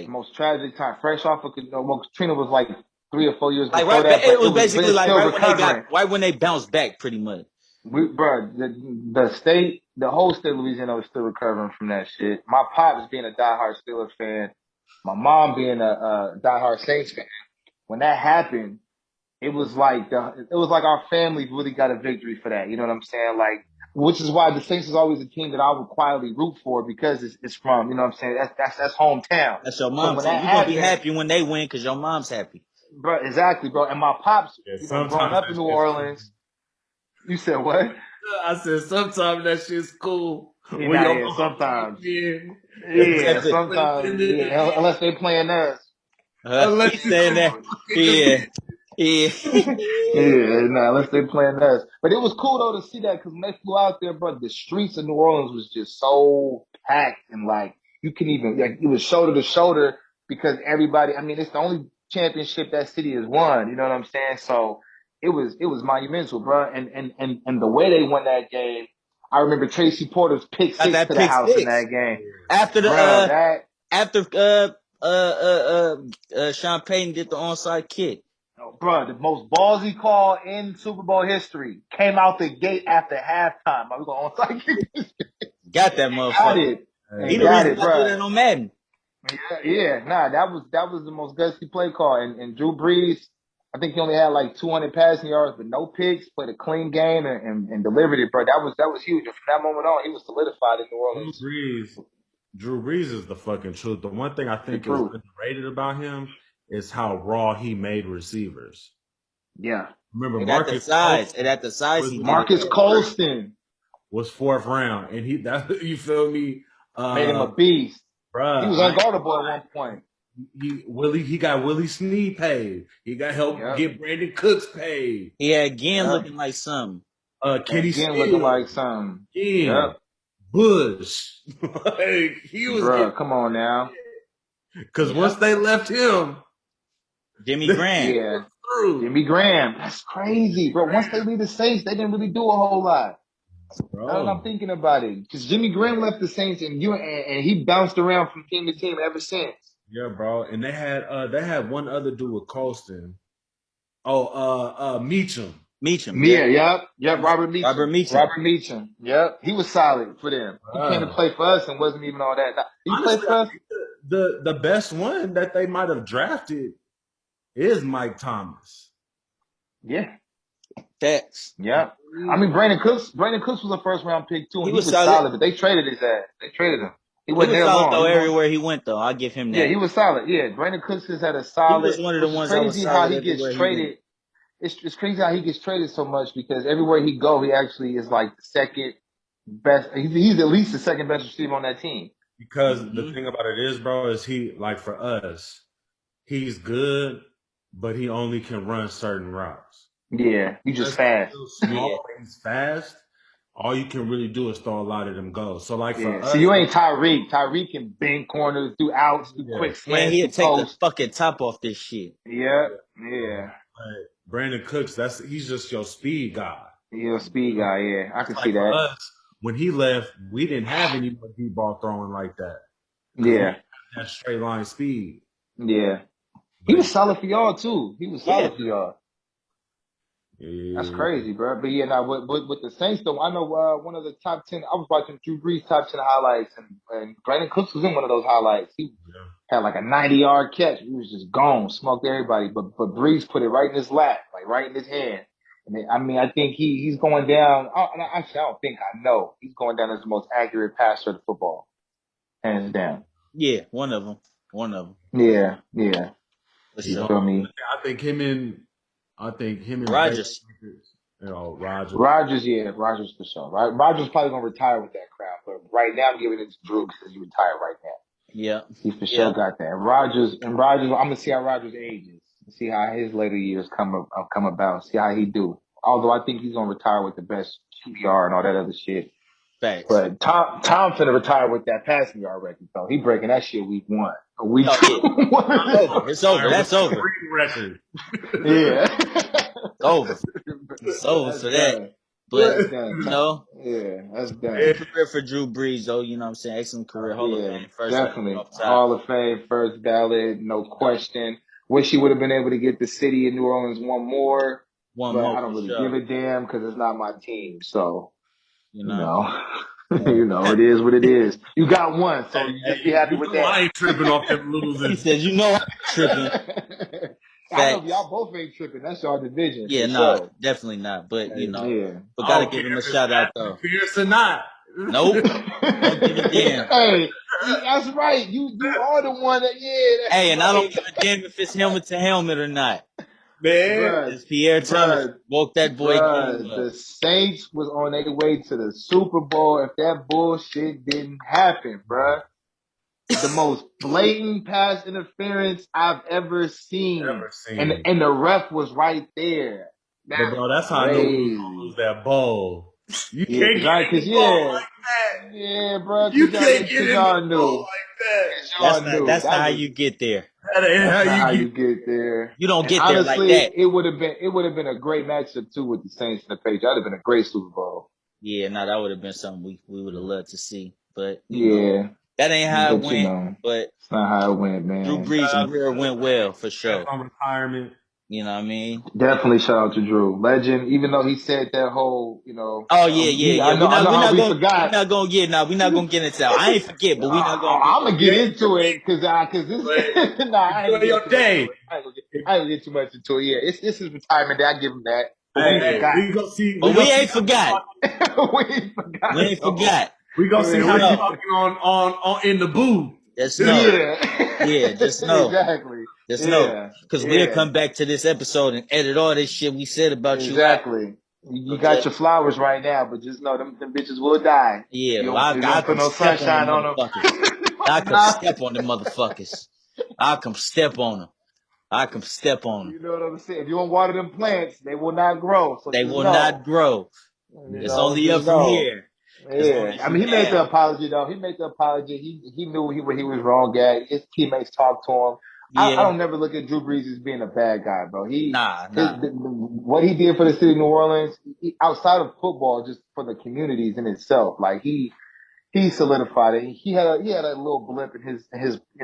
the Like, most tragic time. Fresh off of well, Katrina was like 3 or 4 years like before right. that, It but was but basically it's like still right when they got recovering. right when they bounced back, pretty much. Bro, the state, the whole state of Louisiana was still recovering from that shit. My pops being a diehard Steelers fan, my mom being a diehard Saints fan. When that happened, it was like our family really got a victory for that. You know what I'm saying? Like, which is why the Saints is always a team that I would quietly root for because it's from, you know what I'm saying? That's hometown. That's your So mom when team. that You're gonna be happened, happy when they win because your mom's happy. bro, exactly, bro. And my pops, yeah, growing sometimes up in that New shit's cool. Orleans, you said what? I said sometimes that shit's cool Yeah, when nah, your yeah, mom sometimes. win. Yeah, Except that sometimes. Yeah, unless they playing us. he's Unless it's saying some that. fucking Yeah, division. yeah. Yeah, nah, unless they playing us. But it was cool though to see that because when they flew out there, bro, the streets of New Orleans was just so packed and like you can even like it was shoulder to shoulder because everybody. I mean, it's the only championship that city has won. You know what I'm saying? So it was monumental, bro. And the way they won that game, I remember Tracy Porter's pick Got six that to the pick house in six that game, after bro. the That after Sean Payton did the onside kick. Oh, bro, the most ballsy call in Super Bowl history came out the gate after halftime. We're going onside kick. Got that Got motherfucker. it. He He the Hey, got reason it, I do bro. that on Madden. Yeah, nah, that was the most gutsy play call. And Drew Brees, I think he only had like 200 passing yards, but no picks. Played a clean game and delivered it, bro. That was huge. And from that moment on, he was solidified in New Drew Orleans. Brees, Drew Brees is the fucking truth. The one thing I The think is truth. underrated about him is how raw he made receivers. Yeah. Remember, And at the Marcus size, Colston and at the size, was he did it Marcus too. Colston was fourth round, and he that you feel me, made him a beast. He bruh. was I ain't unguardable at one point. he got Willie Snead paid. He got help Yep. get Brandon Cooks paid. He had again Yep. looking like something. Kenny Again looking Stills like something. again. Yep. Bush. Like he was getting, Bruh, come on now. because Yeah. once they left him, Jimmy Graham. Yeah. through, Jimmy Graham. That's crazy, bro. Once they leave the Saints, they didn't really do a whole lot. Now that I'm bro. thinking about it, because Jimmy Graham left the Saints and he bounced around from team to team ever since. Yeah, bro. And they had one other dude with Colston. Oh, Meacham. Meacham. Yeah, Yeah. yep, Robert Robert Meacham. Meacham. Robert Meacham. Yep. He was solid for them. He came to play for us and wasn't even all that. He played Honestly, for I us? think the best one that they might have drafted is Mike Thomas. Yeah. Facts. Yeah. I mean, Brandon Cooks was a first round pick too, and He he was was solid. solid, but they traded his ass. They traded him. He He wasn't was there solid long. though He was everywhere he went though. I'll give him yeah, that. he was solid. Yeah, Brandon Cooks has had a He solid, was one of the which is ones that was crazy how solid he gets everywhere he went. traded. It's crazy how he gets traded so much because everywhere he go, he actually is like the second best. He's at least the second best receiver on that team. Because the Mm-hmm. thing about it is, bro, is he like for us, he's good, but he only can run certain routes. Yeah, he's just Because he's fast. still small Yeah. and he's fast, all you can really do is throw a lot of them goals. So like for Yeah. See, us, you ain't Tyreek. Tyreek can bend corners, do outs, do yeah, quick And slants, do he'd take the posts. fucking top off this shit. Yeah, yeah. yeah. Like Brandon Cooks, he's just your speed guy. He's a speed guy. Yeah, I It's can see like for that. us, when he left, we didn't have any more deep ball throwing like that because we Yeah, didn't have that straight line speed. yeah. He But was solid for y'all too. He was Yeah. solid for y'all. That's yeah, crazy, bro. But yeah, now with the Saints though, I know one of the top 10. I was watching Drew Brees top 10 highlights, and Brandon Cooks was in one of those highlights. He yeah. had like a 90-yard catch. He was just gone, smoked everybody. But Brees put it right in his lap, like right in his hand. And I mean, I think he's going down. Actually, I don't think I know. He's going down as the most accurate passer of football, hands down. Yeah. One of them. One of them. Yeah, yeah. For He You sure. feel gonna, me? I think him and Rogers. Baker, Rogers. Rogers, yeah, Rogers for sure. Right, Rogers probably gonna retire with that crown, but right now I'm giving it to Drew because he retired right now. Yeah. He for Yeah. sure got that. Rogers, I'm gonna see how Rogers ages, see how his later years come about, see how he do. Although I think he's gonna retire with the best QBR and all that other shit. Facts. But Tom finna retire with that passing yard record though. He breaking that shit week 1. Week Oh yeah. 2. It's over. It's over. That's over. Record. Yeah. It's over. It's over That's for that. done. But That's done. you know, Yeah, that's done. good career for Drew Brees, though. You know what I'm saying? Excellent career, Hall of Yeah, Fame, first ballot definitely. off top. Hall of Fame, first ballot, no question. Wish he would have been able to get the city of New Orleans one more, One but more I for don't really sure. give a damn because it's not my team. So, You you know. know, it is what it is. You got one, so you just be happy You with know I that. ain't tripping off them He losing. said, "You know, I'm tripping." I know Facts. y'all both ain't tripping. That's y'all division Yeah, for nah, sure. definitely not. But you know, Yeah. but I gotta don't give care him a if it's shout out Anthony though. Pierce or not. Nope, don't give a damn. Hey, that's right. You are the one that Hey, and I don't that's give a damn if it's helmet to helmet or not. Man, right. It's Pierre Thomas Bruh, woke that boy game bruh, up. the Saints was on their way to the Super Bowl if that bullshit didn't happen, bruh. The most blatant pass interference I've ever seen. ever And seen. and the ref was right there. But That's bro, that's how I knew we was gonna crazy. lose that bowl. You Yeah, can't get in the bowl like that. yeah, bro, You can't get cause in the y'all bowl knew. like that. Cause y'all knew. That's not how you get there. That ain't That's how not you how get. you get there. You don't And get there like honestly, that. it would have been a great matchup too with the Saints and the Patriots. That'd have been a great Super Bowl. Yeah, nah, that would have been something we would have loved to see. But you know, Yeah, that ain't how it but went. But it's not how it went, Drew man. Brees' career went well for That's sure. on retirement. You know what I mean? Definitely shout out to Drew, legend. Even though he said that whole, Oh yeah, yeah, yeah. I know We're how not we gonna, forgot. we're not gonna get into that. I ain't forget, but we not gonna get I'm gonna into get it. into it because this. Nah, I ain't gonna Enjoy get your too much into day. it. I ain't gonna get too much into it. Yeah, it's his retirement day. I give him that, but we Hey, forgot. we gonna see. But we ain't forgot. We ain't forgot We ain't though. forgot. We gonna see Yeah, how Just you know. talking on in the booth. Just know. yeah. Yeah, just know. Exactly. Just know. Yeah. Cause we'll Yeah. come back to this episode and edit all this shit we said about you out. Exactly. You So got just your flowers right now, but just know them bitches will die. yeah, well, If you I don't put come no step on them sunshine on motherfuckers. I them. come Nah. step on them motherfuckers. I come step on them. I come step on them. You know what I'm saying? If you don't water them plants, they will not grow. So They just will not know. grow. You It's know, only just up from know. here. As long Yeah, as I you mean, he made mad. the apology though. He made the apology. He knew what he was wrong at. His teammates talked to him. I Yeah. don't never look at Drew Brees as being a bad guy, bro. Nah. What he did for the city of New Orleans, outside of football, just for the communities in itself, like he solidified it. He had a little blip in his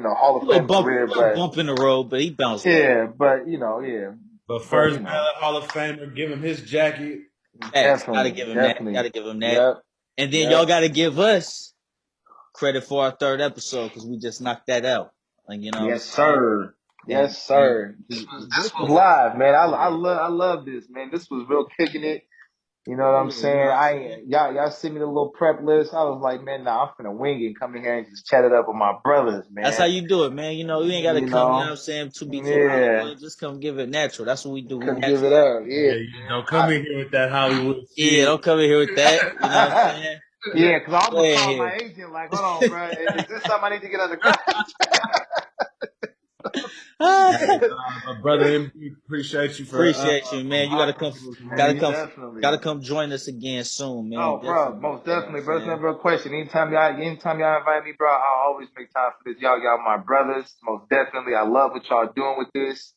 Hall A of little Fame bump, career, little but bump in the road, but he bounced back. yeah, but yeah, But but first ballot Hall of Famer, give him his jacket. Facts. Gotta definitely, give him that. definitely, Gotta give him that. yep, And then y'all yep. gotta give us credit for our third episode because we just knocked that out. Like, you know what I'm Yes, saying? sir. And Yes, sir. This this was was live, man. yeah. I love this, man. This was real kicking it. You know what I'm Yeah, you know saying? what I'm saying? Y'all send me the little prep list. I was like, man, nah, I'm finna wing it and come in here and just chat it up with my brothers, That's how man. you do it, man. You know, you ain't gotta You come, you know what know? I'm saying, to be too Yeah. Hollywood. Just come give it natural. That's what we do. We Come give natural. it up. Yeah, Yeah, you man. don't come in here with that Hollywood Yeah, shit. don't come in here with that. You know what I'm saying? Yeah, because I Go almost in called here. my agent, like, hold on, bro. Is this something I need to get under contract? Hey, my brother MD, appreciate you for Appreciate you, man. You Rocking with us, gotta man. come, Definitely. gotta come join us again soon, man. Oh, bro, Definitely. most You know what I'm definitely, bro. It's saying? never a question. Anytime y'all invite me, bro, I'll always make time for this. Y'all my brothers. Most definitely. I love what y'all doing with this.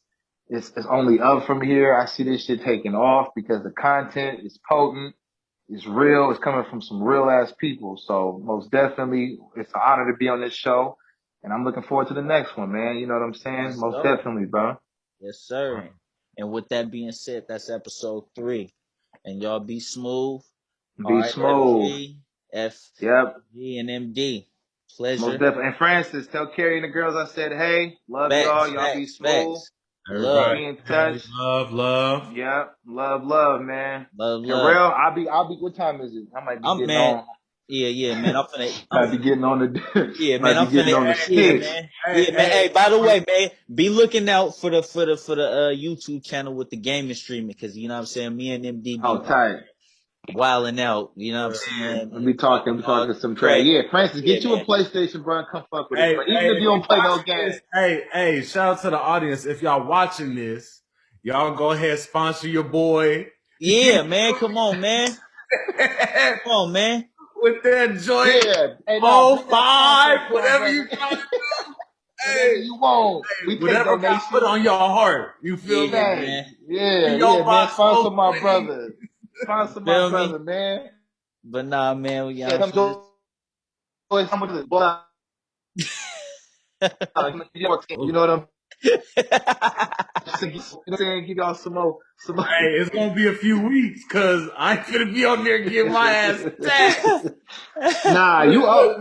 It's only up from here. I see this shit taking off because the content is potent. It's real. It's coming from some real ass people. So most definitely, it's an honor to be on this show. And I'm looking forward to the next one, man. You know what I'm saying? Let's Most go. definitely, bro. Yes, sir. And with that being said, that's episode 3. And y'all be smooth. All Be right, smooth. Yep. FG, and MD. Most Pleasure. definitely. And Francis, tell Carrie and the girls I said, hey, love y'all. Facts, Y'all be facts, smooth. facts. We'll Love, be Everybody, in touch. hey, love. Yep. Love, man. love, And love. Rel, what time is it? I might be I'm getting man. on. Yeah, man. Might be getting on Yeah, man. might be I'm getting finna. on the Yeah, sticks. man. Hey, Yeah, man. hey, Hey, by the way, man, be looking out for the YouTube channel with the gaming streaming because you know what I'm saying. Me and MD Oh, be tight. wilding out. You know what I'm Yeah. saying, We'll and be talking, talking we all talking some trash. crazy. Yeah, Francis, Yeah, get you a man. PlayStation, bro, and come fuck with us, hey, bro. Even hey, if if you you don't play no watching game. this, hey, shout out to the audience. If y'all watching this, y'all go ahead sponsor your boy. Yeah, man. Come on, man. Come on, man. With that joint Yeah. Hey, nah, oh bring that sponsor five, up to my whatever brother. you trying to do. Whatever Hey, you want. We take whatever God put donations. on your heart. You feel Yeah, me? Thanks. man. Yeah, In your man. box Sponsor so my clean. brother. Sponsor my Feel me? brother, man. But nah, man. You know what Yeah, I'm come saying? join some of the blood. You know what I'm saying? You know what I'm saying? Give y'all some more. Hey, it's gonna be a few weeks because I ain't gonna be on there getting my ass taxed.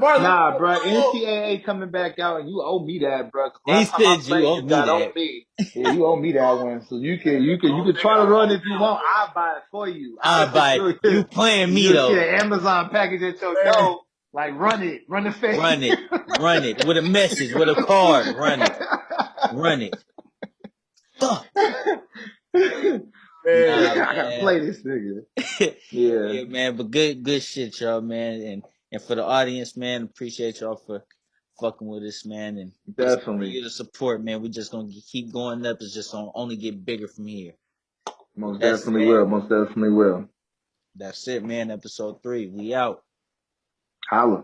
Marlon, Nah, bro. NCAA coming back out, and you owe me that, bro. 'Cause He last time I said you played, owe you me got that. on me. Yeah, you owe me that one. So you can try to run if you want. I'll buy it for you. I buy it. You playing me You'll get though. an Amazon package at your man. door. Like run the fake. Run it with a message, with a card. Run it. Fuck. Nah, I gotta man. play this nigga. Yeah, Yeah, man. But good shit, y'all, man. And for the audience, man, appreciate y'all for fucking with us, man. And just definitely. continue to support, man. We just gonna keep going up. It's just gonna only get bigger from here. With Most that definitely said, will. Most definitely will. that's it, man. Episode 3. We out. Holla.